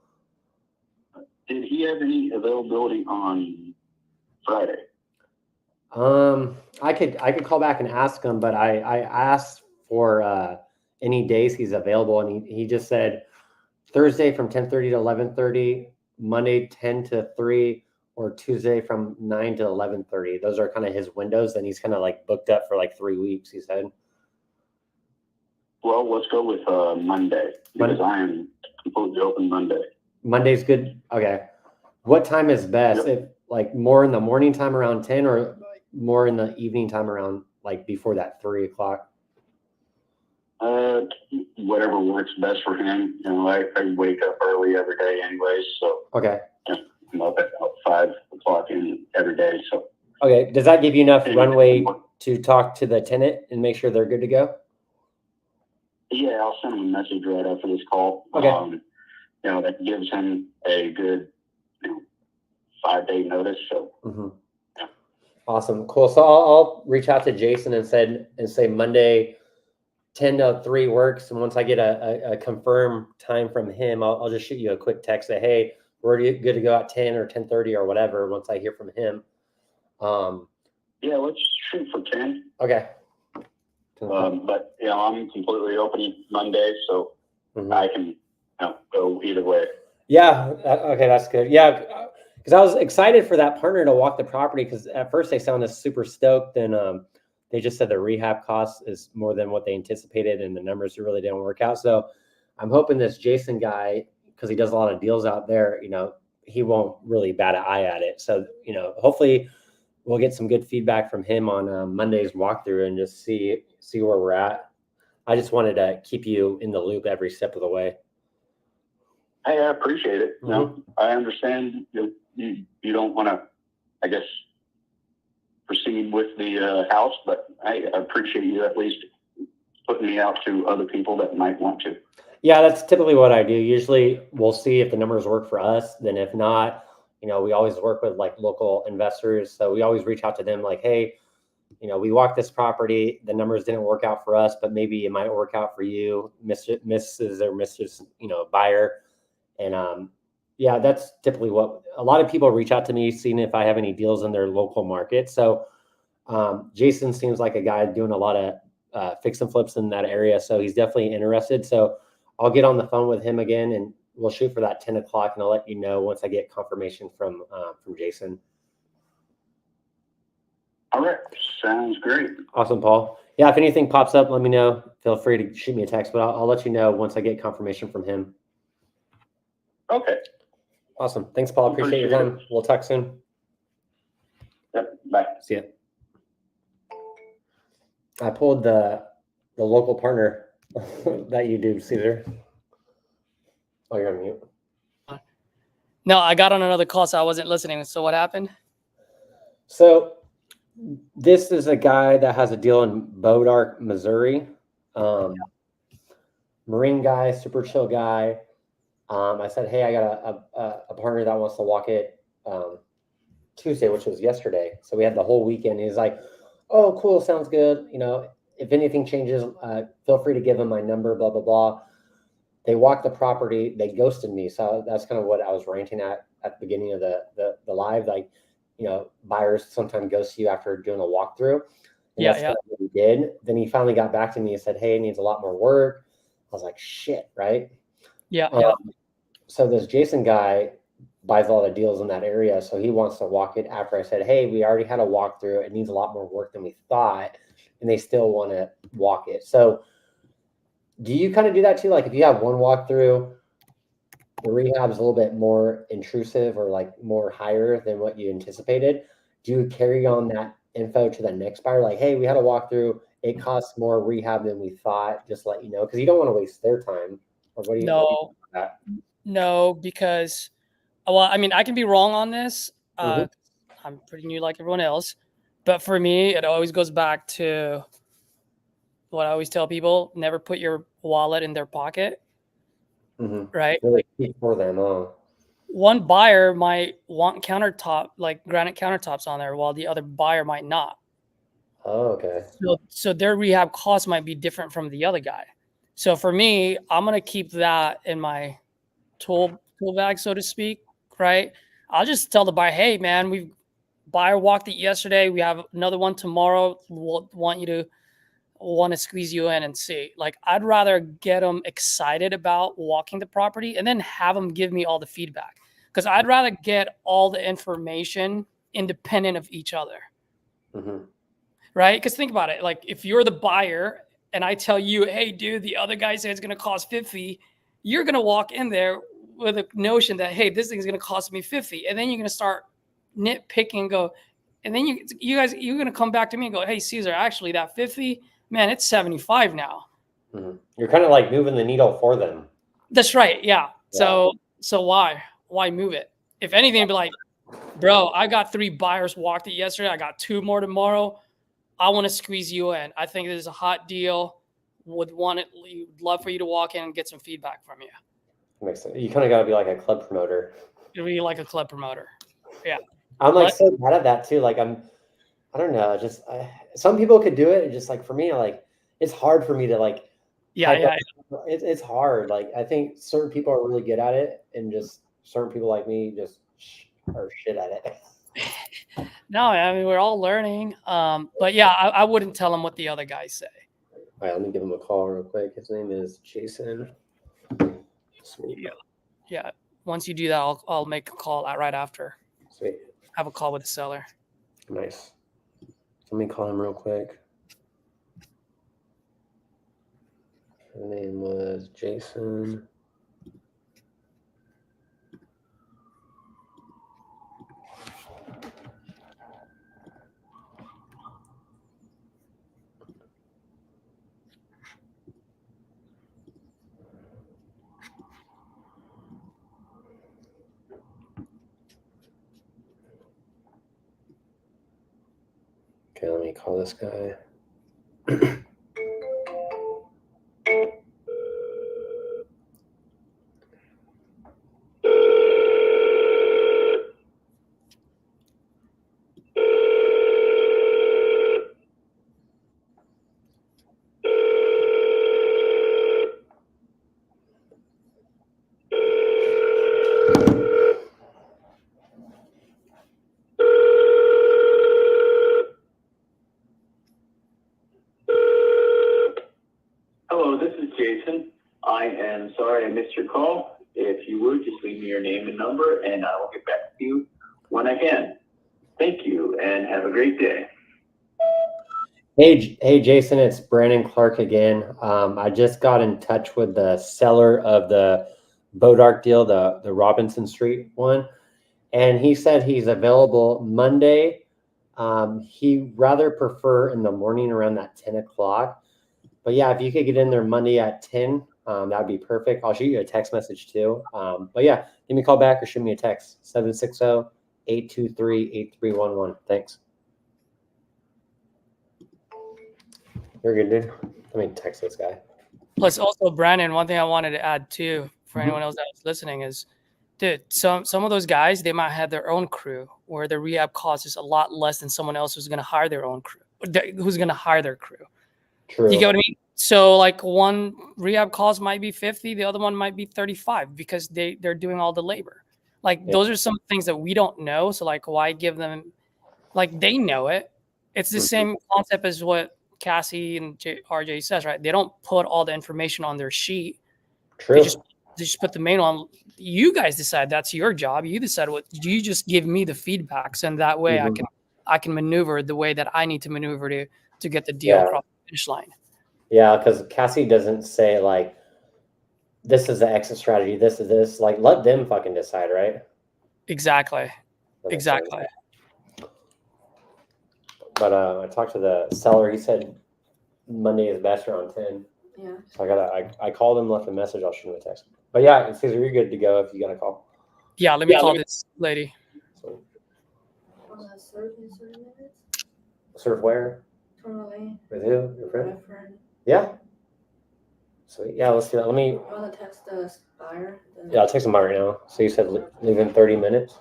Did he have any availability on Friday? I could call back and ask him, but I asked for any days he's available, and he just said Thursday from 10:30 to 11:30, Monday 10 to 3, or Tuesday from 9 to 11:30. Those are kind of his windows. And he's kind of like booked up for like 3 weeks, he said. Well, let's go with Monday because I am completely open Monday. Monday's good. Okay. What time is best? Yep. If like more in the morning time around 10 or more in the evening time around like before that 3 o'clock? Whatever works best for him. You know, I wake up early every day anyways, so Okay. I'm up at 5 o'clock every day. So Okay. Does that give you enough Anyway, runway to talk to the tenant and make sure they're good to go? yeah, I'll send him a message right after this call. Okay. You know, that gives him a good 5-day notice. So Awesome. Cool. So I'll reach out to Jason and say Monday 10 to 3 works. And once I get a confirmed time from him, I'll just shoot you a quick text, say, hey, we're good to go at 10 or 10:30 or whatever once I hear from him. yeah, let's shoot for 10. Okay. But you know, I'm completely open Monday, so I can go either way. Yeah. Okay. That's good. Yeah. Because I was excited for that partner to walk the property because at first they sounded super stoked and they just said the rehab cost is more than what they anticipated and the numbers really didn't work out. So I'm hoping this Jason guy, because he does a lot of deals out there, you know, he won't really bat an eye at it. So, you know, hopefully we'll get some good feedback from him on Monday's walkthrough and just see where we're at. I just wanted to keep you in the loop every step of the way. Hey, I appreciate it. You know, I understand you don't want to, I guess, proceed with the house, but I appreciate you at least putting me out to other people that might want to. Yeah, that's typically what I do. Usually we'll see if the numbers work for us. Then if not, you know, we always work with like local investors. So we always reach out to them like, hey, you know, we walked this property. The numbers didn't work out for us, but maybe it might work out for you, Mrs. or Mrs. You know, buyer. And yeah, that's typically what a lot of people reach out to me, seeing if I have any deals in their local market. So Jason seems like a guy doing a lot of fix and flips in that area. So he's definitely interested. So I'll get on the phone with him again and we'll shoot for that 10 o'clock and I'll let you know once I get confirmation from Jason. All right. Sounds great. Awesome, Paul. Yeah, if anything pops up, let me know. Feel free to shoot me a text, but I'll let you know once I get confirmation from him. Okay. Awesome. Thanks, Paul. Appreciate your time. We'll talk soon. Yep. Bye. See ya. I pulled the local partner that you do, Caesar. Oh, you're on mute. No, I got on another call, so I wasn't listening. So what happened? So this is a guy that has a deal in Bodark, Missouri. Marine guy, super chill guy. I said, hey, I got a partner that wants to walk it Tuesday, which was yesterday. So we had the whole weekend. He's like, oh, cool. Sounds good. You know, if anything changes, feel free to give him my number, blah, blah, blah. They walked the property. They ghosted me. So that's kind of what I was ranting at the beginning of the live. Like, you know, buyers sometimes ghost you after doing a walkthrough. And that's kind of what he did. Then he finally got back to me and said, hey, it needs a lot more work. I was like, shit, right? Yeah. So this Jason guy buys a lot of deals in that area. So he wants to walk it after I said, hey, we already had a walkthrough. It needs a lot more work than we thought. And they still want to walk it. So do you kind of do that too? Like if you have one walkthrough, the rehab is a little bit more intrusive or like more higher than what you anticipated. Do you carry on that info to the next buyer? Like, hey, we had a walkthrough. It costs more rehab than we thought. Just let you know, because you don't want to waste their time. Or what do you? No, no, because well, I mean, I can be wrong on this. I'm pretty new, like everyone else, but for me, it always goes back to what I always tell people: never put your wallet in their pocket. Right? Really key for them. One buyer might want countertop, like granite countertops on there, while the other buyer might not. Oh, okay. So their rehab cost might be different from the other guy. So for me, I'm gonna keep that in my tool bag, so to speak. Right? I'll just tell the buyer, hey man, buyer walked it yesterday. We have another one tomorrow. We'll want to squeeze you in and see. Like, I'd rather get them excited about walking the property and then have them give me all the feedback. because I'd rather get all the information independent of each other. Mm-hmm. Right? Because think about it. Like if you're the buyer and I tell you, hey, dude, the other guy said it's going to cost 50, you're going to walk in there with a notion that, hey, this thing's going to cost me 50. And then you're going to start nitpicking and go, and then you're going to come back to me and go, hey, Caesar, actually that 50, man, it's 75 now. Mm-hmm. You're kind of like moving the needle for them. That's right. Yeah. So why move it? If anything, it'd be like, bro, I got 3 buyers walked it yesterday. I got 2 more tomorrow. I want to squeeze you in. I think this is a hot deal. Would love for you to walk in and get some feedback from you. Makes sense. You kind of got to be like a club promoter. You'll be like a club promoter. Yeah. I'm like so bad at that too. Like I don't know. Just some people could do it. And just like for me, like it's hard for me to like. Yeah. It's hard. Like I think certain people are really good at it, and just certain people like me just are shit at it. No, I mean we're all learning. But yeah, I wouldn't tell them what the other guys say. All right, let me give him a call real quick. His name is Jason. Sweet. Yeah. Once you do that, I'll make a call right after. Sweet. Have a call with the seller. Nice. Let me call him real quick. His name was Jason. Okay, let me call this guy. Hello, this is Jason. I am sorry I missed your call. If you would, just leave me your name and number, and I will get back to you when I can. Thank you, and have a great day. Hey, Jason, it's Brandon Clark again. I just got in touch with the seller of the Bodark deal, the Robinson Street one, and he said he's available Monday. He rather prefer in the morning around that 10 o'clock. But yeah, if you could get in there Monday at 10, that'd be perfect. I'll shoot you a text message too. But yeah, give me a call back or shoot me a text, 760-823-8311. Thanks. You're good, dude. Let me text this guy. Plus, also, Brandon, one thing I wanted to add too for anyone else that's listening is, dude, some of those guys, they might have their own crew where the rehab cost is a lot less than someone else who's going to hire their own crew, who's going to hire their crew. True. You get what I mean? So like one rehab cost might be 50, the other one might be 35 because they're doing all the labor. Like those are some things that we don't know. So like why give them, like they know it. It's the same concept as what Cassie and RJ says, right? They don't put all the information on their sheet. True. They just put the main one. You guys decide. That's your job. You decide what you just give me the feedbacks, and that way I can maneuver the way that I need to maneuver to get the deal across the finish line. Yeah, because Cassie doesn't say like this is the exit strategy, this is this. Like let them fucking decide, right? Exactly. Exactly. But I talked to the seller. He said Monday is best around 10. Yeah. So I called him, left a message. I'll shoot him a text. But yeah, Caesar, you're good to go if you got a call. Yeah, let me call this lady. So, Surf in 30 minutes. surf where? Totally. With who? Your friend? My friend. Yeah. Sweet. Yeah, let's do that. Let me. You want to text the buyer? Yeah, I'll text him right now. So you said leave in 30 minutes.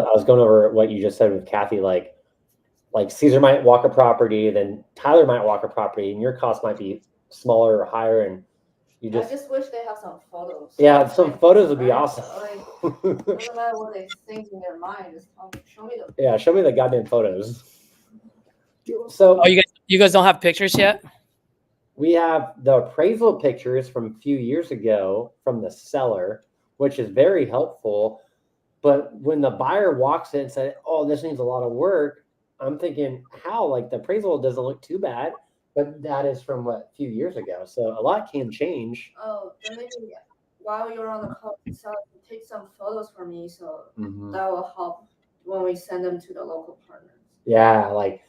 I was going over what you just said with Kathy, like Caesar might walk a property, then Tyler might walk a property, and your cost might be smaller or higher, and you I just wish they have some photos. yeah, some photos would be awesome. Doesn't matter what they think in their mind, just show me the. Yeah, show me the goddamn photos. So, you guys don't have pictures yet? We have the appraisal pictures from a few years ago from the seller, which is very helpful. But when the buyer walks in and says, "Oh, this needs a lot of work," I'm thinking, how? Like, the appraisal doesn't look too bad, but that is from a few years ago. So a lot can change. Oh, then maybe while you're on the call, take some photos for me, so that will help when we send them to the local partners. Yeah, like,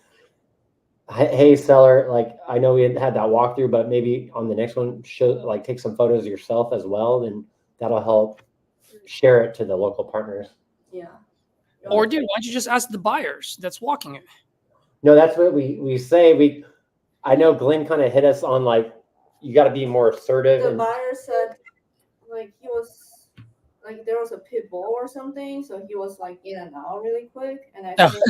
hey seller, like, I know we had that walkthrough, but maybe on the next one, take some photos of yourself as well, and that'll help share it to the local partners. Yeah. Or dude, why don't you just ask the buyers that's walking it? No, that's what we say. I know Glenn kind of hit us on, like, you got to be more assertive. The buyer said, like, he was like, there was a pit bull or something, so he was like in and out really quick, and I think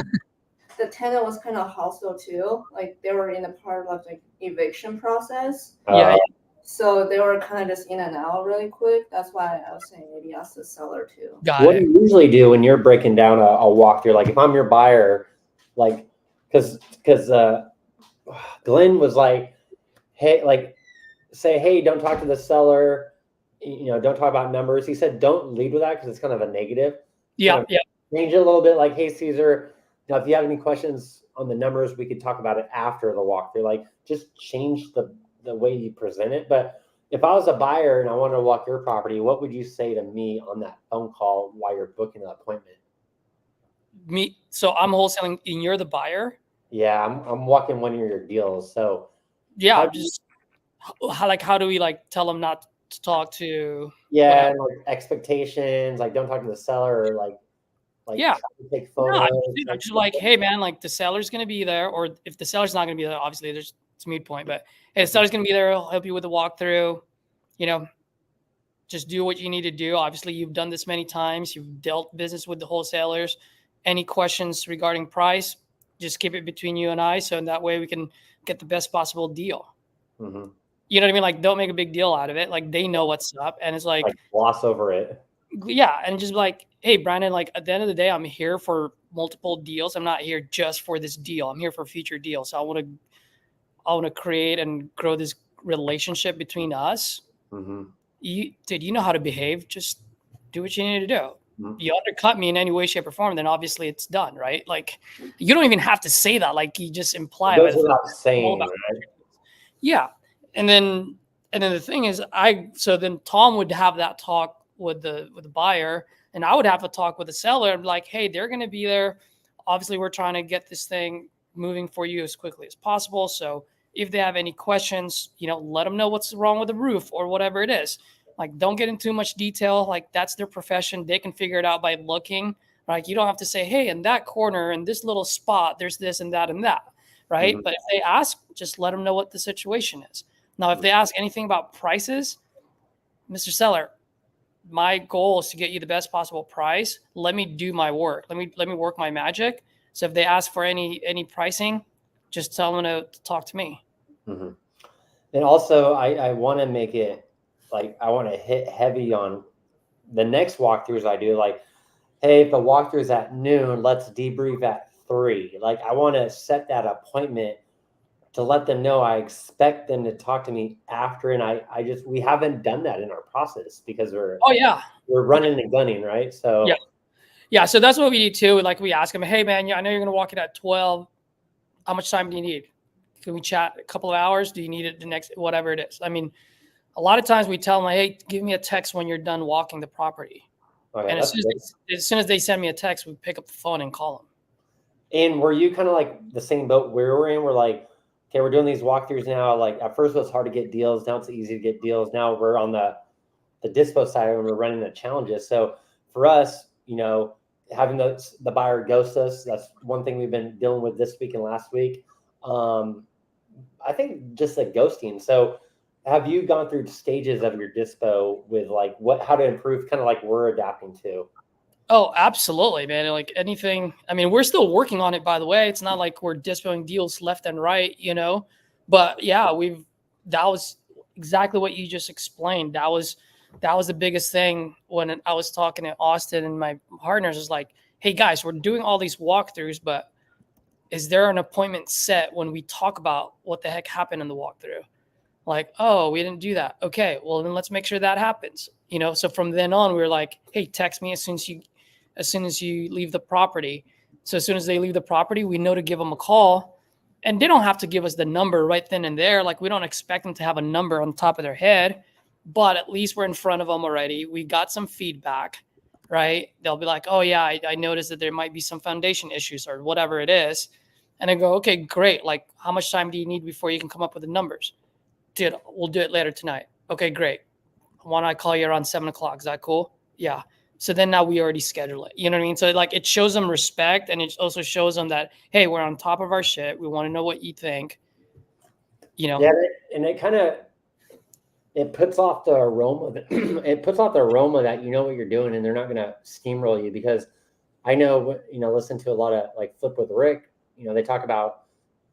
the tenant was kind of hostile too. Like, they were in a part of the eviction process. Yeah. So they were kind of just in and out really quick. That's why I was saying maybe ask the seller too. What do you usually do when you're breaking down a walkthrough? Like, if I'm your buyer, like, because Glenn was like, hey, like, say, hey, don't talk to the seller. Don't talk about numbers. He said, don't lead with that because it's kind of a negative. Yeah, yeah. Change it a little bit. Like, hey, Caesar, now if you have any questions on the numbers, we could talk about it after the walkthrough. Like, just change the way you present it. But if I was a buyer and I wanted to walk your property, what would you say to me on that phone call while you're booking an appointment? So I'm wholesaling and you're the buyer? Yeah, I'm walking one of your deals. So yeah, how do we tell them not to talk to? Yeah, and, like, expectations, like, don't talk to the seller, or like yeah, take photos. No, just like, hey man, like, the seller's gonna be there, or if the seller's not gonna be there, obviously it's a moot point. But hey, the seller's gonna be there. I'll help you with the walkthrough. Just do what you need to do. Obviously, you've done this many times. You've dealt business with the wholesalers. Any questions regarding price, just keep it between you and I, so in that way we can get the best possible deal. Mm-hmm. You know what I mean? Like, don't make a big deal out of it. Like, they know what's up, and it's like gloss over it. Yeah, and just like, hey, Brandon, like, at the end of the day, I'm here for multiple deals. I'm not here just for this deal. I'm here for future deals. So I want to create and grow this relationship between us. Mm-hmm. You know how to behave. Just do what you need to do. Mm-hmm. You undercut me in any way, shape, or form, then obviously it's done, right? Like, you don't even have to say that. Like, you just imply it. Without saying, right? Yeah. And then the thing is, then Tom would have that talk with the buyer, and I would have a talk with the seller. I'm like, hey, they're going to be there. Obviously, we're trying to get this thing moving for you as quickly as possible. So if they have any questions, let them know what's wrong with the roof or whatever it is. Like, don't get into too much detail. Like, that's their profession. They can figure it out by looking. Like, you don't have to say, hey, in that corner, in this little spot, there's this and that and that, right? Mm-hmm. But if they ask, just let them know what the situation is. Now, if they ask anything about prices, Mr. Seller, my goal is to get you the best possible price. Let me do my work. Let me work my magic. So if they ask for any pricing, just tell them to talk to me. Mm-hmm. And also, I want to make it, like, I want to hit heavy on the next walkthroughs I do. Like, hey, if the walkthrough is at noon, let's debrief at 3. Like, I want to set that appointment to let them know I expect them to talk to me after. And we haven't done that in our process because we're running and gunning, right? So yeah. So that's what we do too. Like, we ask them, hey man, I know you're going to walk it at 12. How much time do you need? Can we chat a couple of hours? Do you need it the next, whatever it is? I mean, a lot of times we tell them, hey, give me a text when you're done walking the property. Okay, and as soon as they send me a text, we pick up the phone and call them. And were you kind of like the same boat where we're in? We're like, okay, we're doing these walkthroughs now. Like, at first it was hard to get deals. Now it's easy to get deals. Now we're on the dispo side and we're running the challenges. So for us, having the buyer ghost us, that's one thing we've been dealing with this week and last week. I think just the ghosting. So have you gone through stages of your dispo with, like, how to improve, kind of like we're adapting to? Oh, absolutely, man. Like anything. I mean, we're still working on it, by the way. It's not like we're dispoing deals left and right, But yeah, that was exactly what you just explained. That was the biggest thing when I was talking to Austin and my partners is like, hey guys, we're doing all these walkthroughs, but is there an appointment set when we talk about what the heck happened in the walkthrough? Like, oh, we didn't do that. Okay, well then let's make sure that happens. So from then on, we were like, hey, text me as soon as you leave the property. So as soon as they leave the property, we know to give them a call, and they don't have to give us the number right then and there. Like we don't expect them to have a number on top of their head, but at least we're in front of them already. We got some feedback, right? They'll be like, oh yeah, I noticed that there might be some foundation issues or whatever it is. And I go, okay, great. Like how much time do you need before you can come up with the numbers? Dude, we'll do it later tonight. Okay, great. Why don't I call you around 7:00? Is that cool? Yeah. So then now we already schedule it. You know what I mean? So like it shows them respect, and it also shows them that, hey, we're on top of our shit. We want to know what you think. Yeah, and it puts off the aroma. It puts off the aroma that you know what you're doing, and they're not going to steamroll you. Because I know, listen to a lot of like Flip with Rick. They talk about,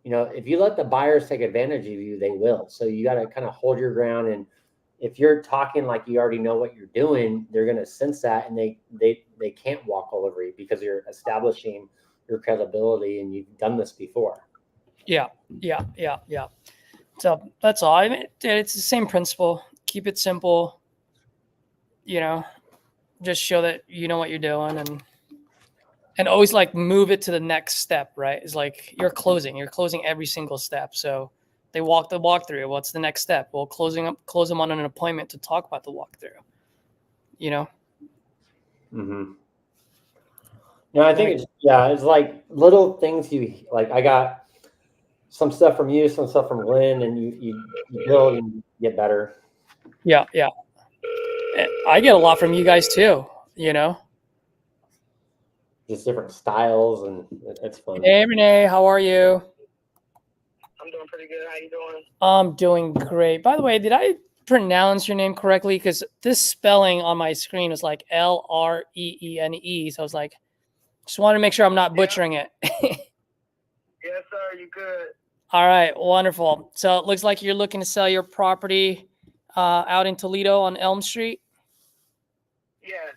if you let the buyers take advantage of you, they will. So you got to kind of hold your ground. And if you're talking like you already know what you're doing, they're going to sense that, and they can't walk all over you because you're establishing your credibility and you've done this before. Yeah. So that's all. I mean, it's the same principle. Keep it simple. Just show that you know what you're doing, and always like move it to the next step, right? It's like you're closing every single step. So they walk the walkthrough. What's the next step? Well, close them on an appointment to talk about the walkthrough. Mm-hmm. No, I think it's like little things you like. I got some stuff from you, some stuff from Glenn, and you build and get better. Yeah. I get a lot from you guys too, Just different styles, and it's fun. Hey, Renee, how are you? I'm doing pretty good. How you doing? I'm doing great. By the way, did I pronounce your name correctly? Because this spelling on my screen is like L-R-E-E-N-E. So I was like, just wanted to make sure I'm not butchering it. Yes, sir. You good? All right, wonderful. So it looks like you're looking to sell your property out in Toledo on Elm Street. Yes.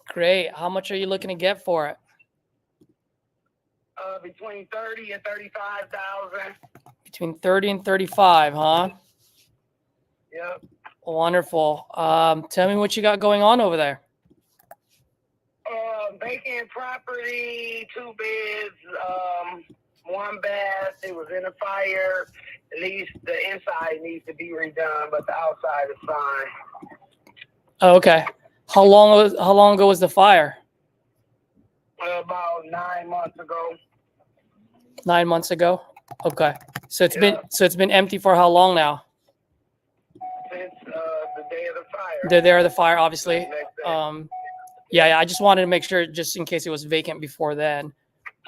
Great. How much are you looking to get for it? Between 30 and 35,000. Between 30 and 35, huh? Yep. Wonderful. Tell me what you got going on over there. Vacant property, 2 beds, 1 bath. It was in a fire. At least the inside needs to be redone, but the outside is fine. Oh, okay. How long ago was the fire? About 9 months ago. 9 months ago. Okay. So it's been empty for how long now? Since the day of the fire. The day of the fire, obviously. Yeah. I just wanted to make sure, just in case it was vacant before then.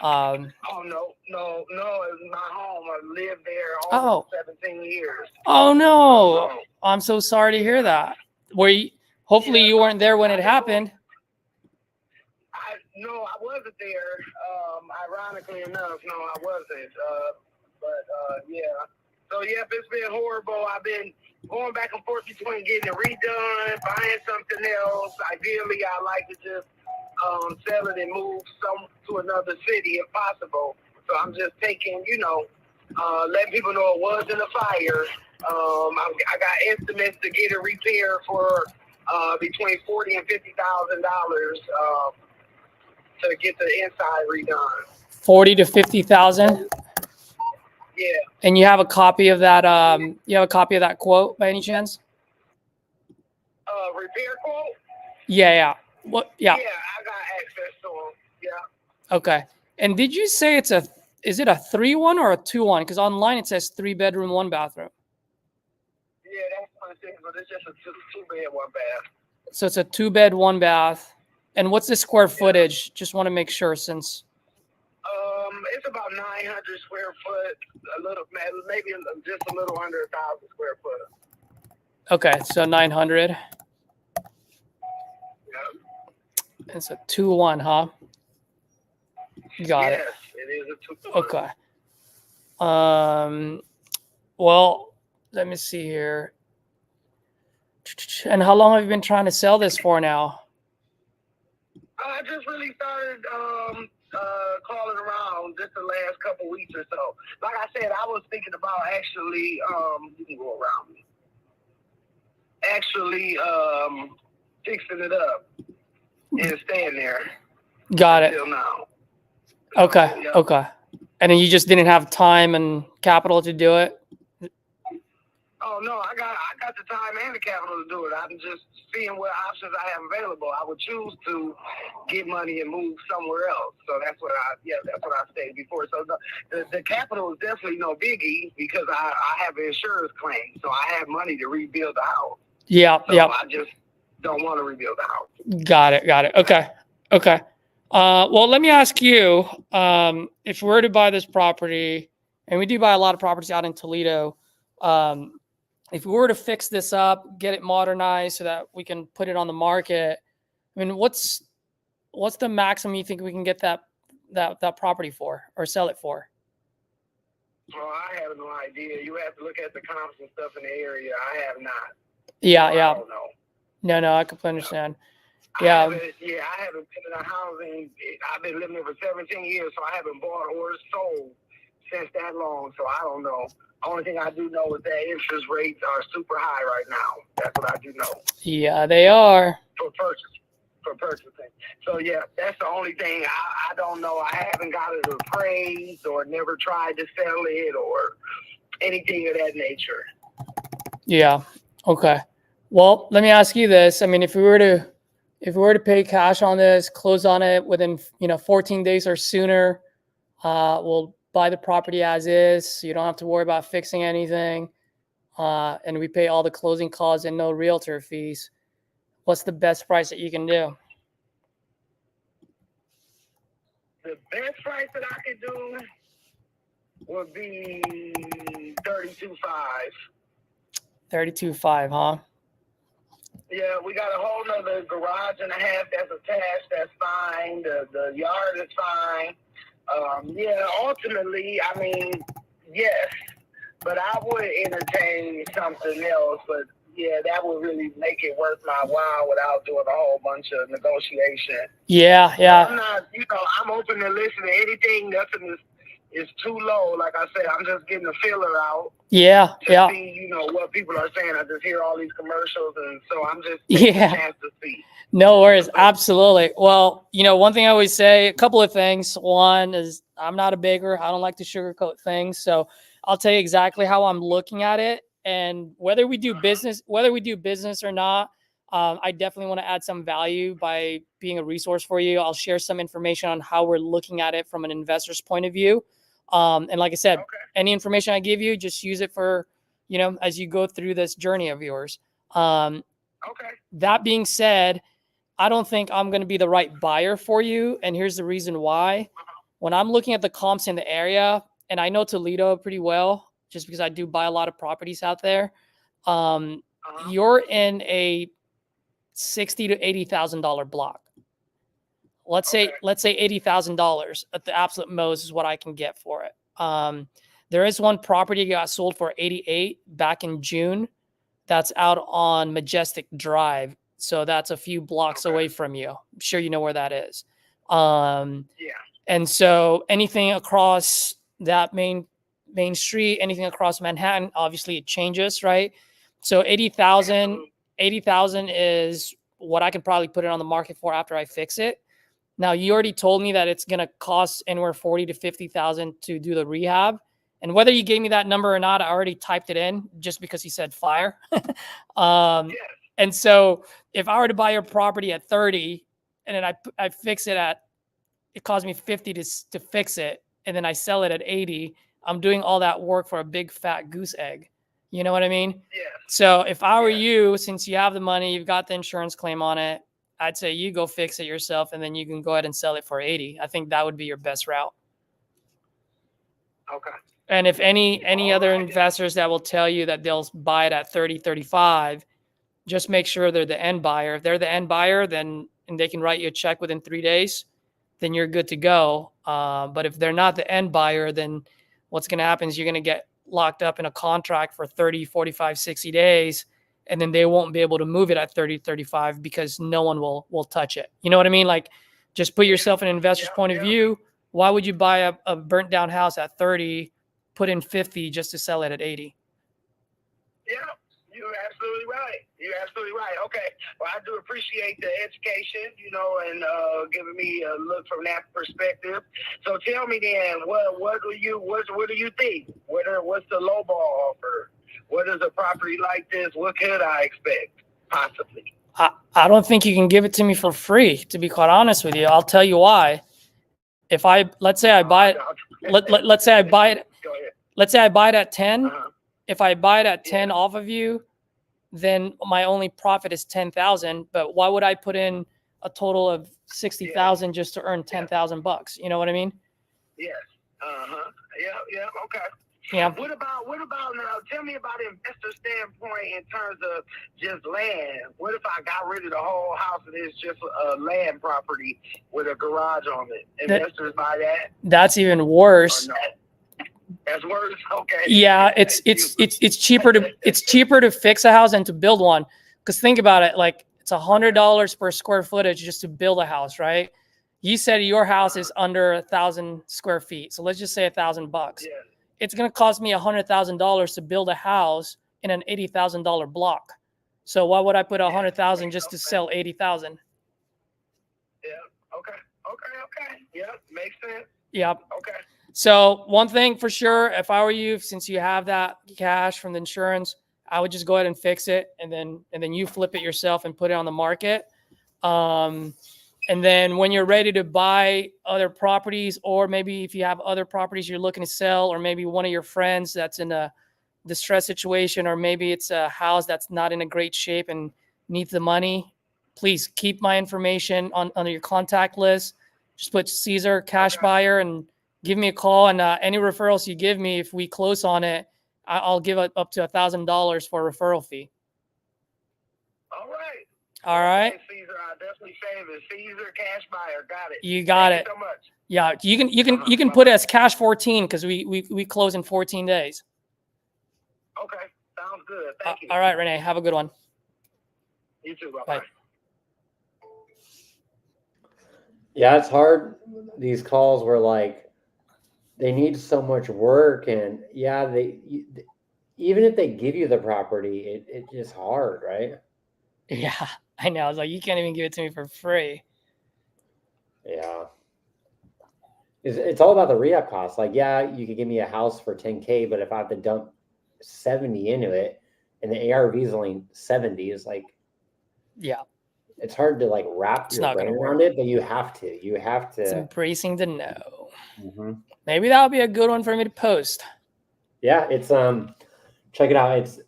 Oh no! It was my home. I lived there almost 17 years. Oh no! I'm so sorry to hear that. Hopefully you weren't there when it happened. No, I wasn't there. Ironically enough, no, I wasn't. Yeah. So yeah, it's been horrible. I've been going back and forth between getting it redone, buying something else. Ideally, I like to just sell it and move to another city if possible. So I'm just taking, letting people know it was in a fire. I got estimates to get it repaired for between $40,000 and $50,000 to get the inside redone. 40 to 50,000. Yeah. And you have a copy of that. You have a copy of that quote by any chance? Repair quote? Yeah. What? Yeah. Yeah, I got access to them. Yeah. Okay. And did you say is it a 3-1 or a 2-1? Because online it says 3-bedroom, 1 bathroom. Yeah, that's what it says, but it's just a 2-bed, 1 bath. So it's a 2-bed, 1 bath. And what's the square footage? Just want to make sure since. It's about 900 square foot, maybe just a little under 1,000 square foot. Okay, so 900. Yeah. It's a 2-1, huh? Got Yes, it. it is a 2-1. Okay. Well, let me see here. And how long have you been trying to sell this for now? I just really started calling around just the last couple weeks or so. Like I said, I was thinking about actually, you can go around me. Actually, fixing it up and staying there. Got it. Until now. Okay. Yeah. Okay. And then you just didn't have time and capital to do it? Oh no, I got the time and the capital to do it. I'm just seeing what options I have available. I would choose to get money and move somewhere else. So that's what I stated before. So the capital is definitely no biggie because I have an insurance claim. So I have money to rebuild the house. Yeah. So Yeah. I just don't want to rebuild the house. Got it. Got it. Okay. Okay. Well, let me ask you, if we were to buy this property, and we do buy a lot of properties out in Toledo, if we were to fix this up, get it modernized so that we can put it on the market, I mean, what's the maximum you think we can get that property for or sell it for? Well, I have no idea. You have to look at the comps and stuff in the area. I have not. Yeah. So Yeah. I don't know. No, I completely understand. I Yeah. haven't been in a housing. I've been living there for 17 years, so I haven't bought or sold since that long. So I don't know. Only thing I do know is that interest rates are super high right now. That's what I do know Yeah, they are. for purchasing. So yeah, that's the only thing I don't know. I haven't got it appraised or never tried to sell it or anything of that nature. Yeah. Okay. Well, let me ask you this. I mean, if we were to pay cash on this, close on it within 14 days or sooner, we'll buy the property as is. So you don't have to worry about fixing anything. And we pay all the closing costs and no realtor fees. What's the best price that you can do? The best price that I could do would be $32,500. 32.5, huh? Yeah, we got a whole nother garage and a half that's attached. That's fine. The yard is fine. Yeah, ultimately, I mean, yes, but I would entertain something else. But yeah, that would really make it worth my while without doing a whole bunch of negotiation. Yeah. I'm not, I'm open to listen to anything. Nothing is too low. Like I said, I'm just getting a feeler out. Yeah. To see, what people are saying. I just hear all these commercials, and so I'm just taking a chance to see. No worries. Absolutely. Well, one thing I always say, a couple of things. One is I'm not a baker. I don't like to sugarcoat things. So I'll tell you exactly how I'm looking at it. And whether we do business or not, I definitely want to add some value by being a resource for you. I'll share some information on how we're looking at it from an investor's point of view. And like I said, any information I give you, just use it for, as you go through this journey of yours. That being said, I don't think I'm going to be the right buyer for you. And here's the reason why. When I'm looking at the comps in the area, and I know Toledo pretty well, just because I do buy a lot of properties out there, you're in a $60,000 to $80,000 block. Let's say $80,000 at the absolute most is what I can get for it. There is one property that got sold for $88,000 back in June. That's out on Majestic Drive. So that's a few blocks away from you. I'm sure you know where that is. And so anything across that main street, anything across Manhattan, obviously it changes, right? So 80,000 is what I can probably put it on the market for after I fix it. Now, you already told me that it's going to cost anywhere 40 to 50,000 to do the rehab. And whether you gave me that number or not, I already typed it in just because you said fire. And so if I were to buy your property at 30 and then I fix it it cost me 50 to fix it, and then I sell it at 80, I'm doing all that work for a big fat goose egg. You know what I mean? Yeah. So if I were you, since you have the money, you've got the insurance claim on it, I'd say you go fix it yourself, and then you can go ahead and sell it for 80. I think that would be your best route. Okay. And if any other investors that will tell you that they'll buy it at 30, 35, just make sure they're the end buyer. If they're the end buyer, then and they can write you a check within 3 days, then you're good to go. But if they're not the end buyer, then what's going to happen is you're going to get locked up in a contract for 30, 45, 60 days, and then they won't be able to move it at 30, 35 because no one will touch it. You know what I mean? Like, just put yourself in an investor's point of view. Why would you buy a burnt down house at 30, put in 50 just to sell it at 80? Yeah, you're absolutely right. You're absolutely right. Okay. Well, I do appreciate the education, and giving me a look from that perspective. So tell me then, what do you think? What's the lowball offer? What is a property like this? What could I expect, possibly? I don't think you can give it to me for free, to be quite honest with you. I'll tell you why. Let's say I buy it, let's say I buy it, let's say I buy it at 10. If I buy it at 10 off of you, then my only profit is 10,000. But why would I put in a total of 60,000 just to earn 10,000 bucks? You know what I mean? Yes. Yeah. Okay. Yeah. What about now? Tell me about the investor standpoint in terms of just land. What if I got rid of the whole house and it's just a land property with a garage on it? Investors buy that? That's even worse. No? That's worse. Okay. Yeah, it's cheaper to fix a house than to build one. Because think about it, like it's $100 per square footage just to build a house, right? You said your house is under 1,000 square feet, so let's just say $1,000. Yeah. It's going to cost me $100,000 to build a house in an $80,000 block. So why would I put $100,000 just to sell 80,000? Yeah. Okay. Yeah. Makes sense. Yep. Okay. So one thing for sure, if I were you, since you have that cash from the insurance, I would just go ahead and fix it, and then you flip it yourself and put it on the market. And then when you're ready to buy other properties, or maybe if you have other properties you're looking to sell, or maybe one of your friends that's in a distressed situation, or maybe it's a house that's not in a great shape and needs the money, please keep my information on your contact list. Just put Caesar cash buyer and give me a call. And any referrals you give me, if we close on it, I'll give it up to $1,000 for a referral fee. All right. Okay, Caesar, I definitely save it. Caesar cash buyer, got it. You got Thank it. you so much. Yeah, you can put it as cash 14 because we close in 14 days. Okay, sounds good. Thank you. All right, Renee, have a good one. You too. Bye. Yeah, it's hard. These calls were like, they need so much work, and yeah, even if they give you the property, it's just hard, right? Yeah, I know. I was like, you can't even give it to me for free. Yeah. It's all about the re-up cost. Like, yeah, you could give me a house for 10K, but if I have to dump 70 into it and the ARV is only 70, it's like, yeah, it's hard to like wrap your brain around it, but you have to. It's embracing the no. Mm-hmm. Maybe that would be a good one for me to post. Yeah, it's check it out. It's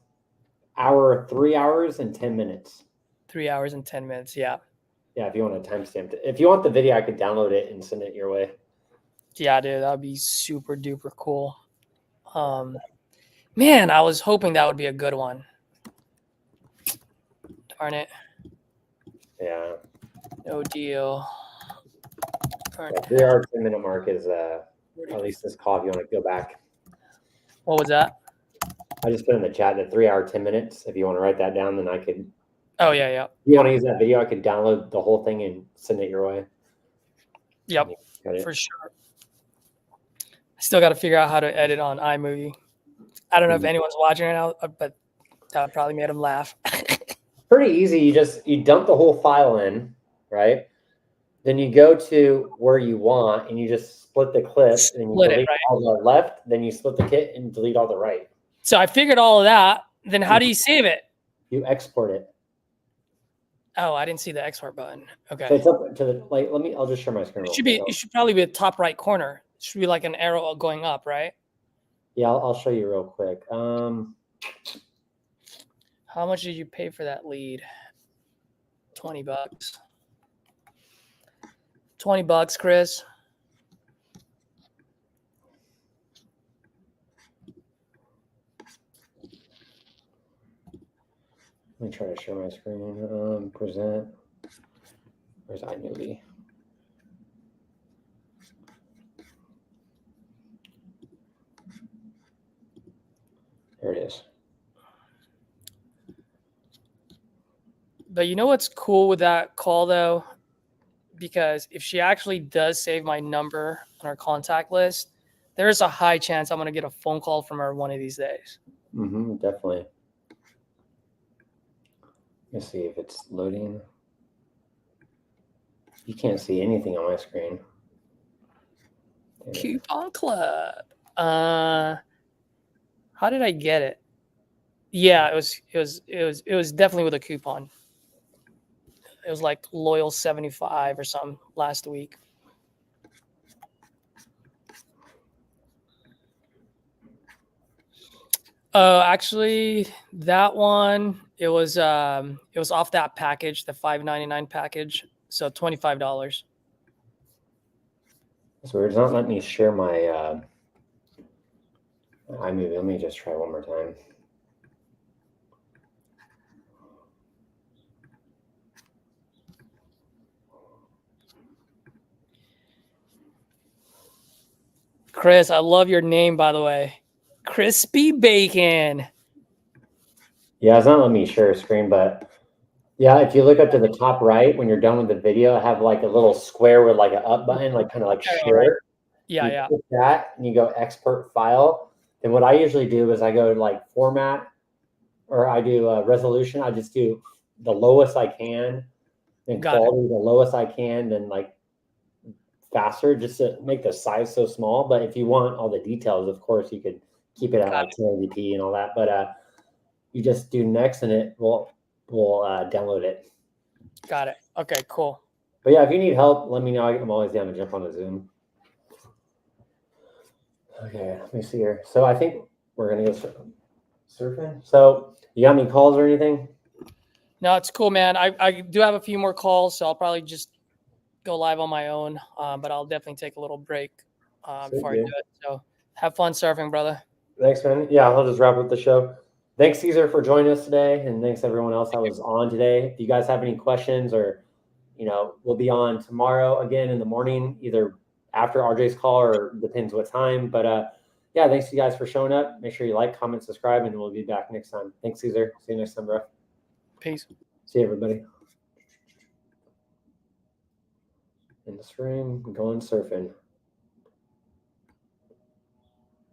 3 hours and 10 minutes. 3 hours and 10 minutes. Yeah. Yeah, if you want to timestamp it. If you want the video, I could download it and send it your way. Yeah, dude, that'd be super duper cool. Man, I was hoping that would be a good one. Darn it. Yeah. No deal. The 3 hour 10 minute mark is at least this call if you want to go back. What was that? I just put in the chat that 3 hour 10 minutes. If you want to write that down, then I could. Oh yeah. If you want to use that video, I could download the whole thing and send it your way. Yep, for sure. I still got to figure out how to edit on iMovie. I don't know if anyone's watching right now, but that probably made them laugh. Pretty easy. You dump the whole file in, right? Then you go to where you want and you just split the clip and you delete all the left. Then you split the kit and delete all the right. So I figured all of that. Then how do you save it? You export it. Oh, I didn't see the export button. Okay. So it's up to the I'll just share my screen. It should probably be the top right corner. It should be like an arrow going up, right? Yeah, I'll show you real quick. How much did you pay for that lead? $20. $20, Chris. Let me try to share my screen. Present. Where's iMovie? There it is. But you know what's cool with that call though? Because if she actually does save my number on her contact list, there's a high chance I'm going to get a phone call from her one of these days. Definitely. Let's see if it's loading. You can't see anything on my screen. Coupon Club. How did I get it? Yeah, it was definitely with a coupon. It was like Loyal 75 or something last week. Actually, that one it was off that package, the $5.99 package, so $25. It's weird. It's not letting me share my iMovie. Let me just try one more time. Chris, I love your name, by the way. Crispy Bacon. Yeah, it's not letting me share a screen, but yeah, if you look up to the top right when you're done with the video, I have like a little square with like an up button, like kind of like share. Right. Yeah, you yeah. click that and you go export file. Then what I usually do is I go to like format, or I do resolution. I just do the lowest I can, then quality the lowest I can, then like faster, just to make the size so small. But if you want all the details, of course, you could keep it at like 1080p and all that. But you just do next, and it will download it. Got it. Okay, cool. But yeah, if you need help, let me know. I'm always down to jump on a Zoom. Okay, let me see here. So I think we're gonna go surfing. So you got any calls or anything? No, it's cool, man. I do have a few more calls, so I'll probably just go live on my own. But I'll definitely take a little break before I do it. So have fun surfing, brother. Thanks, man. Yeah, I'll just wrap up the show. Thanks, Caesar, for joining us today, and thanks everyone else that was on today. If you guys have any questions, or we'll be on tomorrow again in the morning, either after RJ's call or depends what time. But yeah, thanks you guys for showing up. Make sure you like, comment, subscribe, and we'll be back next time. Thanks, Caesar. See you next time, bro. Peace. See you, everybody. In the stream, going surfing.